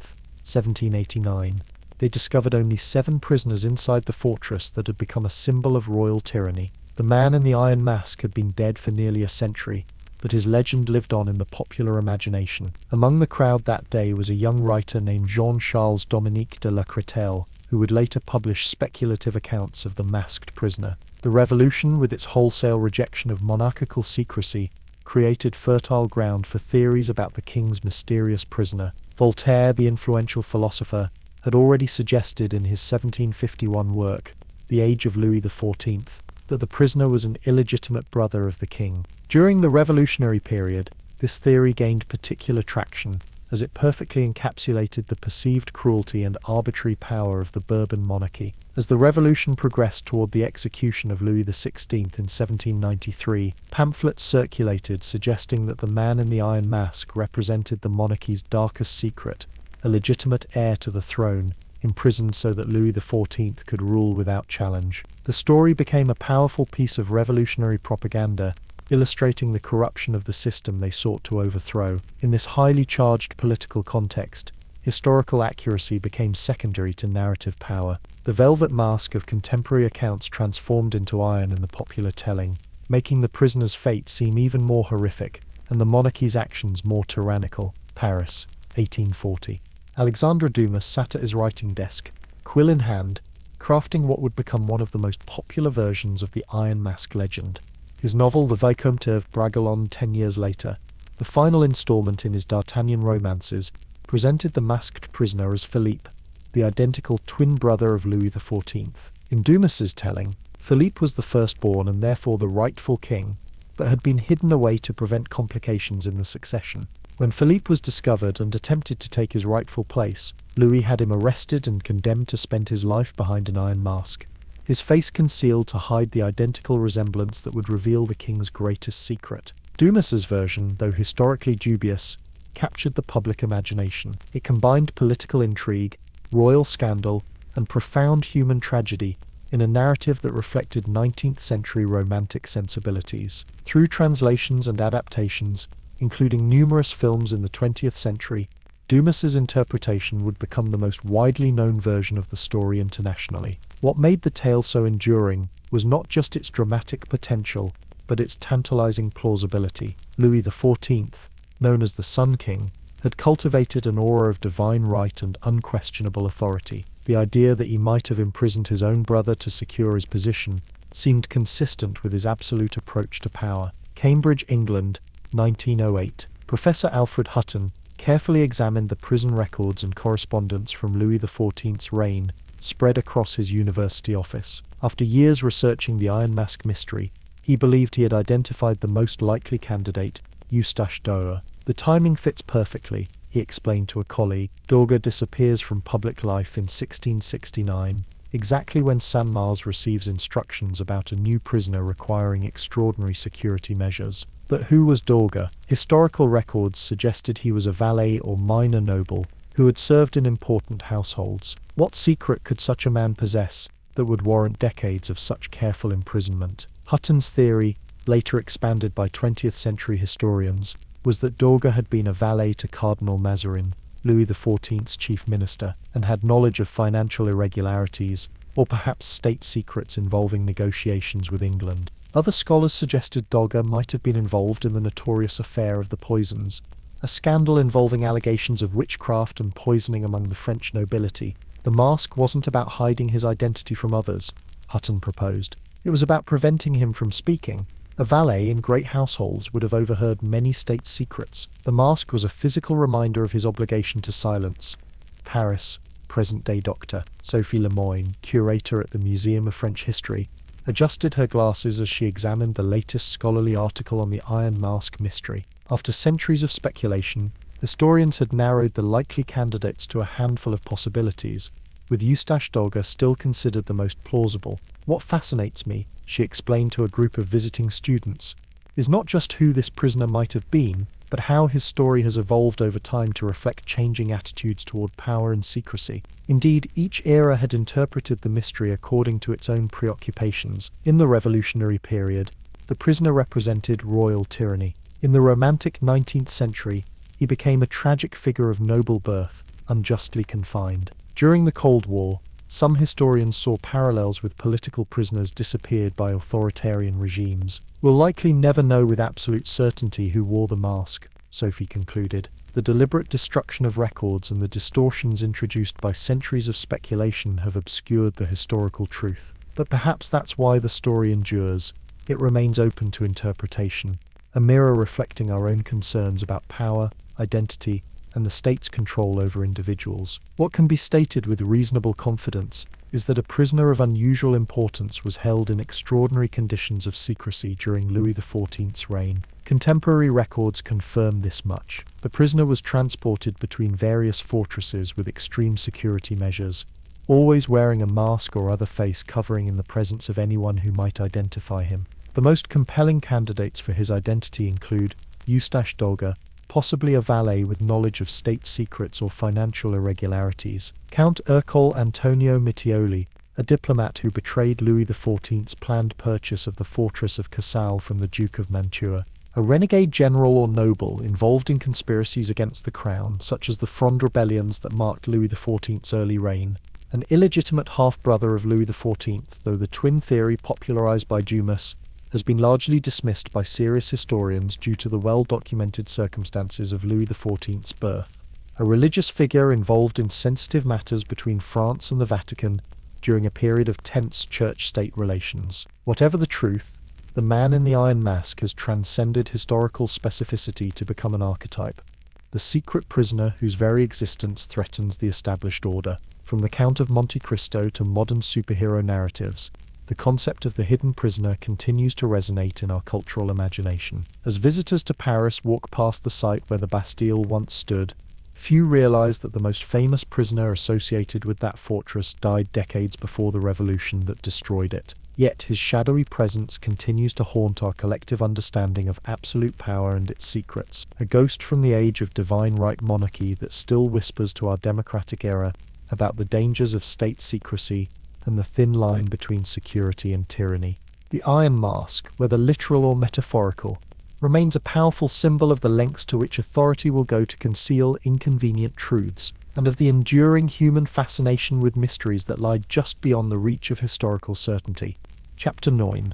1789, they discovered only 7 prisoners inside the fortress that had become a symbol of royal tyranny. The man in the iron mask had been dead for nearly a century, but his legend lived on in the popular imagination. Among the crowd that day was a young writer named Jean-Charles Dominique de la Crételle, who would later publish speculative accounts of the masked prisoner. The revolution, with its wholesale rejection of monarchical secrecy, created fertile ground for theories about the king's mysterious prisoner. Voltaire, the influential philosopher, had already suggested in his 1751 work, The Age of Louis XIV, that the prisoner was an illegitimate brother of the king. During the Revolutionary period, this theory gained particular traction, as it perfectly encapsulated the perceived cruelty and arbitrary power of the Bourbon monarchy. As the revolution progressed toward the execution of Louis XVI in 1793, pamphlets circulated suggesting that the man in the iron mask represented the monarchy's darkest secret, a legitimate heir to the throne, imprisoned so that Louis XIV could rule without challenge. The story became a powerful piece of revolutionary propaganda, illustrating the corruption of the system they sought to overthrow. In this highly charged political context, historical accuracy became secondary to narrative power. The velvet mask of contemporary accounts transformed into iron in the popular telling, making the prisoner's fate seem even more horrific, and the monarchy's actions more tyrannical. Paris, 1840. Alexandre Dumas sat at his writing desk, quill in hand, crafting what would become one of the most popular versions of the Iron Mask legend. His novel, The Vicomte of Bragelonne 10 years later, the final installment in his D'Artagnan romances, presented the masked prisoner as Philippe, the identical twin brother of Louis XIV. In Dumas's telling, Philippe was the firstborn and therefore the rightful king, but had been hidden away to prevent complications in the succession. When Philippe was discovered and attempted to take his rightful place, Louis had him arrested and condemned to spend his life behind an iron mask, his face concealed to hide the identical resemblance that would reveal the king's greatest secret. Dumas's version, though historically dubious, captured the public imagination. It combined political intrigue, royal scandal, and profound human tragedy in a narrative that reflected 19th century romantic sensibilities. Through translations and adaptations, including numerous films in the 20th century, Dumas's interpretation would become the most widely known version of the story internationally. What made the tale so enduring was not just its dramatic potential, but its tantalizing plausibility. Louis XIV, known as the Sun King, had cultivated an aura of divine right and unquestionable authority. The idea that he might have imprisoned his own brother to secure his position seemed consistent with his absolute approach to power. Cambridge, England, 1908. Professor Alfred Hutton carefully examined the prison records and correspondence from Louis XIV's reign spread across his university office. After years researching the Iron Mask mystery, he believed he had identified the most likely candidate, Eustache d'Aure. The timing fits perfectly, he explained to a colleague. d'Aure disappears from public life in 1669, exactly when Saint-Mars receives instructions about a new prisoner requiring extraordinary security measures. But who was d'Aure? Historical records suggested he was a valet or minor noble who had served in important households. What secret could such a man possess that would warrant decades of such careful imprisonment? Hutton's theory, later expanded by 20th century historians, was that d'Aure had been a valet to Cardinal Mazarin, Louis XIV's chief minister, and had knowledge of financial irregularities, or perhaps state secrets involving negotiations with England. Other scholars suggested d'Aure might have been involved in the notorious affair of the poisons, a scandal involving allegations of witchcraft and poisoning among the French nobility. The mask wasn't about hiding his identity from others, Hutton proposed. It was about preventing him from speaking. A valet in great households would have overheard many state secrets. The mask was a physical reminder of his obligation to silence. Paris, present-day Dr. Sophie Lemoyne, curator at the Museum of French History, adjusted her glasses as she examined the latest scholarly article on the Iron Mask mystery. After centuries of speculation, historians had narrowed the likely candidates to a handful of possibilities, with Eustache d'Aure still considered the most plausible. What fascinates me, she explained to a group of visiting students, is not just who this prisoner might have been, but how his story has evolved over time to reflect changing attitudes toward power and secrecy. Indeed, each era had interpreted the mystery according to its own preoccupations. In the Revolutionary period, the prisoner represented royal tyranny. In the Romantic 19th century, he became a tragic figure of noble birth, unjustly confined. During the Cold War, some historians saw parallels with political prisoners disappeared by authoritarian regimes. We'll likely never know with absolute certainty who wore the mask, Sophie concluded. The deliberate destruction of records and the distortions introduced by centuries of speculation have obscured the historical truth. But perhaps that's why the story endures. It remains open to interpretation, a mirror reflecting our own concerns about power, identity, and the state's control over individuals. What can be stated with reasonable confidence is that a prisoner of unusual importance was held in extraordinary conditions of secrecy during Louis XIV's reign. Contemporary records confirm this much. The prisoner was transported between various fortresses with extreme security measures, always wearing a mask or other face covering in the presence of anyone who might identify him. The most compelling candidates for his identity include Eustache Dolger, possibly a valet with knowledge of state secrets or financial irregularities; Count Ercole Antonio Mittioli, a diplomat who betrayed Louis XIV's planned purchase of the fortress of Casale from the Duke of Mantua; a renegade general or noble involved in conspiracies against the crown, such as the Fronde rebellions that marked Louis XIV's early reign; an illegitimate half-brother of Louis XIV, though the twin theory popularized by Dumas has been largely dismissed by serious historians due to the well-documented circumstances of Louis XIV's birth; a religious figure involved in sensitive matters between France and the Vatican during a period of tense church-state relations. Whatever the truth, the man in the iron mask has transcended historical specificity to become an archetype, the secret prisoner whose very existence threatens the established order. From the Count of Monte Cristo to modern superhero narratives, the concept of the hidden prisoner continues to resonate in our cultural imagination. As visitors to Paris walk past the site where the Bastille once stood, few realize that the most famous prisoner associated with that fortress died decades before the revolution that destroyed it. Yet his shadowy presence continues to haunt our collective understanding of absolute power and its secrets, a ghost from the age of divine right monarchy that still whispers to our democratic era about the dangers of state secrecy and the thin line between security and tyranny. The iron mask, whether literal or metaphorical, remains a powerful symbol of the lengths to which authority will go to conceal inconvenient truths, and of the enduring human fascination with mysteries that lie just beyond the reach of historical certainty. Chapter 9.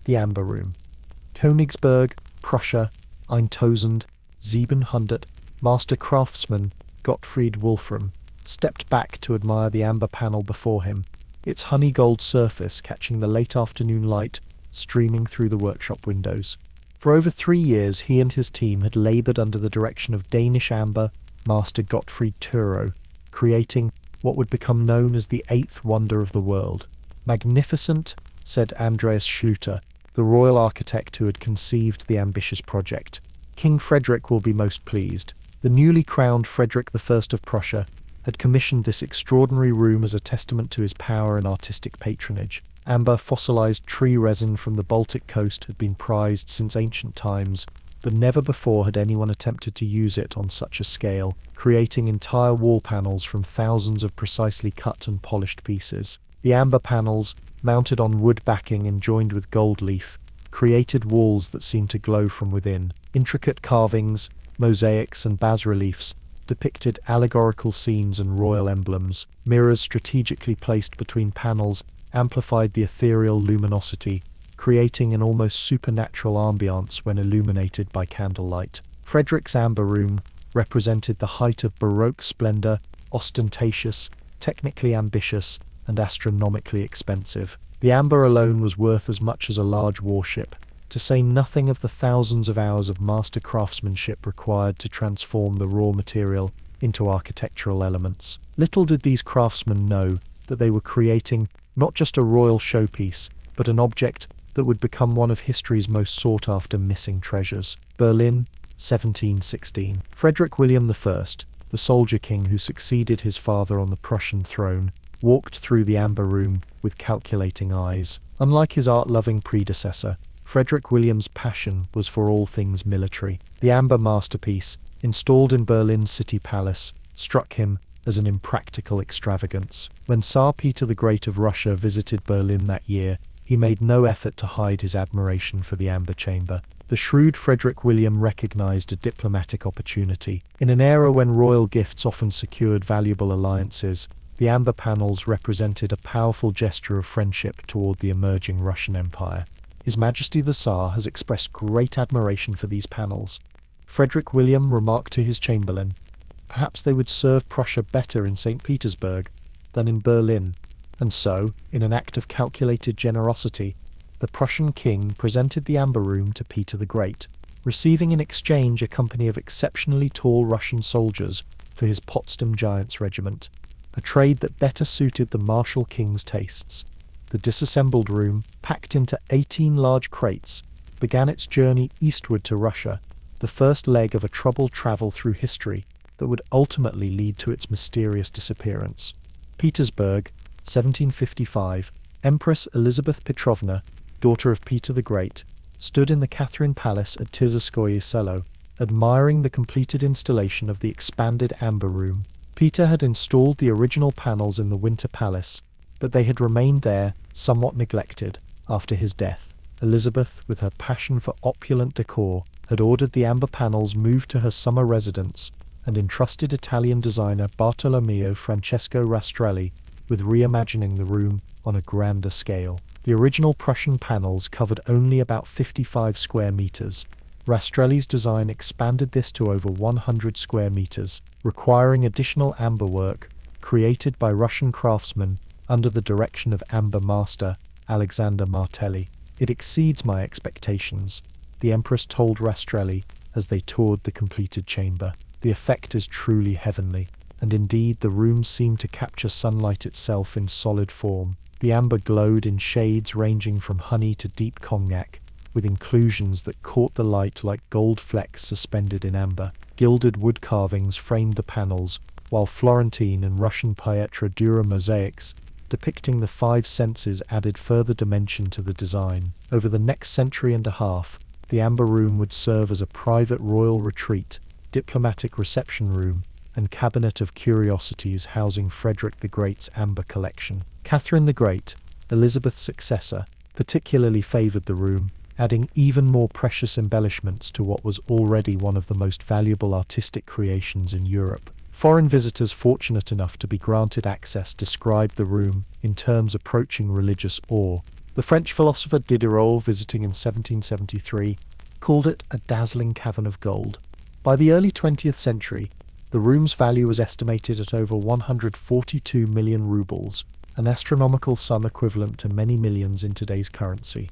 The Amber Room. Königsberg, Prussia, 1700, master craftsman Gottfried Wolfram stepped back to admire the amber panel before him, its honey gold surface catching the late afternoon light streaming through the workshop windows. For over 3 years he and his team had laboured under the direction of Danish amber master Gottfried Thurau, creating what would become known as the eighth wonder of the world. "Magnificent," said Andreas Schlüter, the royal architect who had conceived the ambitious project. "King Frederick will be most pleased." The newly crowned Frederick I of Prussia had commissioned this extraordinary room as a testament to his power and artistic patronage. Amber fossilized tree resin from the Baltic coast had been prized since ancient times, but never before had anyone attempted to use it on such a scale, creating entire wall panels from thousands of precisely cut and polished pieces. The amber panels, mounted on wood backing and joined with gold leaf, created walls that seemed to glow from within. Intricate carvings, mosaics and bas-reliefs depicted allegorical scenes and royal emblems. Mirrors strategically placed between panels amplified the ethereal luminosity, creating an almost supernatural ambiance when illuminated by candlelight. Frederick's Amber Room represented the height of Baroque splendor, ostentatious, technically ambitious, and astronomically expensive. The amber alone was worth as much as a large warship, to say nothing of the thousands of hours of master craftsmanship required to transform the raw material into architectural elements. Little did these craftsmen know that they were creating not just a royal showpiece, but an object that would become one of history's most sought-after missing treasures. Berlin, 1716. Frederick William I, the soldier king who succeeded his father on the Prussian throne, walked through the Amber Room with calculating eyes. Unlike his art-loving predecessor, Frederick William's passion was for all things military. The amber masterpiece, installed in Berlin's city palace, struck him as an impractical extravagance. When Tsar Peter the Great of Russia visited Berlin that year, he made no effort to hide his admiration for the amber chamber. The shrewd Frederick William recognized a diplomatic opportunity. In an era when royal gifts often secured valuable alliances, the amber panels represented a powerful gesture of friendship toward the emerging Russian Empire. His Majesty the Tsar has expressed great admiration for these panels. Frederick William remarked to his chamberlain, perhaps they would serve Prussia better in St. Petersburg than in Berlin. And so, in an act of calculated generosity, the Prussian king presented the Amber Room to Peter the Great. receiving in exchange a company of exceptionally tall Russian soldiers for his Potsdam Giants regiment, a trade that better suited the martial king's tastes. The disassembled room, packed into 18 large crates, began its journey eastward to Russia, the first leg of a troubled travel through history that would ultimately lead to its mysterious disappearance. Petersburg, 1755. Empress Elizabeth Petrovna, daughter of Peter the Great, stood in the Catherine Palace at Tsiarskoye Selo, admiring the completed installation of the expanded amber room. Peter had installed the original panels in the Winter Palace, but they had remained there, somewhat neglected, after his death. Elizabeth, with her passion for opulent decor, had ordered the amber panels moved to her summer residence and entrusted Italian designer Bartolomeo Francesco Rastrelli with reimagining the room on a grander scale. The original Prussian panels covered only about 55 square meters. Rastrelli's design expanded this to over 100 square meters, requiring additional amber work created by Russian craftsmen under the direction of amber master Alexander Martelli. "It exceeds my expectations," the Empress told Rastrelli as they toured the completed chamber. "The effect is truly heavenly," and indeed the room seemed to capture sunlight itself in solid form. The amber glowed in shades ranging from honey to deep cognac, with inclusions that caught the light like gold flecks suspended in amber. Gilded wood carvings framed the panels, while Florentine and Russian Pietra dura mosaics depicting the five senses added further dimension to the design. Over the next century and a half, the amber room would serve as a private royal retreat, diplomatic reception room, and cabinet of curiosities housing Frederick the Great's amber collection. Catherine the Great, Elizabeth's successor, particularly favoured the room, adding even more precious embellishments to what was already one of the most valuable artistic creations in Europe. Foreign visitors fortunate enough to be granted access described the room in terms approaching religious awe. The French philosopher Diderot, visiting in 1773, called it a dazzling cavern of gold. By the early 20th century, the room's value was estimated at over 142 million rubles, an astronomical sum equivalent to many millions in today's currency.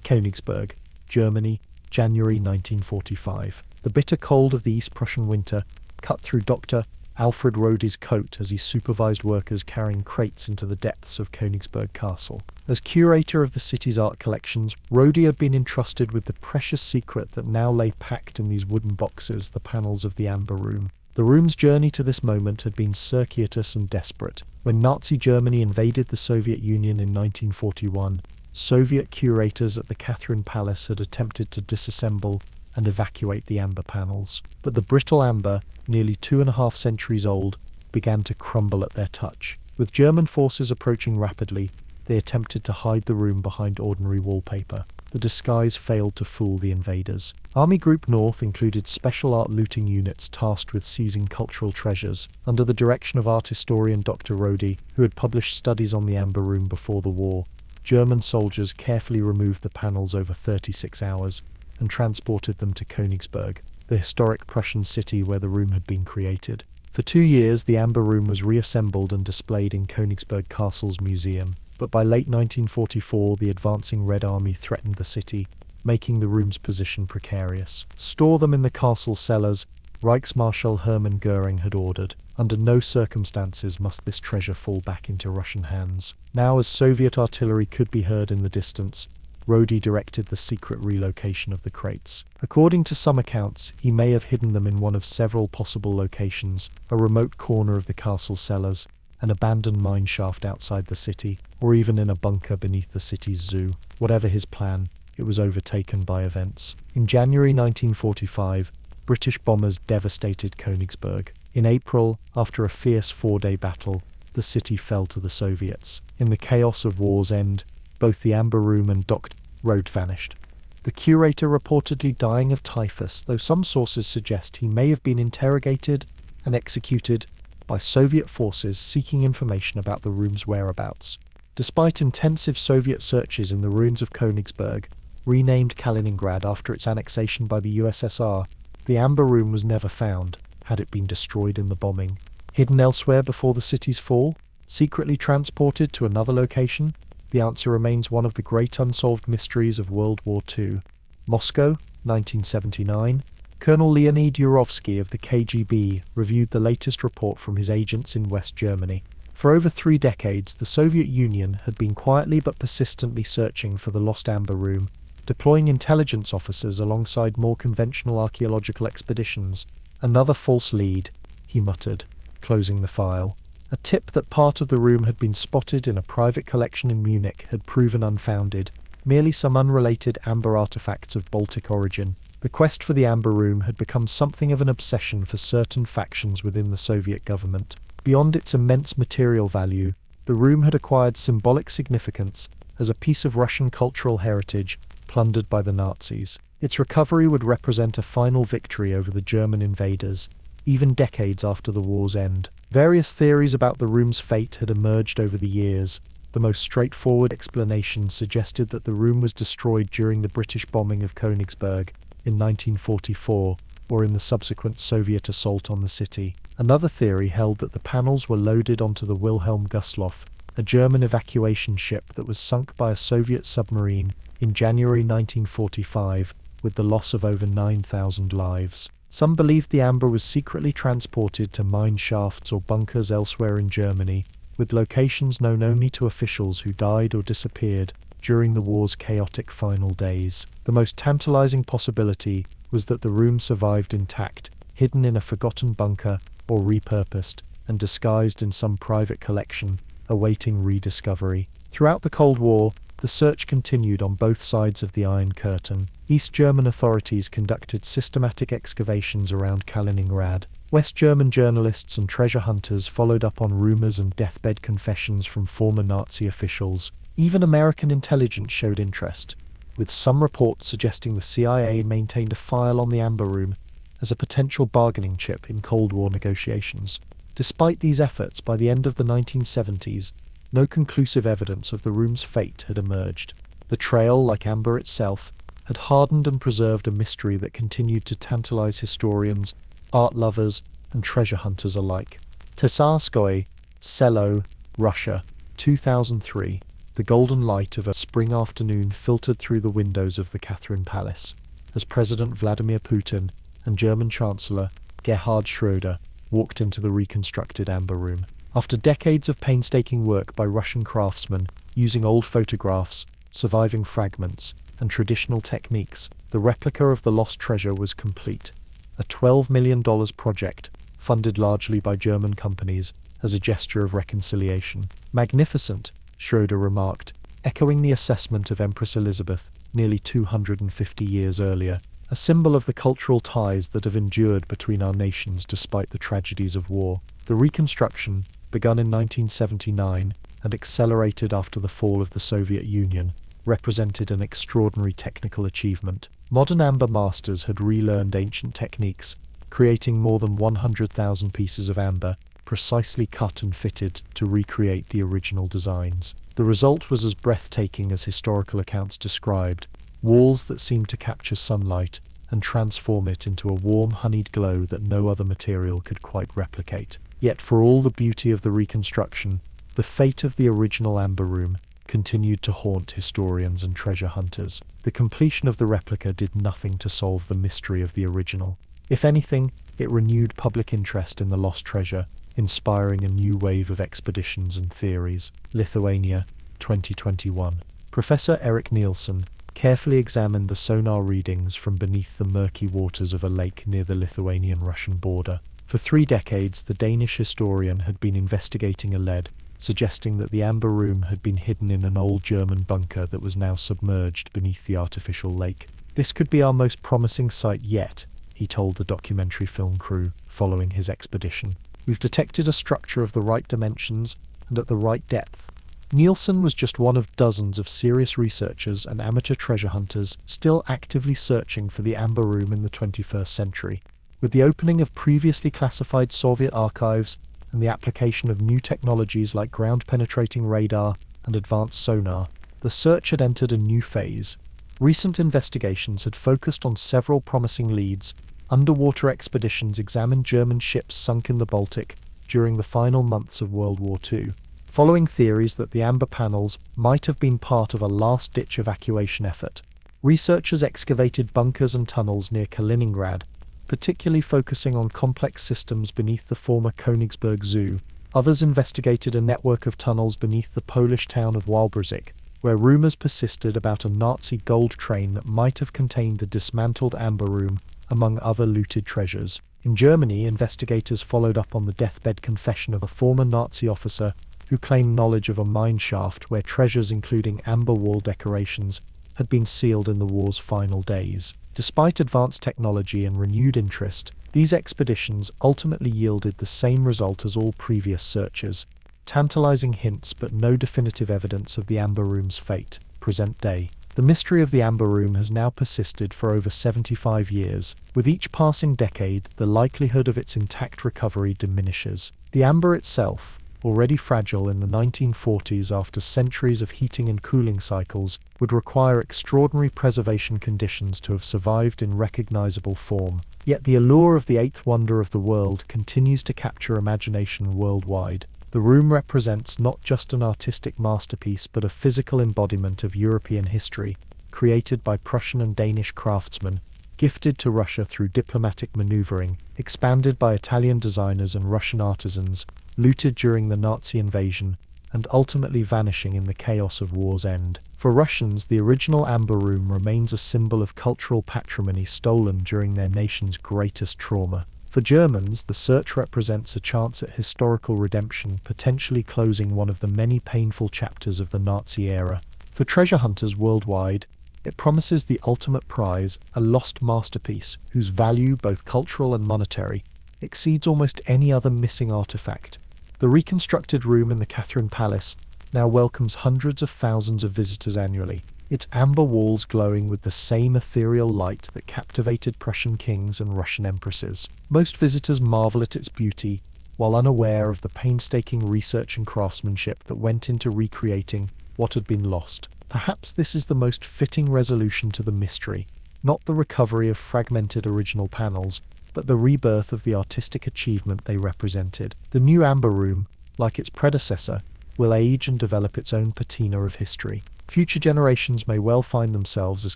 Königsberg, Germany, January 1945. The bitter cold of the East Prussian winter cut through Dr. Alfred Rody's coat as he supervised workers carrying crates into the depths of Königsberg Castle. As curator of the city's art collections, Rody had been entrusted with the precious secret that now lay packed in these wooden boxes, the panels of the amber room. The room's journey to this moment had been circuitous and desperate. When Nazi Germany invaded the Soviet Union in 1941, Soviet curators at the Catherine Palace had attempted to disassemble and evacuate the amber panels. But the brittle amber, nearly 2.5 centuries old, began to crumble at their touch. With German forces approaching rapidly, they attempted to hide the room behind ordinary wallpaper. The disguise failed to fool the invaders. Army Group North included special art looting units tasked with seizing cultural treasures. Under the direction of art historian Dr. Rody, who had published studies on the amber room before the war, German soldiers carefully removed the panels over 36 hours and transported them to Königsberg, the historic Prussian city where the room had been created. For 2 years, the amber room was reassembled and displayed in Königsberg Castle's museum. But by late 1944, the advancing Red Army threatened the city, making the room's position precarious. "Store them in the castle cellars," Reichsmarschall Hermann Goering had ordered. Under no circumstances must this treasure fall back into Russian hands. Now, as Soviet artillery could be heard in the distance, Rody directed the secret relocation of the crates. According to some accounts, he may have hidden them in one of several possible locations: a remote corner of the castle cellars, an abandoned mine shaft outside the city, or even in a bunker beneath the city's zoo. Whatever his plan, it was overtaken by events. In January 1945, British bombers devastated Königsberg. In April, after a fierce 4-day battle, the city fell to the Soviets. In the chaos of war's end, both the amber room and Dr. Rode vanished. The curator reportedly dying of typhus, though some sources suggest he may have been interrogated and executed by Soviet forces seeking information about the room's whereabouts. Despite intensive Soviet searches in the ruins of Königsberg, renamed Kaliningrad after its annexation by the USSR, the amber room was never found. Had it been destroyed in the bombing? Hidden elsewhere before the city's fall? Secretly transported to another location? The answer remains one of the great unsolved mysteries of World War II. Moscow, 1979, Colonel Leonid Yurovsky of the KGB reviewed the latest report from his agents in West Germany. For over 3 decades, the Soviet Union had been quietly but persistently searching for the lost Amber Room, deploying intelligence officers alongside more conventional archaeological expeditions. "Another false lead," he muttered, closing the file. A tip that part of the room had been spotted in a private collection in Munich had proven unfounded, merely some unrelated amber artifacts of Baltic origin. The quest for the Amber Room had become something of an obsession for certain factions within the Soviet government. Beyond its immense material value, the room had acquired symbolic significance as a piece of Russian cultural heritage plundered by the Nazis. Its recovery would represent a final victory over the German invaders, even decades after the war's end. Various theories about the room's fate had emerged over the years. The most straightforward explanation suggested that the room was destroyed during the British bombing of Königsberg in 1944, or in the subsequent Soviet assault on the city. Another theory held that the panels were loaded onto the Wilhelm Gustloff, a German evacuation ship that was sunk by a Soviet submarine in January 1945, with the loss of over 9,000 lives. Some believed the amber was secretly transported to mine shafts or bunkers elsewhere in Germany, with locations known only to officials who died or disappeared during the war's chaotic final days. The most tantalizing possibility was that the room survived intact, hidden in a forgotten bunker or repurposed and disguised in some private collection, awaiting rediscovery. Throughout the Cold War, the search continued on both sides of the Iron Curtain. East German authorities conducted systematic excavations around Kaliningrad. West German journalists and treasure hunters followed up on rumors and deathbed confessions from former Nazi officials. Even American intelligence showed interest, with some reports suggesting the CIA maintained a file on the Amber Room as a potential bargaining chip in Cold War negotiations. Despite these efforts, by the end of the 1970s, no conclusive evidence of the room's fate had emerged. The trail, like amber itself, had hardened and preserved a mystery that continued to tantalize historians, art lovers, and treasure hunters alike. Tsarskoye, Selo, Russia, 2003. The golden light of a spring afternoon filtered through the windows of the Catherine Palace, as President Vladimir Putin and German Chancellor Gerhard Schröder walked into the reconstructed Amber Room. After decades of painstaking work by Russian craftsmen using old photographs, surviving fragments, and traditional techniques, the replica of the lost treasure was complete. A $12 million project, funded largely by German companies, as a gesture of reconciliation. "Magnificent," Schröder remarked, echoing the assessment of Empress Elizabeth nearly 250 years earlier, a symbol of the cultural ties that have endured between our nations despite the tragedies of war. The reconstruction, begun in 1979 and accelerated after the fall of the Soviet Union, represented an extraordinary technical achievement. Modern amber masters had relearned ancient techniques, creating more than 100,000 pieces of amber, precisely cut and fitted to recreate the original designs. The result was as breathtaking as historical accounts described: walls that seemed to capture sunlight and transform it into a warm, honeyed glow that no other material could quite replicate. Yet for all the beauty of the reconstruction, the fate of the original Amber Room continued to haunt historians and treasure hunters. The completion of the replica did nothing to solve the mystery of the original. If anything, it renewed public interest in the lost treasure, inspiring a new wave of expeditions and theories. Lithuania, 2021. Professor Erik Nielsen carefully examined the sonar readings from beneath the murky waters of a lake near the Lithuanian-Russian border. For 3 decades, the Danish historian had been investigating a lead, suggesting that the Amber Room had been hidden in an old German bunker that was now submerged beneath the artificial lake. "This could be our most promising site yet," he told the documentary film crew following his expedition. "We've detected a structure of the right dimensions and at the right depth." Nielsen was just one of dozens of serious researchers and amateur treasure hunters still actively searching for the Amber Room in the 21st century. With the opening of previously classified Soviet archives and the application of new technologies like ground-penetrating radar and advanced sonar, the search had entered a new phase. Recent investigations had focused on several promising leads. Underwater expeditions examined German ships sunk in the Baltic during the final months of World War II, following theories that the amber panels might have been part of a last-ditch evacuation effort. Researchers excavated bunkers and tunnels near Kaliningrad, particularly focusing on complex systems beneath the former Königsberg Zoo. Others investigated a network of tunnels beneath the Polish town of Wałbrzych, where rumors persisted about a Nazi gold train that might have contained the dismantled Amber Room, among other looted treasures. In Germany, investigators followed up on the deathbed confession of a former Nazi officer who claimed knowledge of a mine shaft where treasures including amber wall decorations had been sealed in the war's final days. Despite advanced technology and renewed interest, these expeditions ultimately yielded the same result as all previous searches: tantalizing hints but no definitive evidence of the Amber Room's fate. Present day. The mystery of the Amber Room has now persisted for over 75 years. With each passing decade, the likelihood of its intact recovery diminishes. The amber itself, already fragile in the 1940s after centuries of heating and cooling cycles, would require extraordinary preservation conditions to have survived in recognizable form. Yet the allure of the eighth wonder of the world continues to capture imagination worldwide. The room represents not just an artistic masterpiece but a physical embodiment of European history, created by Prussian and Danish craftsmen, gifted to Russia through diplomatic maneuvering, expanded by Italian designers and Russian artisans, looted during the Nazi invasion, and ultimately vanishing in the chaos of war's end. For Russians, the original Amber Room remains a symbol of cultural patrimony stolen during their nation's greatest trauma. For Germans, the search represents a chance at historical redemption, potentially closing one of the many painful chapters of the Nazi era. For treasure hunters worldwide, it promises the ultimate prize, a lost masterpiece whose value, both cultural and monetary, exceeds almost any other missing artifact. The reconstructed room in the Catherine Palace now welcomes hundreds of thousands of visitors annually, its amber walls glowing with the same ethereal light that captivated Prussian kings and Russian empresses. Most visitors marvel at its beauty, while unaware of the painstaking research and craftsmanship that went into recreating what had been lost. Perhaps this is the most fitting resolution to the mystery, not the recovery of fragmented original panels, but the rebirth of the artistic achievement they represented. The new Amber Room, like its predecessor, will age and develop its own patina of history. Future generations may well find themselves as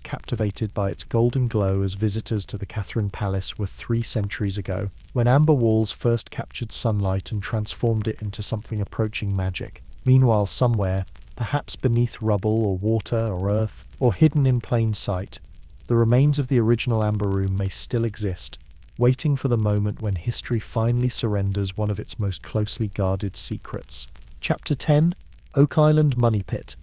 captivated by its golden glow as visitors to the Catherine Palace were 3 centuries ago, when amber walls first captured sunlight and transformed it into something approaching magic. Meanwhile, somewhere, perhaps beneath rubble or water or earth, or hidden in plain sight, the remains of the original Amber Room may still exist, waiting for the moment when history finally surrenders one of its most closely guarded secrets. Chapter 10: Oak Island Money Pit.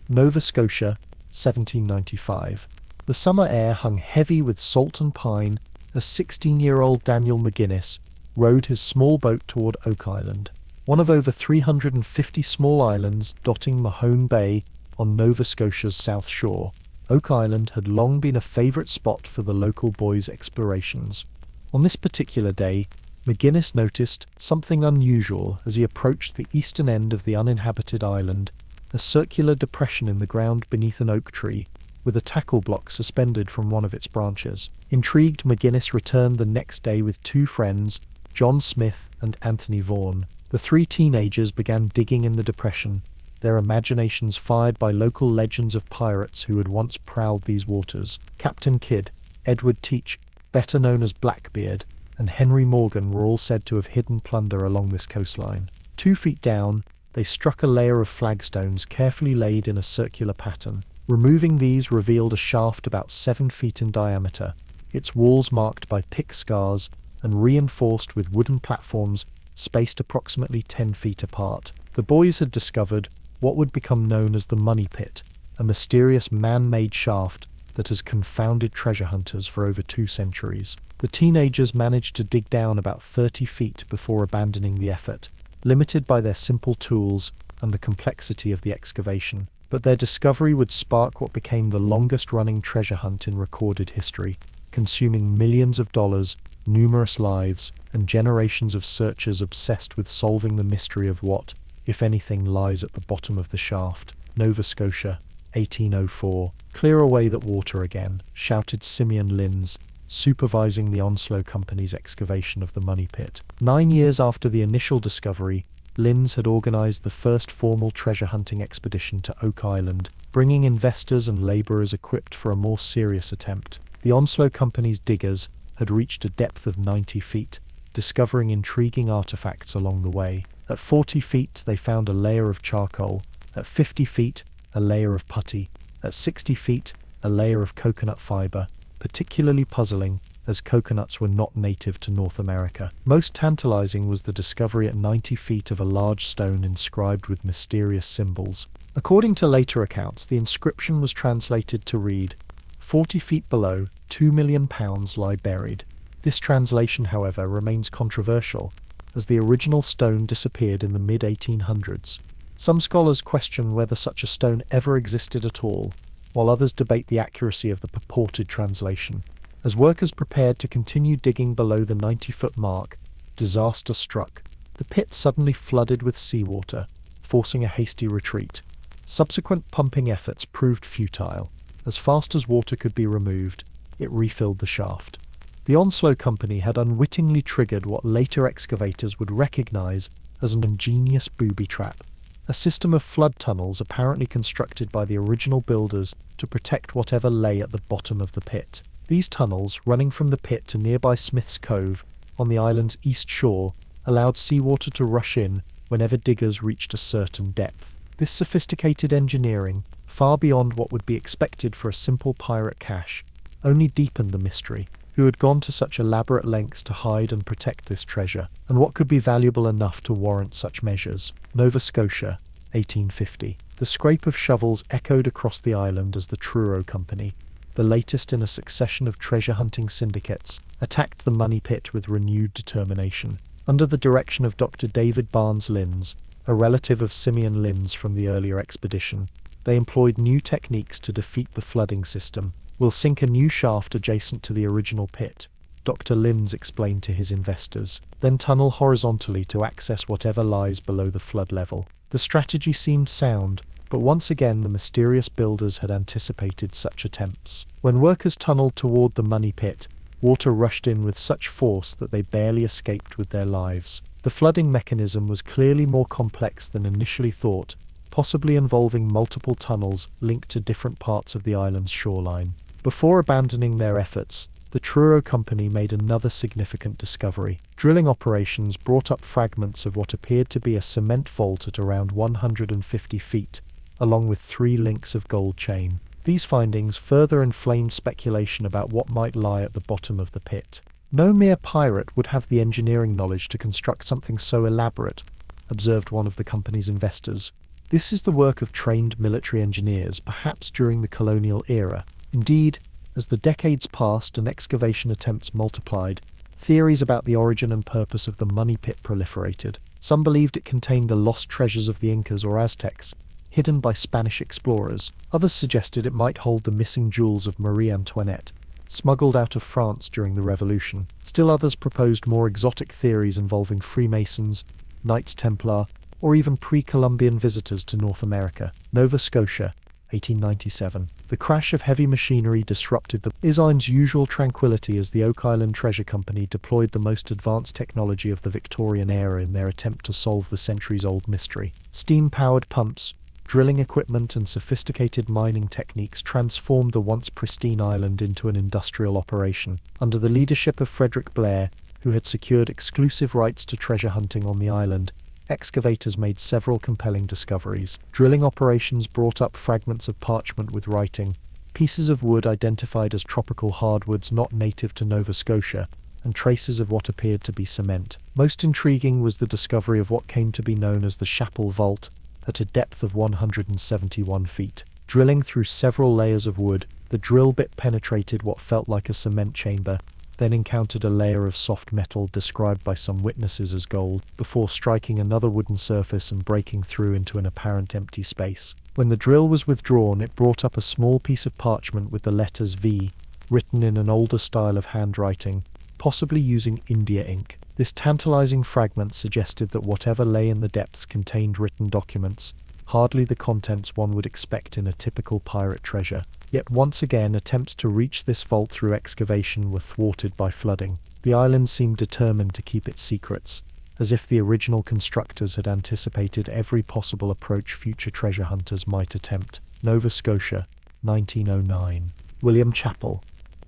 Nova Scotia, 1795. The summer air hung heavy with salt and pine as 16-year-old Daniel McGuinness rowed his small boat toward Oak Island, one of over 350 small islands dotting Mahone Bay on Nova Scotia's south shore. Oak Island had long been a favorite spot for the local boys' explorations. On this particular day, McGuinness noticed something unusual as he approached the eastern end of the uninhabited island, a circular depression in the ground beneath an oak tree, with a tackle block suspended from one of its branches. Intrigued, McGuinness returned the next day with 2 friends, John Smith and Anthony Vaughan. The 3 teenagers began digging in the depression, their imaginations fired by local legends of pirates who had once prowled these waters. Captain Kidd, Edward Teach, better known as Blackbeard, and Henry Morgan were all said to have hidden plunder along this coastline. 2 feet down, they struck a layer of flagstones carefully laid in a circular pattern. Removing these revealed a shaft about 7 feet in diameter, its walls marked by pick scars and reinforced with wooden platforms spaced approximately 10 feet apart. The boys had discovered what would become known as the Money Pit, a mysterious man-made shaft that has confounded treasure hunters for over 2 centuries. The teenagers managed to dig down about 30 feet before abandoning the effort, limited by their simple tools and the complexity of the excavation. But their discovery would spark what became the longest-running treasure hunt in recorded history, consuming millions of dollars, numerous lives, and generations of searchers obsessed with solving the mystery of what, if anything, lies at the bottom of the shaft. Nova Scotia, 1804. "Clear away that water again," shouted Simeon Linz, supervising the Onslow Company's excavation of the Money Pit. 9 years after the initial discovery, Linz had organized the first formal treasure hunting expedition to Oak Island, bringing investors and laborers equipped for a more serious attempt. The Onslow Company's diggers had reached a depth of 90 feet, discovering intriguing artifacts along the way. At 40 feet, they found a layer of charcoal. At 50 feet, a layer of putty. At 60 feet, a layer of coconut fiber, particularly puzzling as coconuts were not native to North America. Most tantalizing was the discovery at 90 feet of a large stone inscribed with mysterious symbols. According to later accounts, the inscription was translated to read, 40 feet below, £2 million lie buried. This translation, however, remains controversial, as the original stone disappeared in the mid-1800s. Some scholars question whether such a stone ever existed at all, while others debate the accuracy of the purported translation. As workers prepared to continue digging below the 90-foot mark, disaster struck. The pit suddenly flooded with seawater, forcing a hasty retreat. Subsequent pumping efforts proved futile. As fast as water could be removed, it refilled the shaft. The Onslow Company had unwittingly triggered what later excavators would recognize as an ingenious booby trap, a system of flood tunnels apparently constructed by the original builders to protect whatever lay at the bottom of the pit. These tunnels, running from the pit to nearby Smith's Cove, on the island's east shore, allowed seawater to rush in whenever diggers reached a certain depth. This sophisticated engineering, far beyond what would be expected for a simple pirate cache, only deepened the mystery. Who had gone to such elaborate lengths to hide and protect this treasure, and what could be valuable enough to warrant such measures? Nova Scotia, 1850. The scrape of shovels echoed across the island as the Truro Company, the latest in a succession of treasure-hunting syndicates, attacked the money pit with renewed determination. Under the direction of Dr. David Barnes Linz, a relative of Simeon Linz from the earlier expedition, they employed new techniques to defeat the flooding system. We'll sink a new shaft adjacent to the original pit, Dr. Linz explained to his investors, then tunnel horizontally to access whatever lies below the flood level. The strategy seemed sound, but once again the mysterious builders had anticipated such attempts. When workers tunneled toward the money pit, water rushed in with such force that they barely escaped with their lives. The flooding mechanism was clearly more complex than initially thought, possibly involving multiple tunnels linked to different parts of the island's shoreline. Before abandoning their efforts, the Truro Company made another significant discovery. Drilling operations brought up fragments of what appeared to be a cement vault at around 150 feet, along with 3 links of gold chain. These findings further inflamed speculation about what might lie at the bottom of the pit. No mere pirate would have the engineering knowledge to construct something so elaborate, observed one of the company's investors. This is the work of trained military engineers, perhaps during the colonial era. Indeed, as the decades passed and excavation attempts multiplied, theories about the origin and purpose of the money pit proliferated. Some believed it contained the lost treasures of the Incas or Aztecs, hidden by Spanish explorers. Others suggested it might hold the missing jewels of Marie Antoinette, smuggled out of France during the Revolution. Still others proposed more exotic theories involving Freemasons, Knights Templar, or even pre-Columbian visitors to North America. Nova Scotia, 1897. The crash of heavy machinery disrupted the island's usual tranquility as the Oak Island Treasure Company deployed the most advanced technology of the Victorian era in their attempt to solve the centuries-old mystery. Steam-powered pumps, drilling equipment and sophisticated mining techniques transformed the once pristine island into an industrial operation. Under the leadership of Frederick Blair, who had secured exclusive rights to treasure hunting on the island, excavators made several compelling discoveries. Drilling operations brought up fragments of parchment with writing, pieces of wood identified as tropical hardwoods not native to Nova Scotia, and traces of what appeared to be cement. Most intriguing was the discovery of what came to be known as the Chapel Vault, at a depth of 171 feet. Drilling through several layers of wood, the drill bit penetrated what felt like a cement chamber, then encountered a layer of soft metal described by some witnesses as gold, before striking another wooden surface and breaking through into an apparent empty space. When the drill was withdrawn, it brought up a small piece of parchment with the letters V, written in an older style of handwriting, possibly using India ink. This tantalizing fragment suggested that whatever lay in the depths contained written documents, hardly the contents one would expect in a typical pirate treasure. Yet once again, attempts to reach this vault through excavation were thwarted by flooding. The island seemed determined to keep its secrets, as if the original constructors had anticipated every possible approach future treasure hunters might attempt. Nova Scotia, 1909. William Chappell,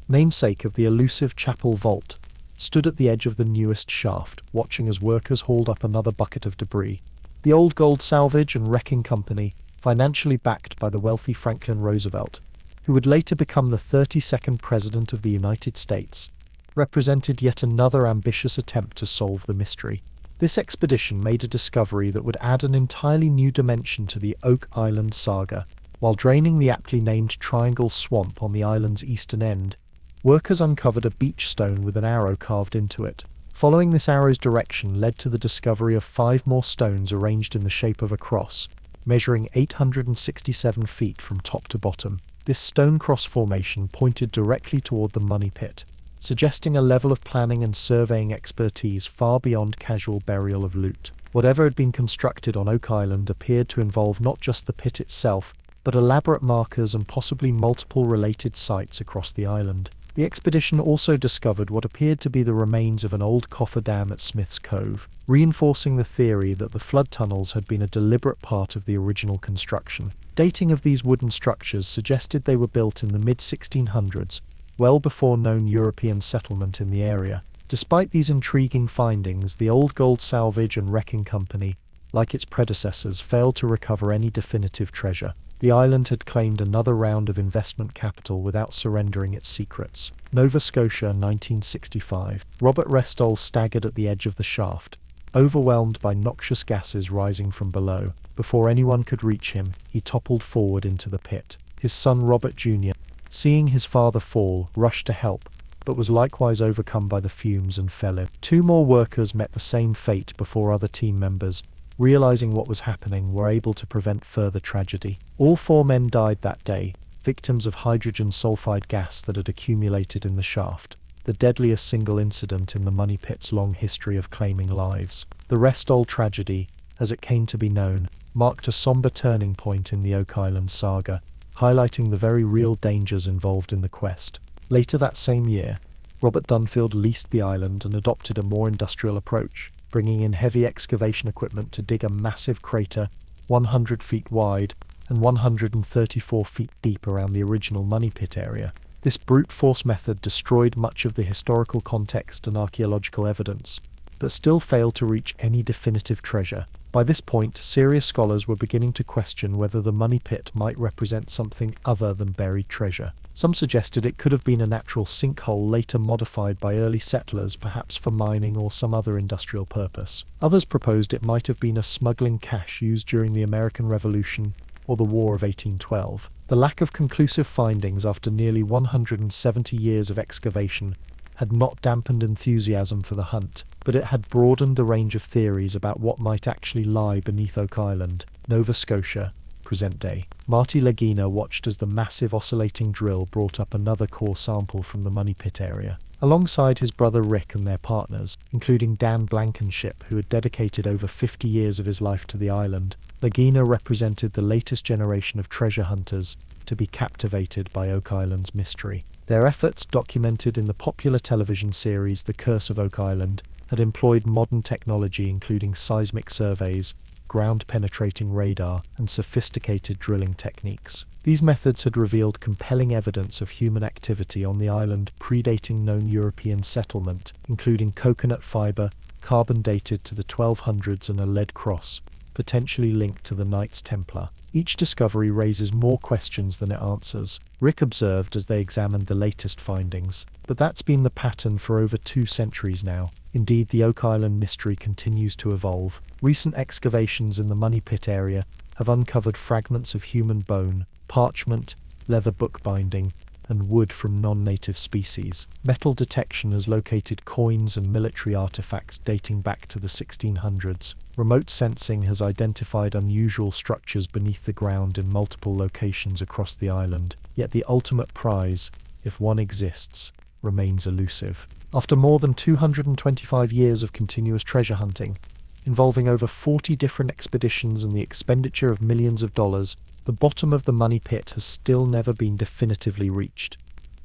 namesake of the elusive Chappell Vault, stood at the edge of the newest shaft, watching as workers hauled up another bucket of debris. The Old Gold Salvage and Wrecking Company, financially backed by the wealthy Franklin Roosevelt, who would later become the 32nd President of the United States, represented yet another ambitious attempt to solve the mystery. This expedition made a discovery that would add an entirely new dimension to the Oak Island saga. While draining the aptly named Triangle Swamp on the island's eastern end, workers uncovered a beach stone with an arrow carved into it. Following this arrow's direction led to the discovery of 5 more stones arranged in the shape of a cross, measuring 867 feet from top to bottom. This stone cross formation pointed directly toward the money pit, suggesting a level of planning and surveying expertise far beyond casual burial of loot. Whatever had been constructed on Oak Island appeared to involve not just the pit itself, but elaborate markers and possibly multiple related sites across the island. The expedition also discovered what appeared to be the remains of an old cofferdam at Smith's Cove, reinforcing the theory that the flood tunnels had been a deliberate part of the original construction. Dating of these wooden structures suggested they were built in the mid-1600s, well before known European settlement in the area. Despite these intriguing findings, the Old Gold Salvage and Wrecking Company, like its predecessors, failed to recover any definitive treasure. The island had claimed another round of investment capital without surrendering its secrets. Nova Scotia, 1965. Robert Restall staggered at the edge of the shaft, overwhelmed by noxious gases rising from below. Before anyone could reach him, he toppled forward into the pit. His son Robert Jr., seeing his father fall, rushed to help, but was likewise overcome by the fumes and fell in. 2 more workers met the same fate before other team members, realizing what was happening, were able to prevent further tragedy. All 4 men died that day, victims of hydrogen sulfide gas that had accumulated in the shaft, the deadliest single incident in the money pit's long history of claiming lives. The Restall tragedy, as it came to be known, marked a somber turning point in the Oak Island saga, highlighting the very real dangers involved in the quest. Later that same year, Robert Dunfield leased the island and adopted a more industrial approach, bringing in heavy excavation equipment to dig a massive crater 100 feet wide and 134 feet deep around the original money pit area. This brute force method destroyed much of the historical context and archaeological evidence, but still failed to reach any definitive treasure. By this point, serious scholars were beginning to question whether the money pit might represent something other than buried treasure. Some suggested it could have been a natural sinkhole later modified by early settlers, perhaps for mining or some other industrial purpose. Others proposed it might have been a smuggling cache used during the American Revolution or the War of 1812. The lack of conclusive findings after nearly 170 years of excavation had not dampened enthusiasm for the hunt, but it had broadened the range of theories about what might actually lie beneath Oak Island, Nova Scotia, present day. Marty Lagina watched as the massive oscillating drill brought up another core sample from the money pit area. Alongside his brother Rick and their partners, including Dan Blankenship, who had dedicated over 50 years of his life to the island, Lagina represented the latest generation of treasure hunters to be captivated by Oak Island's mystery. Their efforts, documented in the popular television series The Curse of Oak Island, had employed modern technology including seismic surveys, ground-penetrating radar, and sophisticated drilling techniques. These methods had revealed compelling evidence of human activity on the island predating known European settlement, including coconut fiber, carbon dated to the 1200s, and a lead cross, potentially linked to the Knights Templar. Each discovery raises more questions than it answers, Rick observed as they examined the latest findings. But that's been the pattern for over 2 centuries now. Indeed, the Oak Island mystery continues to evolve. Recent excavations in the money pit area have uncovered fragments of human bone, parchment, leather bookbinding, and wood from non-native species. Metal detection has located coins and military artifacts dating back to the 1600s. Remote sensing has identified unusual structures beneath the ground in multiple locations across the island. Yet the ultimate prize, if one exists, remains elusive. After more than 225 years of continuous treasure hunting, involving over 40 different expeditions and the expenditure of millions of dollars, the bottom of the money pit has still never been definitively reached.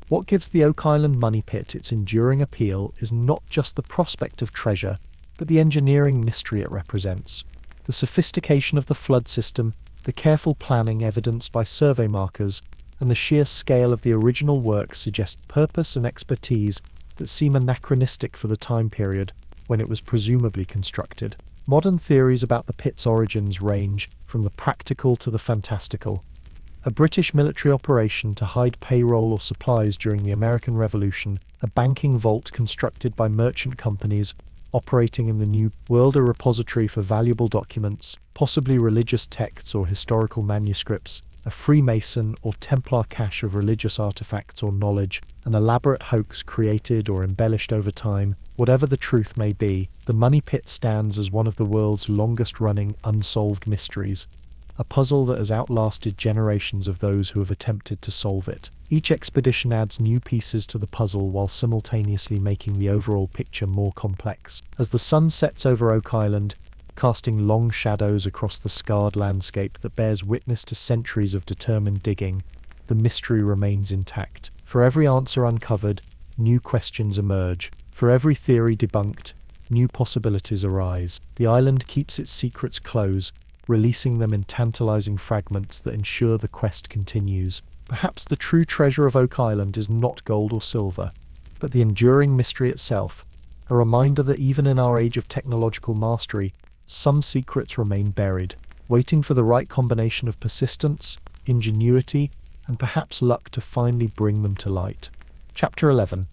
What gives the Oak Island money pit its enduring appeal is not just the prospect of treasure, but the engineering mystery it represents. The sophistication of the flood system, the careful planning evidenced by survey markers, and the sheer scale of the original work suggest purpose and expertise that seem anachronistic for the time period when it was presumably constructed. Modern theories about the pit's origins range from the practical to the fantastical. A British military operation to hide payroll or supplies during the American Revolution, a banking vault constructed by merchant companies operating in the New World, a repository for valuable documents, possibly religious texts or historical manuscripts, a Freemason or Templar cache of religious artifacts or knowledge, an elaborate hoax created or embellished over time. Whatever the truth may be, the Money Pit stands as one of the world's longest-running unsolved mysteries, a puzzle that has outlasted generations of those who have attempted to solve it. Each expedition adds new pieces to the puzzle while simultaneously making the overall picture more complex. As the sun sets over Oak Island, casting long shadows across the scarred landscape that bears witness to centuries of determined digging, the mystery remains intact. For every answer uncovered, new questions emerge. For every theory debunked, new possibilities arise. The island keeps its secrets close, releasing them in tantalizing fragments that ensure the quest continues. Perhaps the true treasure of Oak Island is not gold or silver, but the enduring mystery itself, a reminder that even in our age of technological mastery, some secrets remain buried, waiting for the right combination of persistence, ingenuity, and perhaps luck to finally bring them to light. Chapter 11.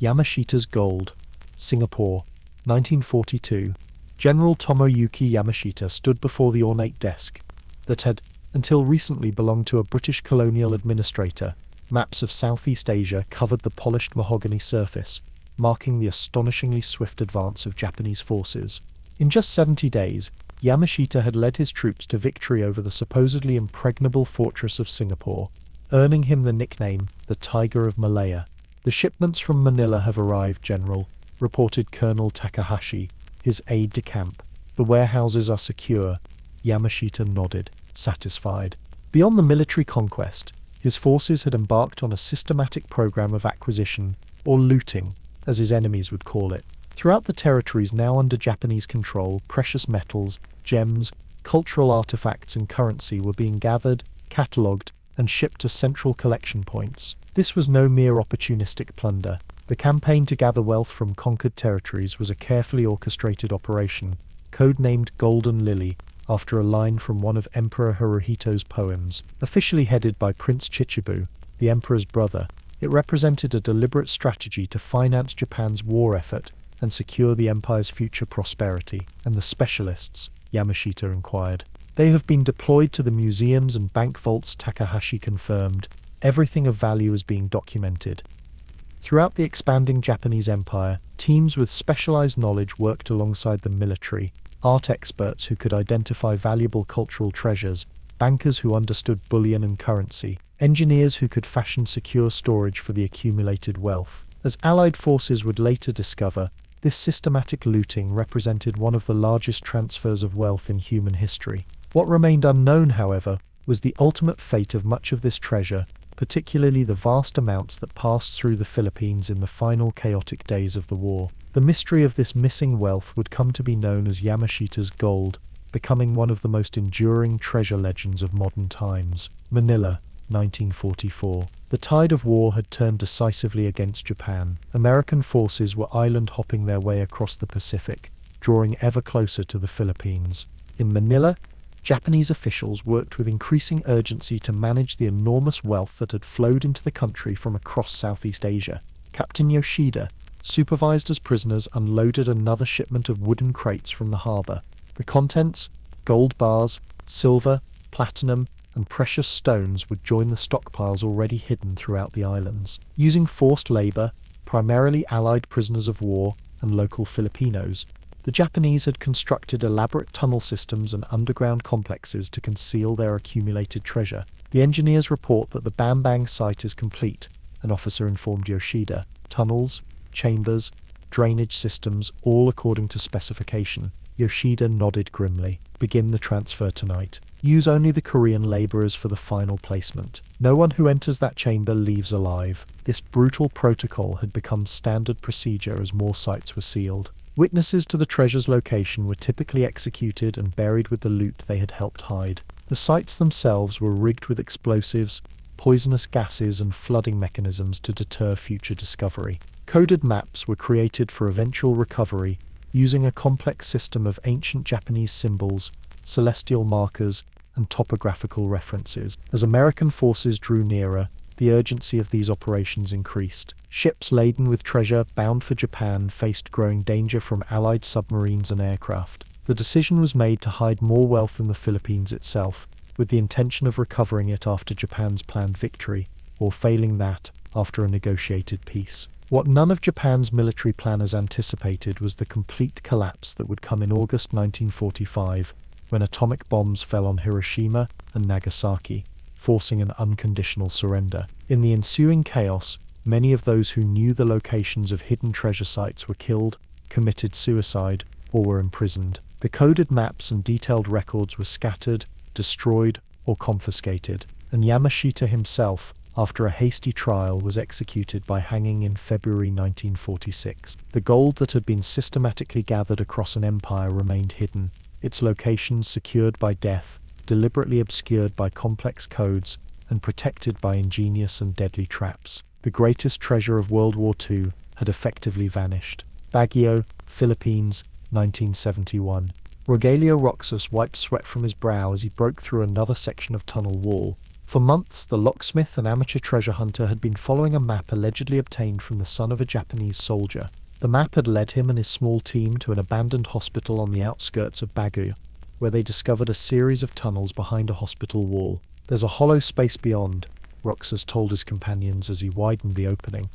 Yamashita's Gold. Singapore, 1942. General Tomoyuki Yamashita stood before the ornate desk that had, until recently, belonged to a British colonial administrator. Maps of Southeast Asia covered the polished mahogany surface, marking the astonishingly swift advance of Japanese forces. In just 70 days, Yamashita had led his troops to victory over the supposedly impregnable fortress of Singapore, earning him the nickname the Tiger of Malaya. "The shipments from Manila have arrived, General," reported Colonel Takahashi, his aide-de-camp. "The warehouses are secure." Yamashita nodded, satisfied. Beyond the military conquest, his forces had embarked on a systematic program of acquisition, or looting, as his enemies would call it. Throughout the territories now under Japanese control, precious metals, gems, cultural artifacts and currency were being gathered, catalogued, and shipped to central collection points. This was no mere opportunistic plunder. The campaign to gather wealth from conquered territories was a carefully orchestrated operation, codenamed Golden Lily, after a line from one of Emperor Hirohito's poems. Officially headed by Prince Chichibu, the emperor's brother, it represented a deliberate strategy to finance Japan's war effort and secure the empire's future prosperity. "And the specialists?" Yamashita inquired. "They have been deployed to the museums and bank vaults," Takahashi confirmed. "Everything of value is being documented." Throughout the expanding Japanese empire, teams with specialized knowledge worked alongside the military, art experts who could identify valuable cultural treasures, bankers who understood bullion and currency, engineers who could fashion secure storage for the accumulated wealth. As Allied forces would later discover, this systematic looting represented one of the largest transfers of wealth in human history. What remained unknown, however, was the ultimate fate of much of this treasure, particularly the vast amounts that passed through the Philippines in the final chaotic days of the war. The mystery of this missing wealth would come to be known as Yamashita's Gold, becoming one of the most enduring treasure legends of modern times. Manila, 1944. The tide of war had turned decisively against Japan. American forces were island-hopping their way across the Pacific, drawing ever closer to the Philippines. In Manila, Japanese officials worked with increasing urgency to manage the enormous wealth that had flowed into the country from across Southeast Asia. Captain Yoshida, supervised as prisoners, unloaded another shipment of wooden crates from the harbour. The contents, gold bars, silver, platinum, and precious stones, would join the stockpiles already hidden throughout the islands. Using forced labour, primarily Allied prisoners of war and local Filipinos, the Japanese had constructed elaborate tunnel systems and underground complexes to conceal their accumulated treasure. The engineers report that the Bambang site is complete, an officer informed Yoshida. Tunnels, chambers, drainage systems, all according to specification. Yoshida nodded grimly. "Begin the transfer tonight. Use only the Korean labourers for the final placement. No one who enters that chamber leaves alive." This brutal protocol had become standard procedure as more sites were sealed. Witnesses to the treasure's location were typically executed and buried with the loot they had helped hide. The sites themselves were rigged with explosives, poisonous gases, and flooding mechanisms to deter future discovery. Coded maps were created for eventual recovery, using a complex system of ancient Japanese symbols, celestial markers, and topographical references. As American forces drew nearer, the urgency of these operations increased. Ships laden with treasure bound for Japan faced growing danger from Allied submarines and aircraft. The decision was made to hide more wealth in the Philippines itself, with the intention of recovering it after Japan's planned victory, or failing that, after a negotiated peace. What none of Japan's military planners anticipated was the complete collapse that would come in August 1945, when atomic bombs fell on Hiroshima and Nagasaki, forcing an unconditional surrender. In the ensuing chaos, many of those who knew the locations of hidden treasure sites were killed, committed suicide, or were imprisoned. The coded maps and detailed records were scattered, destroyed, or confiscated, and Yamashita himself, after a hasty trial, was executed by hanging in February 1946. The gold that had been systematically gathered across an empire remained hidden, its locations secured by death, deliberately obscured by complex codes, and protected by ingenious and deadly traps. The greatest treasure of World War II had effectively vanished. Baguio, Philippines, 1971. Rogelio Roxas wiped sweat from his brow as he broke through another section of tunnel wall. For months, the locksmith and amateur treasure hunter had been following a map allegedly obtained from the son of a Japanese soldier. The map had led him and his small team to an abandoned hospital on the outskirts of Baguio, where they discovered a series of tunnels behind a hospital wall. "There's a hollow space beyond," Roxas told his companions as he widened the opening.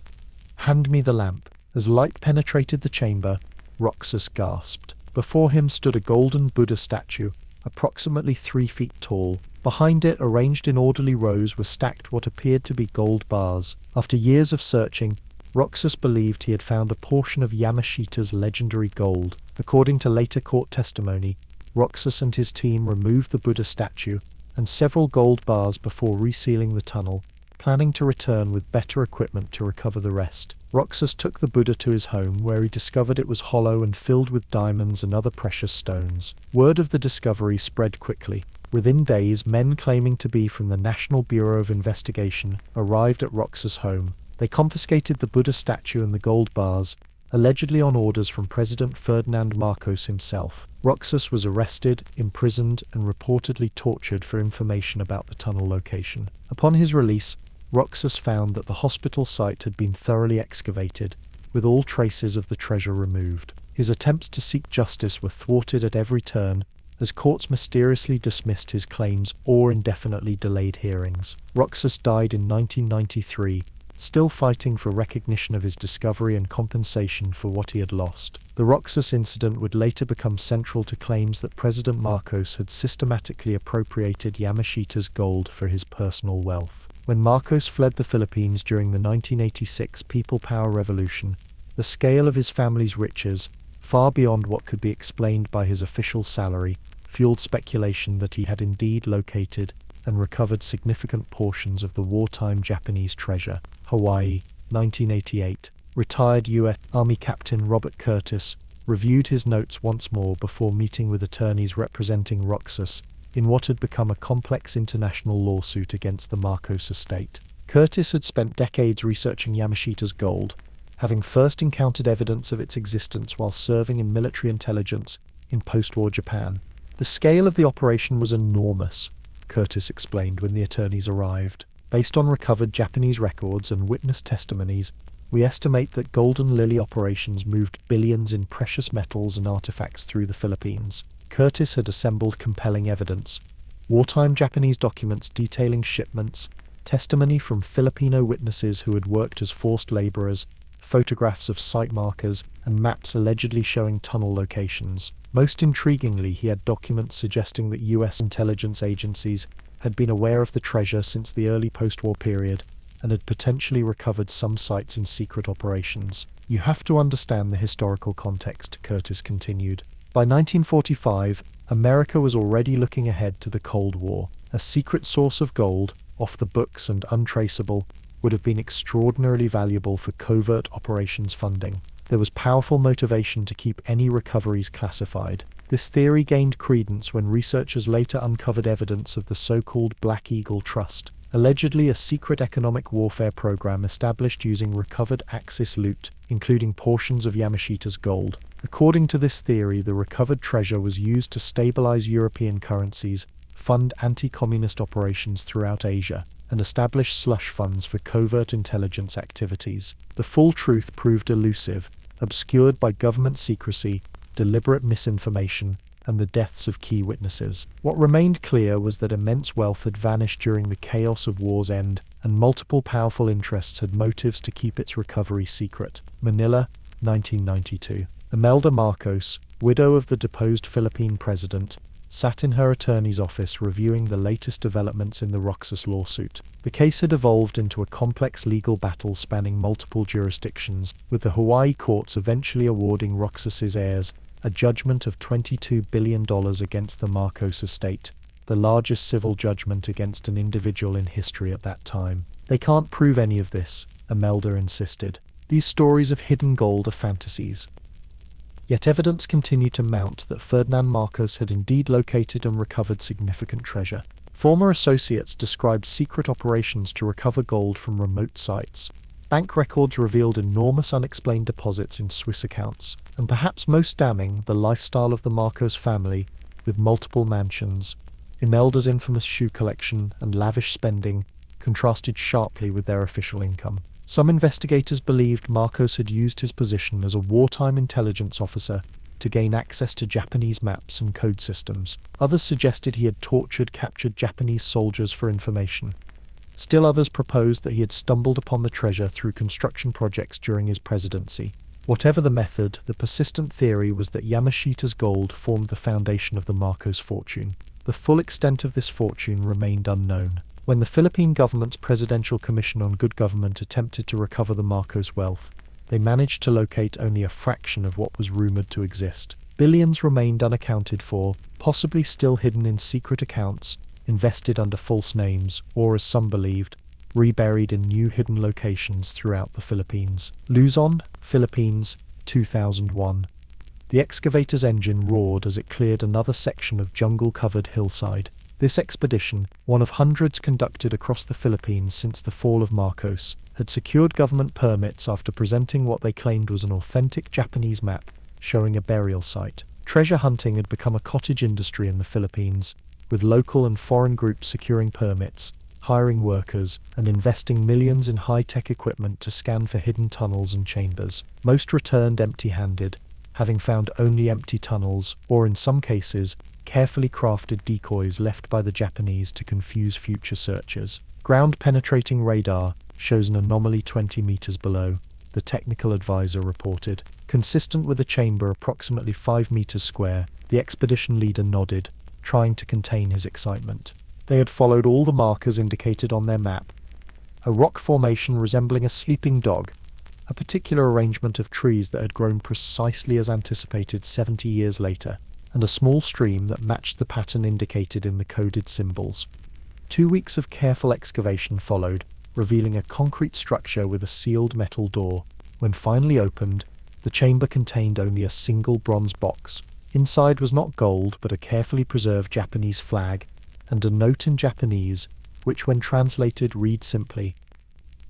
"Hand me the lamp." As light penetrated the chamber, Roxas gasped. Before him stood a golden Buddha statue, approximately 3 feet tall. Behind it, arranged in orderly rows, were stacked what appeared to be gold bars. After years of searching, Roxas believed he had found a portion of Yamashita's legendary gold. According to later court testimony, Roxas and his team removed the Buddha statue and several gold bars before resealing the tunnel, planning to return with better equipment to recover the rest. Roxas took the Buddha to his home, where he discovered it was hollow and filled with diamonds and other precious stones. Word of the discovery spread quickly. Within days, men claiming to be from the National Bureau of Investigation arrived at Roxas' home. They confiscated the Buddha statue and the gold bars, allegedly on orders from President Ferdinand Marcos himself. Roxas was arrested, imprisoned, and reportedly tortured for information about the tunnel location. Upon his release, Roxas found that the hospital site had been thoroughly excavated, with all traces of the treasure removed. His attempts to seek justice were thwarted at every turn, as courts mysteriously dismissed his claims or indefinitely delayed hearings. Roxas died in 1993, still fighting for recognition of his discovery and compensation for what he had lost. The Roxas incident would later become central to claims that President Marcos had systematically appropriated Yamashita's gold for his personal wealth. When Marcos fled the Philippines during the 1986 People Power Revolution, the scale of his family's riches, far beyond what could be explained by his official salary, fueled speculation that he had indeed located and recovered significant portions of the wartime Japanese treasure. Hawaii, 1988. Retired U.S. Army Captain Robert Curtis reviewed his notes once more before meeting with attorneys representing Roxas in what had become a complex international lawsuit against the Marcos estate. Curtis had spent decades researching Yamashita's gold, having first encountered evidence of its existence while serving in military intelligence in post-war Japan. The scale of the operation was enormous, Curtis explained when the attorneys arrived. Based on recovered Japanese records and witness testimonies, we estimate that Golden Lily operations moved billions in precious metals and artifacts through the Philippines. Curtis had assembled compelling evidence: wartime Japanese documents detailing shipments, testimony from Filipino witnesses who had worked as forced laborers, photographs of site markers, and maps allegedly showing tunnel locations. Most intriguingly, he had documents suggesting that U.S. intelligence agencies had been aware of the treasure since the early post-war period and had potentially recovered some sites in secret operations. "You have to understand the historical context," Curtis continued. By 1945, America was already looking ahead to the Cold War. A secret source of gold, off the books and untraceable, would have been extraordinarily valuable for covert operations funding. there was powerful motivation to keep any recoveries classified. This theory gained credence when researchers later uncovered evidence of the so-called Black Eagle Trust, allegedly a secret economic warfare program established using recovered Axis loot, including portions of Yamashita's gold. According to this theory, the recovered treasure was used to stabilize European currencies, fund anti-communist operations throughout Asia, and establish slush funds for covert intelligence activities. The full truth proved elusive, obscured by government secrecy, deliberate misinformation, and the deaths of key witnesses. What remained clear was that immense wealth had vanished during the chaos of war's end, and multiple powerful interests had motives to keep its recovery secret. Manila, 1992. Imelda Marcos, widow of the deposed Philippine president, sat in her attorney's office reviewing the latest developments in the Roxas lawsuit. The case had evolved into a complex legal battle spanning multiple jurisdictions, with the Hawaii courts eventually awarding Roxas's heirs a judgment of $22 billion against the Marcos estate, the largest civil judgment against an individual in history at that time. They can't prove any of this, Imelda insisted. These stories of hidden gold are fantasies. Yet evidence continued to mount that Ferdinand Marcos had indeed located and recovered significant treasure. Former associates described secret operations to recover gold from remote sites. Bank records revealed enormous unexplained deposits in Swiss accounts, and perhaps most damning, the lifestyle of the Marcos family, with multiple mansions. Imelda's infamous shoe collection and lavish spending contrasted sharply with their official income. Some investigators believed Marcos had used his position as a wartime intelligence officer to gain access to Japanese maps and code systems. Others suggested he had captured Japanese soldiers for information. Still others proposed that he had stumbled upon the treasure through construction projects during his presidency. Whatever the method, the persistent theory was that Yamashita's gold formed the foundation of the Marcos fortune. The full extent of this fortune remained unknown. When the Philippine government's Presidential Commission on Good Government attempted to recover the Marcos wealth, they managed to locate only a fraction of what was rumored to exist. Billions remained unaccounted for, possibly still hidden in secret accounts, invested under false names, or, as some believed, reburied in new hidden locations throughout the Philippines. Luzon, Philippines, 2001. The excavator's engine roared as it cleared another section of jungle-covered hillside. This expedition, one of hundreds conducted across the Philippines since the fall of Marcos, had secured government permits after presenting what they claimed was an authentic Japanese map showing a burial site. Treasure hunting had become a cottage industry in the Philippines, with local and foreign groups securing permits, hiring workers, and investing millions in high-tech equipment to scan for hidden tunnels and chambers. Most returned empty-handed, having found only empty tunnels, or in some cases, carefully crafted decoys left by the Japanese to confuse future searchers. Ground-penetrating radar shows an anomaly 20 meters below, the technical advisor reported. Consistent with a chamber approximately 5 meters square, the expedition leader nodded, trying to contain his excitement. They had followed all the markers indicated on their map. A rock formation resembling a sleeping dog, a particular arrangement of trees that had grown precisely as anticipated 70 years later, and a small stream that matched the pattern indicated in the coded symbols. 2 weeks of careful excavation followed, revealing a concrete structure with a sealed metal door. When finally opened, the chamber contained only a single bronze box. Inside was not gold, but a carefully preserved Japanese flag, and a note in Japanese, which when translated read simply,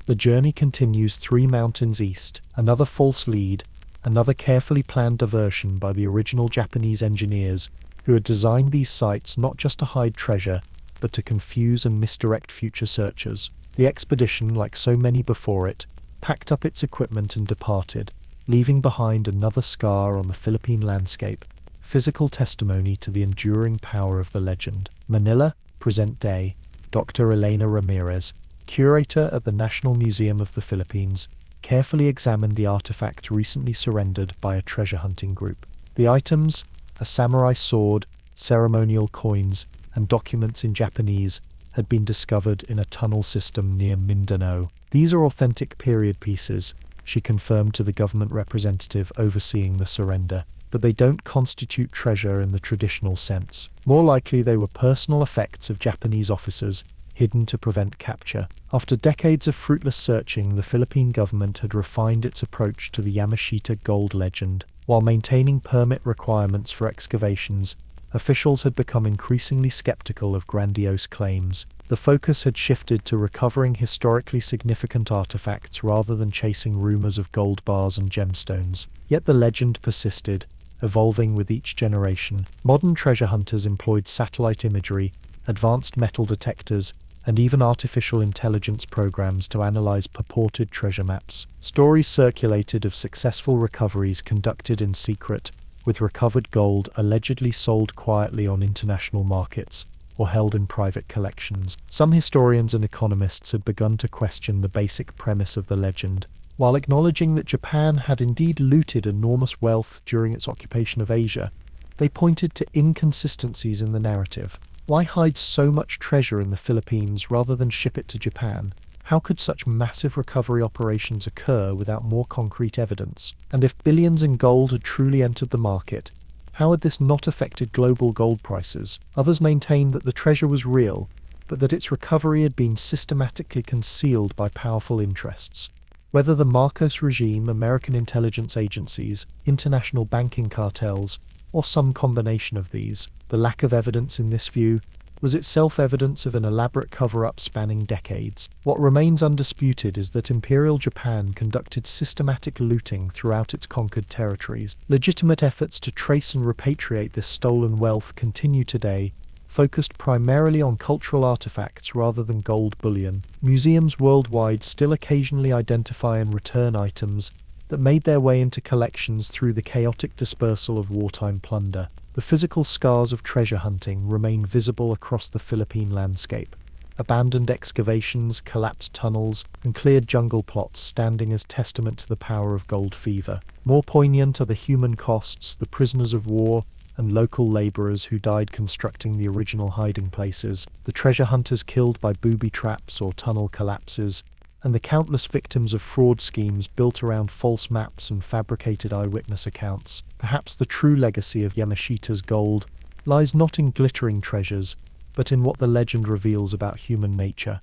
"The journey continues 3 mountains east, another false lead, another carefully planned diversion by the original Japanese engineers, who had designed these sites not just to hide treasure, but to confuse and misdirect future searchers." The expedition, like so many before it, packed up its equipment and departed, leaving behind another scar on the Philippine landscape, physical testimony to the enduring power of the legend. Manila, present day. Dr. Elena Ramirez, curator at the National Museum of the Philippines, carefully examined the artifact recently surrendered by a treasure hunting group. The items, a samurai sword, ceremonial coins, and documents in Japanese, had been discovered in a tunnel system near Mindanao. These are authentic period pieces, she confirmed to the government representative overseeing the surrender, but they don't constitute treasure in the traditional sense. More likely they were personal effects of Japanese officers, hidden to prevent capture. After decades of fruitless searching, the Philippine government had refined its approach to the Yamashita gold legend. While maintaining permit requirements for excavations, officials had become increasingly skeptical of grandiose claims. The focus had shifted to recovering historically significant artifacts rather than chasing rumors of gold bars and gemstones. Yet the legend persisted, evolving with each generation. Modern treasure hunters employed satellite imagery, advanced metal detectors, and even artificial intelligence programs to analyze purported treasure maps. Stories circulated of successful recoveries conducted in secret, with recovered gold allegedly sold quietly on international markets or held in private collections. Some historians and economists had begun to question the basic premise of the legend. While acknowledging that Japan had indeed looted enormous wealth during its occupation of Asia, they pointed to inconsistencies in the narrative. Why hide so much treasure in the Philippines rather than ship it to Japan? How could such massive recovery operations occur without more concrete evidence? And if billions in gold had truly entered the market, how had this not affected global gold prices? Others maintained that the treasure was real, but that its recovery had been systematically concealed by powerful interests. Whether the Marcos regime, American intelligence agencies, international banking cartels, or some combination of these, the lack of evidence in this view was itself evidence of an elaborate cover-up spanning decades. What remains undisputed is that Imperial Japan conducted systematic looting throughout its conquered territories. Legitimate efforts to trace and repatriate this stolen wealth continue today, focused primarily on cultural artifacts rather than gold bullion. Museums worldwide still occasionally identify and return items that made their way into collections through the chaotic dispersal of wartime plunder. The physical scars of treasure hunting remain visible across the Philippine landscape. Abandoned excavations, collapsed tunnels, and cleared jungle plots standing as testament to the power of gold fever. More poignant are the human costs, the prisoners of war, and local laborers who died constructing the original hiding places, the treasure hunters killed by booby traps or tunnel collapses, and the countless victims of fraud schemes built around false maps and fabricated eyewitness accounts. Perhaps the true legacy of Yamashita's gold lies not in glittering treasures, but in what the legend reveals about human nature.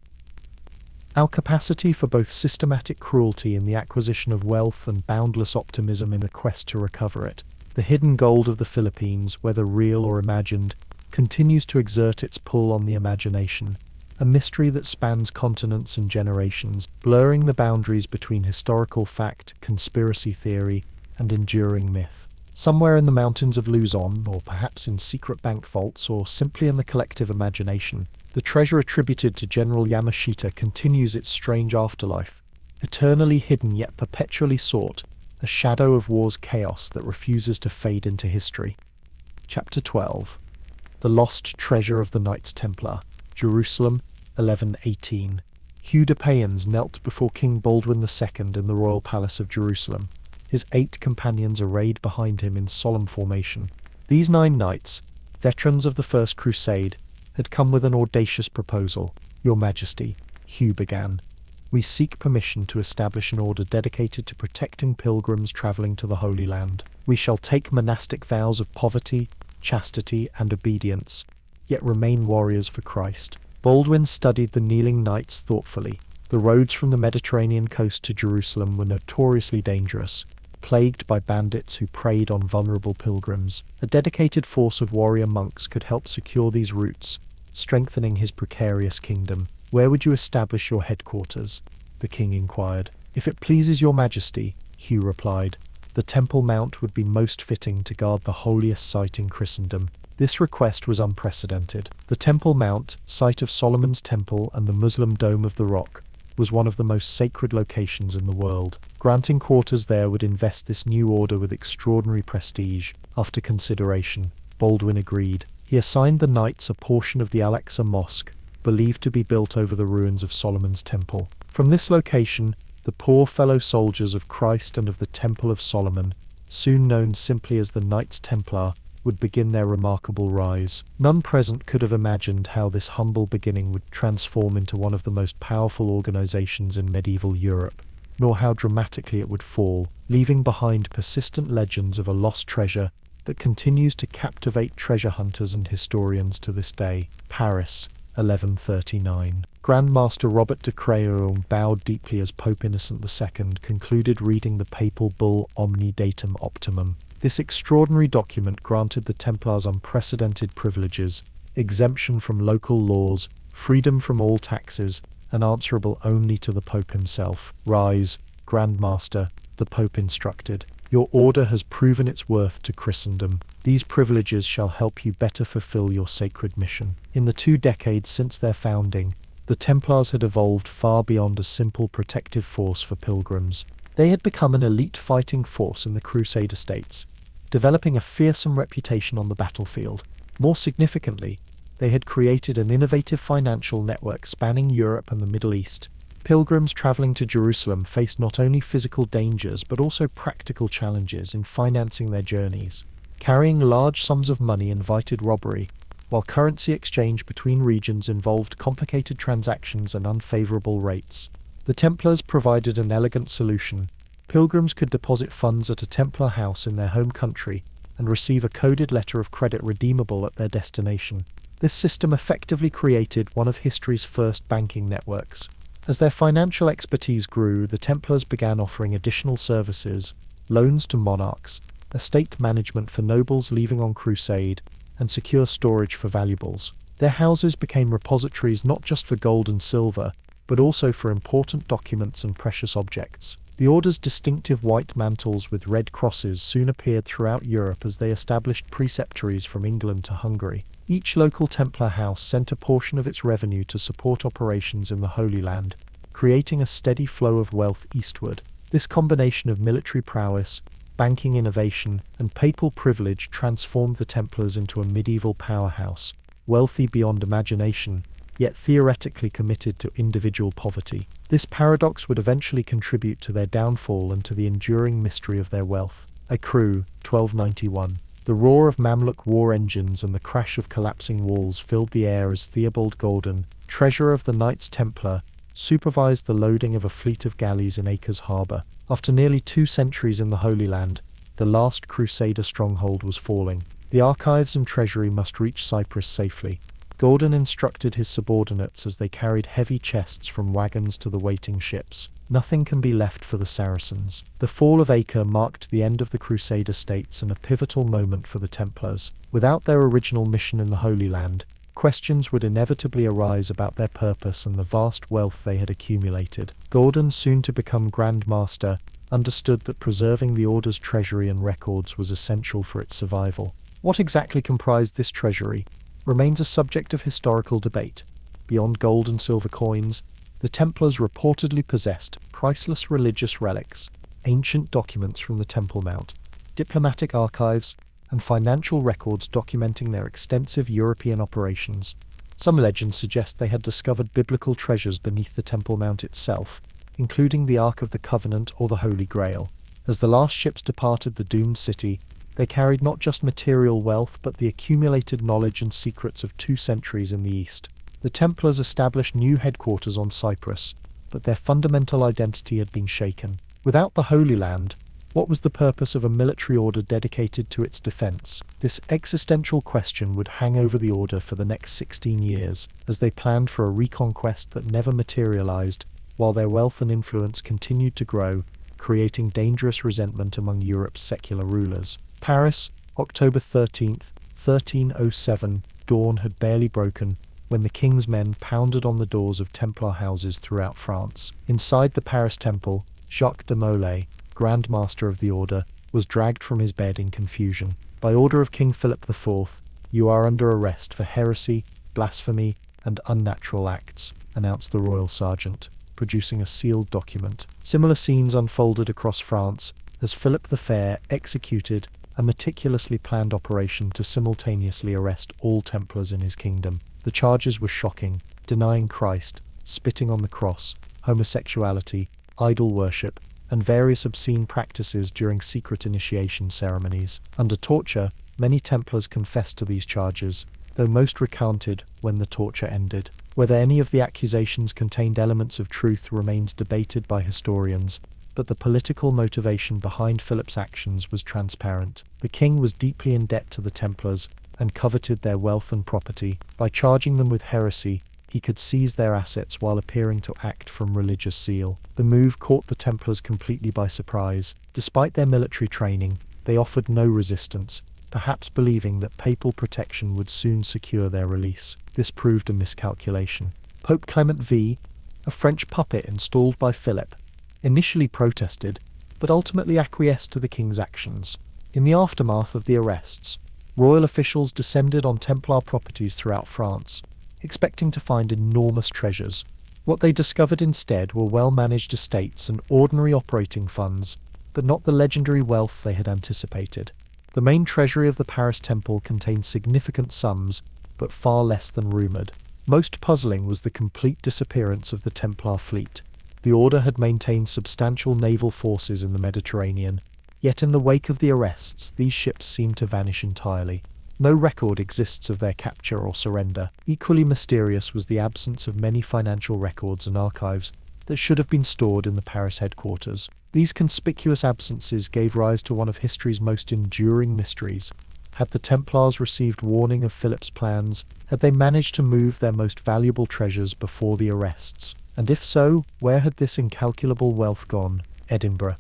Our capacity for both systematic cruelty in the acquisition of wealth and boundless optimism in the quest to recover it. The hidden gold of the Philippines, whether real or imagined, continues to exert its pull on the imagination, a mystery that spans continents and generations, blurring the boundaries between historical fact, conspiracy theory, and enduring myth. Somewhere in the mountains of Luzon, or perhaps in secret bank vaults, or simply in the collective imagination, the treasure attributed to General Yamashita continues its strange afterlife, eternally hidden yet perpetually sought, a shadow of war's chaos that refuses to fade into history. Chapter 12. The Lost Treasure of the Knights Templar. Jerusalem, 1118. Hugh de Payens knelt before King Baldwin II in the royal palace of Jerusalem, his 8 companions arrayed behind him in solemn formation. These 9 knights, veterans of the First Crusade, had come with an audacious proposal. "Your Majesty," Hugh began, "we seek permission to establish an order dedicated to protecting pilgrims travelling to the Holy Land. We shall take monastic vows of poverty, chastity, and obedience, yet remain warriors for Christ." Baldwin studied the kneeling knights thoughtfully. The roads from the Mediterranean coast to Jerusalem were notoriously dangerous, plagued by bandits who preyed on vulnerable pilgrims. A dedicated force of warrior monks could help secure these routes, strengthening his precarious kingdom. "Where would you establish your headquarters?" the king inquired. "If it pleases your Majesty," Hugh replied, "the Temple Mount would be most fitting to guard the holiest site in Christendom." This request was unprecedented. The Temple Mount, site of Solomon's Temple and the Muslim Dome of the Rock, was one of the most sacred locations in the world. Granting quarters there would invest this new order with extraordinary prestige. After consideration, Baldwin agreed. He assigned the knights a portion of the Al-Aqsa Mosque, believed to be built over the ruins of Solomon's Temple. From this location, the poor fellow soldiers of Christ and of the Temple of Solomon, soon known simply as the Knights Templar, would begin their remarkable rise. None present could have imagined how this humble beginning would transform into one of the most powerful organizations in medieval Europe, nor how dramatically it would fall, leaving behind persistent legends of a lost treasure that continues to captivate treasure hunters and historians to this day. Paris, 1139. Grandmaster Robert de Crayon bowed deeply as Pope Innocent II concluded reading the papal bull Omni Datum Optimum. This extraordinary document granted the Templars unprecedented privileges, exemption from local laws, freedom from all taxes, and answerable only to the Pope himself. "Rise, Grand Master," the Pope instructed. "Your order has proven its worth to Christendom. These privileges shall help you better fulfill your sacred mission." In the 2 decades since their founding, the Templars had evolved far beyond a simple protective force for pilgrims. They had become an elite fighting force in the Crusader states, developing a fearsome reputation on the battlefield. More significantly, they had created an innovative financial network spanning Europe and the Middle East. Pilgrims traveling to Jerusalem faced not only physical dangers but also practical challenges in financing their journeys. Carrying large sums of money invited robbery, while currency exchange between regions involved complicated transactions and unfavorable rates. The Templars provided an elegant solution. Pilgrims could deposit funds at a Templar house in their home country and receive a coded letter of credit redeemable at their destination. This system effectively created one of history's first banking networks. As their financial expertise grew, the Templars began offering additional services: loans to monarchs, estate management for nobles leaving on crusade, and secure storage for valuables. Their houses became repositories not just for gold and silver, but also for important documents and precious objects. The order's distinctive white mantles with red crosses soon appeared throughout Europe as they established preceptories from England to Hungary. Each local Templar house sent a portion of its revenue to support operations in the Holy Land, creating a steady flow of wealth eastward. This combination of military prowess, banking innovation, and papal privilege transformed the Templars into a medieval powerhouse, wealthy beyond imagination, yet theoretically committed to individual poverty. This paradox would eventually contribute to their downfall and to the enduring mystery of their wealth. Acru, 1291. The roar of Mamluk war engines and the crash of collapsing walls filled the air as Theobald Gordon, treasurer of the Knights Templar, supervised the loading of a fleet of galleys in Acres harbour. After nearly 2 centuries in the Holy Land, the last Crusader stronghold was falling. The archives and treasury must reach Cyprus safely. Gordon instructed his subordinates as they carried heavy chests from wagons to the waiting ships. Nothing can be left for the Saracens. The fall of Acre marked the end of the Crusader states and a pivotal moment for the Templars. Without their original mission in the Holy Land, questions would inevitably arise about their purpose and the vast wealth they had accumulated. Gordon, soon to become Grand Master, understood that preserving the Order's treasury and records was essential for its survival. What exactly comprised this treasury remains a subject of historical debate. Beyond gold and silver coins, the Templars reportedly possessed priceless religious relics, ancient documents from the Temple Mount, diplomatic archives, and financial records documenting their extensive European operations. Some legends suggest they had discovered biblical treasures beneath the Temple Mount itself, including the Ark of the Covenant or the Holy Grail. As the last ships departed the doomed city, they carried not just material wealth but the accumulated knowledge and secrets of 2 centuries in the East. The Templars established new headquarters on Cyprus, but their fundamental identity had been shaken. Without the Holy Land, what was the purpose of a military order dedicated to its defense? This existential question would hang over the order for the next 16 years, as they planned for a reconquest that never materialized, while their wealth and influence continued to grow, creating dangerous resentment among Europe's secular rulers. Paris, October 13th, 1307, dawn had barely broken when the king's men pounded on the doors of Templar houses throughout France. Inside the Paris temple, Jacques de Molay, Grand Master of the Order, was dragged from his bed in confusion. By order of King Philip IV, you are under arrest for heresy, blasphemy, and unnatural acts, announced the royal sergeant, producing a sealed document. Similar scenes unfolded across France as Philip the Fair executed a meticulously planned operation to simultaneously arrest all Templars in his kingdom. The charges were shocking: denying Christ, spitting on the cross, homosexuality, idol worship, and various obscene practices during secret initiation ceremonies. Under torture, many Templars confessed to these charges, though most recanted when the torture ended. Whether any of the accusations contained elements of truth remains debated by historians, but the political motivation behind Philip's actions was transparent. The king was deeply in debt to the Templars, and coveted their wealth and property. By charging them with heresy, he could seize their assets while appearing to act from religious zeal. The move caught the Templars completely by surprise. Despite their military training, they offered no resistance, perhaps believing that papal protection would soon secure their release. This proved a miscalculation. Pope Clement V, a French puppet installed by Philip, initially protested, but ultimately acquiesced to the king's actions. In the aftermath of the arrests, royal officials descended on Templar properties throughout France, expecting to find enormous treasures. What they discovered instead were well-managed estates and ordinary operating funds, but not the legendary wealth they had anticipated. The main treasury of the Paris Temple contained significant sums, but far less than rumoured. Most puzzling was the complete disappearance of the Templar fleet. The order had maintained substantial naval forces in the Mediterranean, yet in the wake of the arrests, these ships seemed to vanish entirely. No record exists of their capture or surrender. Equally mysterious was the absence of many financial records and archives that should have been stored in the Paris headquarters. These conspicuous absences gave rise to one of history's most enduring mysteries. Had the Templars received warning of Philip's plans? Had they managed to move their most valuable treasures before the arrests? And if so, where had this incalculable wealth gone? Edinburgh,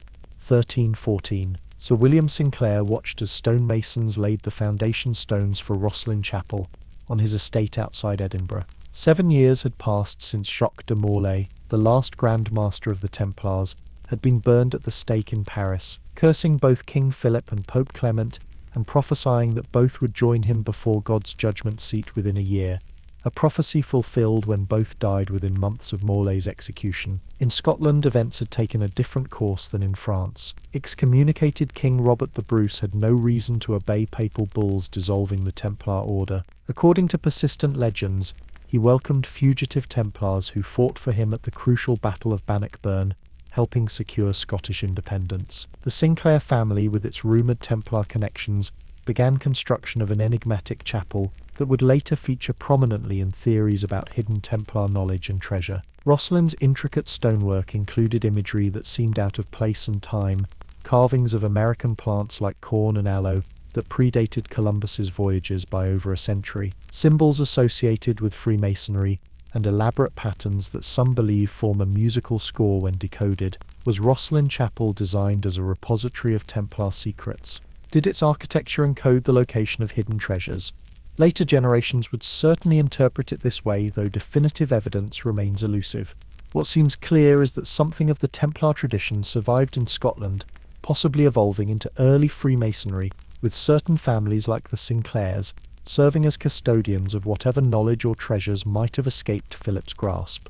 1314. Sir William Sinclair watched as stonemasons laid the foundation stones for Rosslyn Chapel on his estate outside Edinburgh. 7 years had passed since Jacques de Morlaix, the last Grand Master of the Templars, had been burned at the stake in Paris, cursing both King Philip and Pope Clement, and prophesying that both would join him before God's judgment seat within a year. A prophecy fulfilled when both died within months of Morlaix's execution. In Scotland, events had taken a different course than in France. Excommunicated King Robert the Bruce had no reason to obey papal bulls dissolving the Templar order. According to persistent legends, he welcomed fugitive Templars who fought for him at the crucial Battle of Bannockburn, helping secure Scottish independence. The Sinclair family, with its rumoured Templar connections, began construction of an enigmatic chapel that would later feature prominently in theories about hidden Templar knowledge and treasure. Rosslyn's intricate stonework included imagery that seemed out of place and time, carvings of American plants like corn and aloe that predated Columbus's voyages by over a century, symbols associated with Freemasonry, and elaborate patterns that some believe form a musical score when decoded. Was Rosslyn Chapel designed as a repository of Templar secrets? Did its architecture encode the location of hidden treasures? Later generations would certainly interpret it this way, though definitive evidence remains elusive. What seems clear is that something of the Templar tradition survived in Scotland, possibly evolving into early Freemasonry, with certain families like the Sinclairs serving as custodians of whatever knowledge or treasures might have escaped Philip's grasp.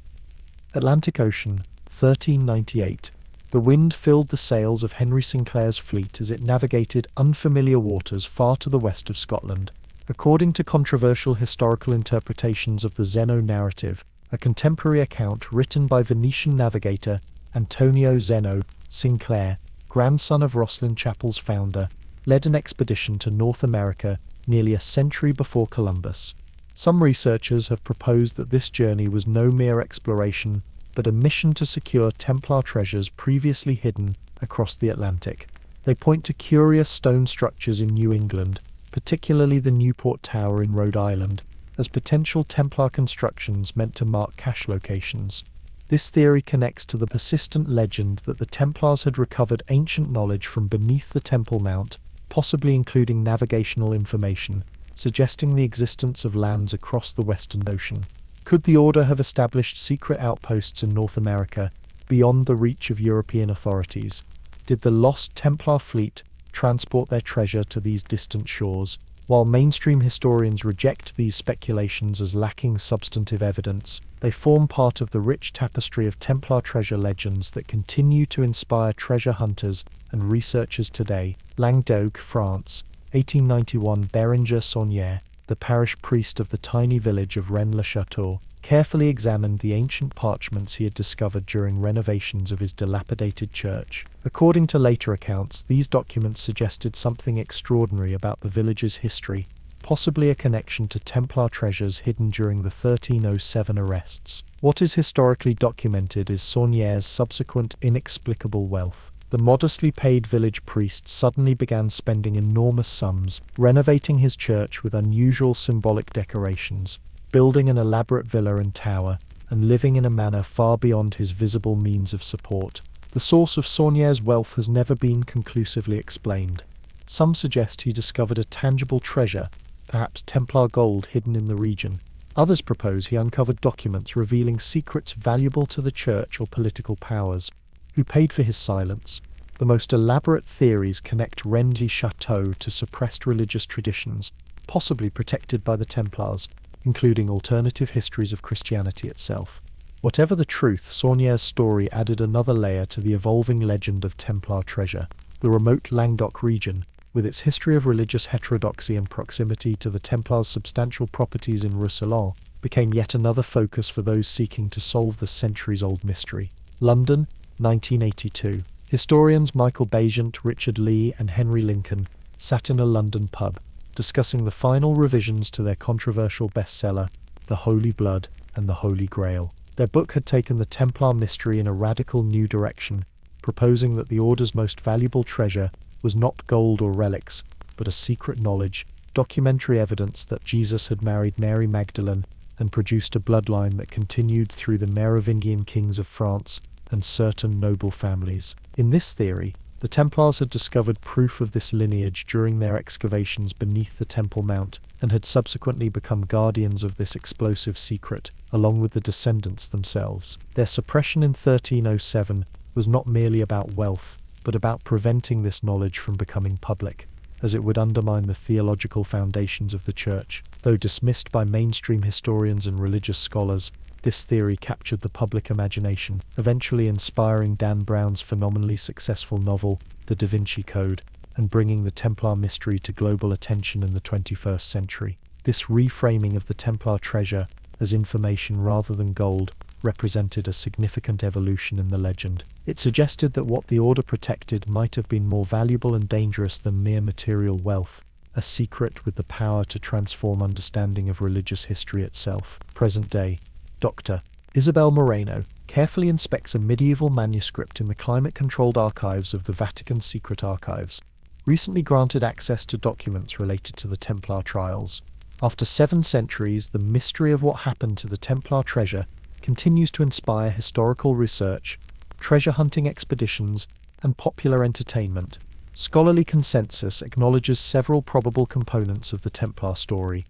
Atlantic Ocean, 1398. The wind filled the sails of Henry Sinclair's fleet as it navigated unfamiliar waters far to the west of Scotland. According to controversial historical interpretations of the Zeno narrative, a contemporary account written by Venetian navigator Antonio Zeno Sinclair, grandson of Rosslyn Chapel's founder, led an expedition to North America nearly a century before Columbus. Some researchers have proposed that this journey was no mere exploration, but a mission to secure Templar treasures previously hidden across the Atlantic. They point to curious stone structures in New England, particularly the Newport Tower in Rhode Island, as potential Templar constructions meant to mark cache locations. This theory connects to the persistent legend that the Templars had recovered ancient knowledge from beneath the Temple Mount, possibly including navigational information, suggesting the existence of lands across the Western Ocean. Could the Order have established secret outposts in North America, beyond the reach of European authorities? Did the lost Templar fleet transport their treasure to these distant shores? While mainstream historians reject these speculations as lacking substantive evidence, they form part of the rich tapestry of Templar treasure legends that continue to inspire treasure hunters and researchers today. Languedoc, France, 1891. Berenger Saunière, the parish priest of the tiny village of Rennes-le-Château, carefully examined the ancient parchments he had discovered during renovations of his dilapidated church. According to later accounts, these documents suggested something extraordinary about the village's history, possibly a connection to Templar treasures hidden during the 1307 arrests. What is historically documented is Saunière's subsequent inexplicable wealth. the modestly paid village priest suddenly began spending enormous sums, renovating his church with unusual symbolic decorations, building an elaborate villa and tower, and living in a manner far beyond his visible means of support. The source of Saunier's wealth has never been conclusively explained. Some suggest he discovered a tangible treasure, perhaps Templar gold hidden in the region. Others propose he uncovered documents revealing secrets valuable to the church or political powers. Who paid for his silence? The most elaborate theories connect Rennes Chateau to suppressed religious traditions, possibly protected by the Templars, including alternative histories of Christianity itself. Whatever the truth, Saunier's story added another layer to the evolving legend of Templar treasure. The remote Languedoc region, with its history of religious heterodoxy and proximity to the Templars' substantial properties in Roussillon, became yet another focus for those seeking to solve the centuries-old mystery. London, 1982. Historians Michael Bagent, Richard Lee, and Henry Lincoln sat in a London pub, discussing the final revisions to their controversial bestseller, The Holy Blood and the Holy Grail. Their book had taken the Templar mystery in a radical new direction, proposing that the Order's most valuable treasure was not gold or relics, but a secret knowledge, documentary evidence that Jesus had married Mary Magdalene and produced a bloodline that continued through the Merovingian kings of France and certain noble families. In this theory, the Templars had discovered proof of this lineage during their excavations beneath the Temple Mount and had subsequently become guardians of this explosive secret, along with the descendants themselves. Their suppression in 1307 was not merely about wealth, but about preventing this knowledge from becoming public, as it would undermine the theological foundations of the Church. Though dismissed by mainstream historians and religious scholars, this theory captured the public imagination, eventually inspiring Dan Brown's phenomenally successful novel, The Da Vinci Code, and bringing the Templar mystery to global attention in the 21st century. This reframing of the Templar treasure as information rather than gold represented a significant evolution in the legend. It suggested that what the Order protected might have been more valuable and dangerous than mere material wealth, a secret with the power to transform understanding of religious history itself. Present day. Dr. Isabel Moreno carefully inspects a medieval manuscript in the climate-controlled archives of the Vatican Secret Archives, recently granted access to documents related to the Templar trials. After 7 centuries, the mystery of what happened to the Templar treasure continues to inspire historical research, treasure hunting expeditions, and popular entertainment. Scholarly consensus acknowledges several probable components of the Templar story.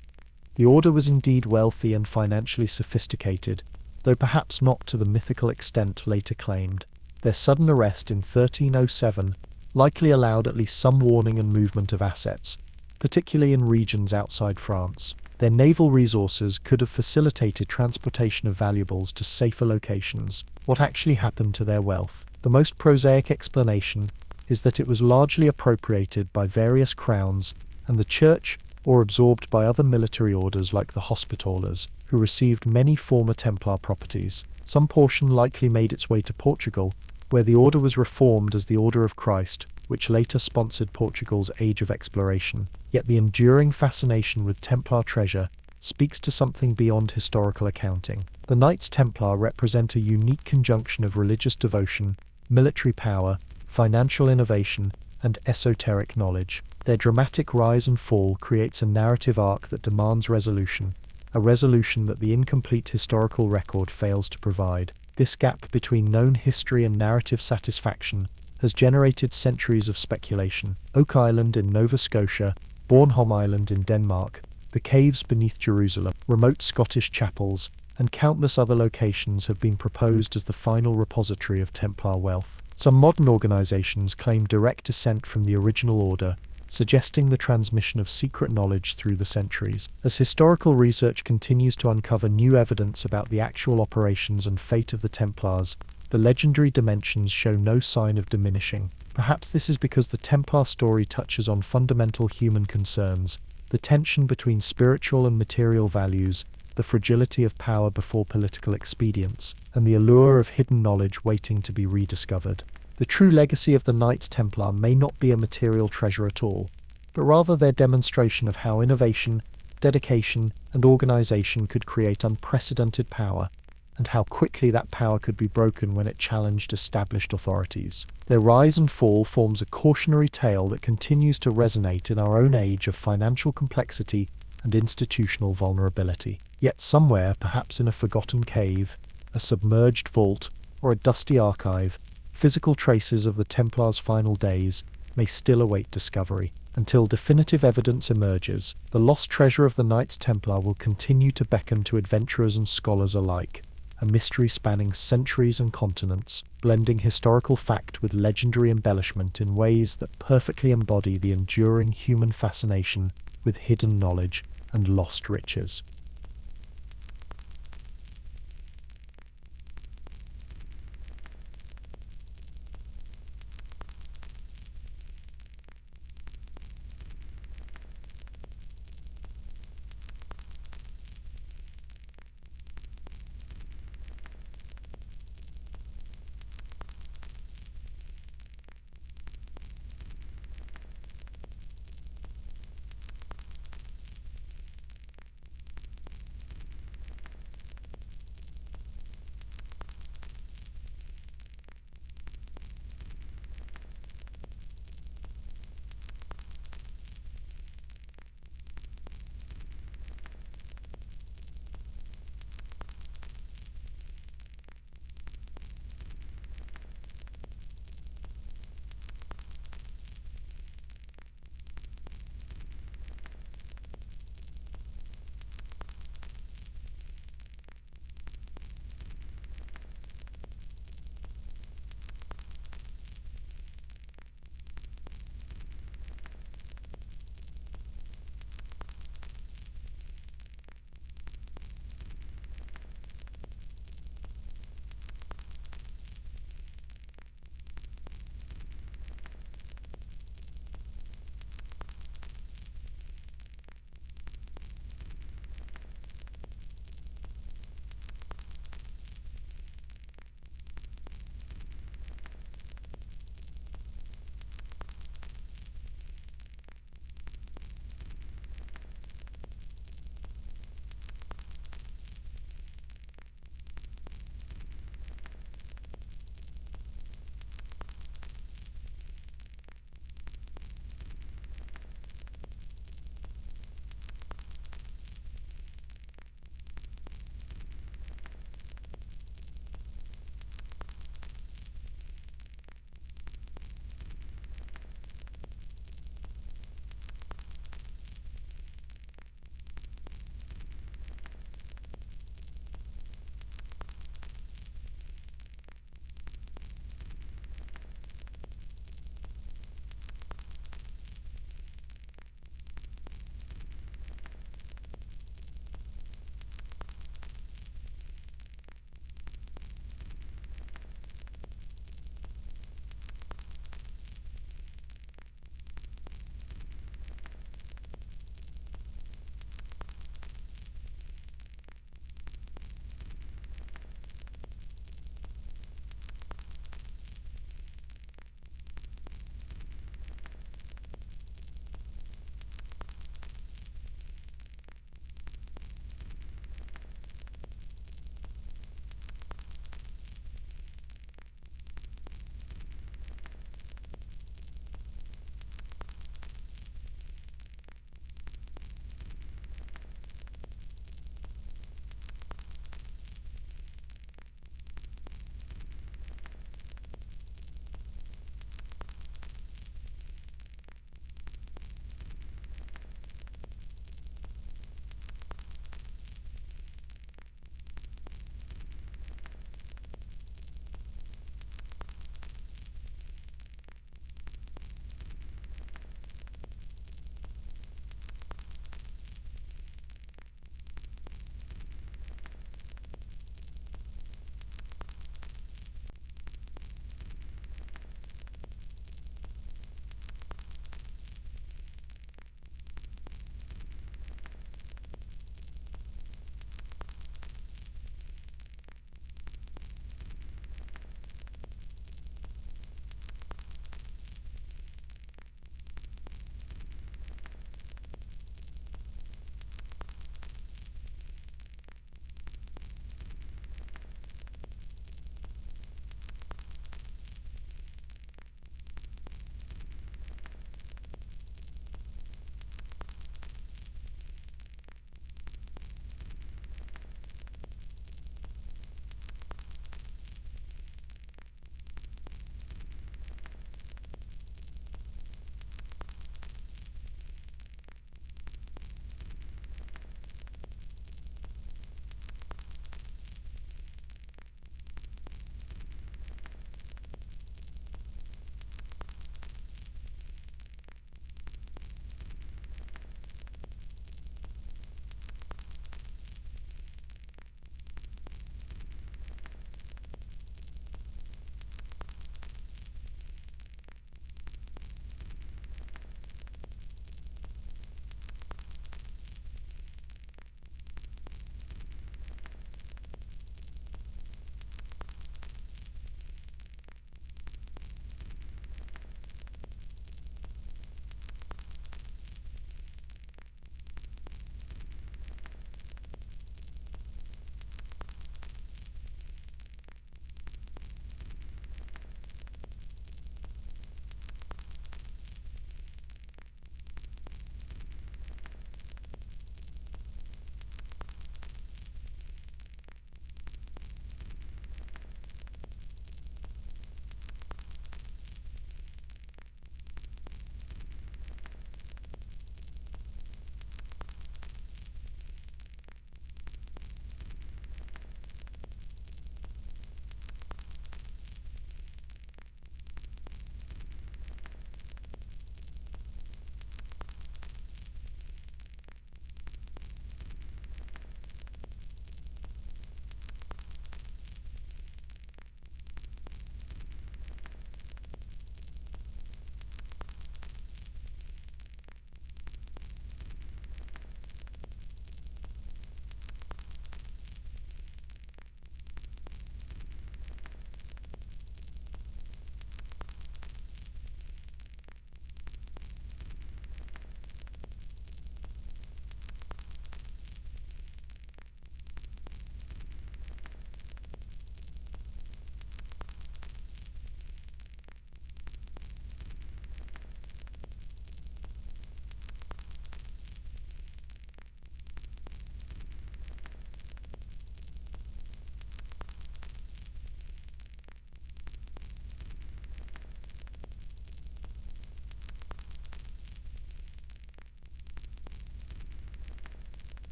The Order was indeed wealthy and financially sophisticated, though perhaps not to the mythical extent later claimed. Their sudden arrest in 1307 likely allowed at least some warning and movement of assets, particularly in regions outside France. Their naval resources could have facilitated transportation of valuables to safer locations. What actually happened to their wealth? The most prosaic explanation is that it was largely appropriated by various crowns and the Church, or absorbed by other military orders like the Hospitallers, who received many former Templar properties. Some portion likely made its way to Portugal, where the order was reformed as the Order of Christ, which later sponsored Portugal's Age of Exploration. Yet the enduring fascination with Templar treasure speaks to something beyond historical accounting. The Knights Templar represent a unique conjunction of religious devotion, military power, financial innovation, and esoteric knowledge. Their dramatic rise and fall creates a narrative arc that demands resolution, a resolution that the incomplete historical record fails to provide. This gap between known history and narrative satisfaction has generated centuries of speculation. Oak Island in Nova Scotia, Bornholm Island in Denmark, the caves beneath Jerusalem, remote Scottish chapels, and countless other locations have been proposed as the final repository of Templar wealth. Some modern organizations claim direct descent from the original order, suggesting the transmission of secret knowledge through the centuries. As historical research continues to uncover new evidence about the actual operations and fate of the Templars, the legendary dimensions show no sign of diminishing. Perhaps this is because the Templar story touches on fundamental human concerns, the tension between spiritual and material values, the fragility of power before political expedience, and the allure of hidden knowledge waiting to be rediscovered. The true legacy of the Knights Templar may not be a material treasure at all, but rather their demonstration of how innovation, dedication, and organization could create unprecedented power, and how quickly that power could be broken when it challenged established authorities. Their rise and fall forms a cautionary tale that continues to resonate in our own age of financial complexity and institutional vulnerability. Yet somewhere, perhaps in a forgotten cave, a submerged vault, or a dusty archive, physical traces of the Templars' final days may still await discovery. Until definitive evidence emerges, the lost treasure of the Knights Templar will continue to beckon to adventurers and scholars alike, a mystery spanning centuries and continents, blending historical fact with legendary embellishment in ways that perfectly embody the enduring human fascination with hidden knowledge and lost riches.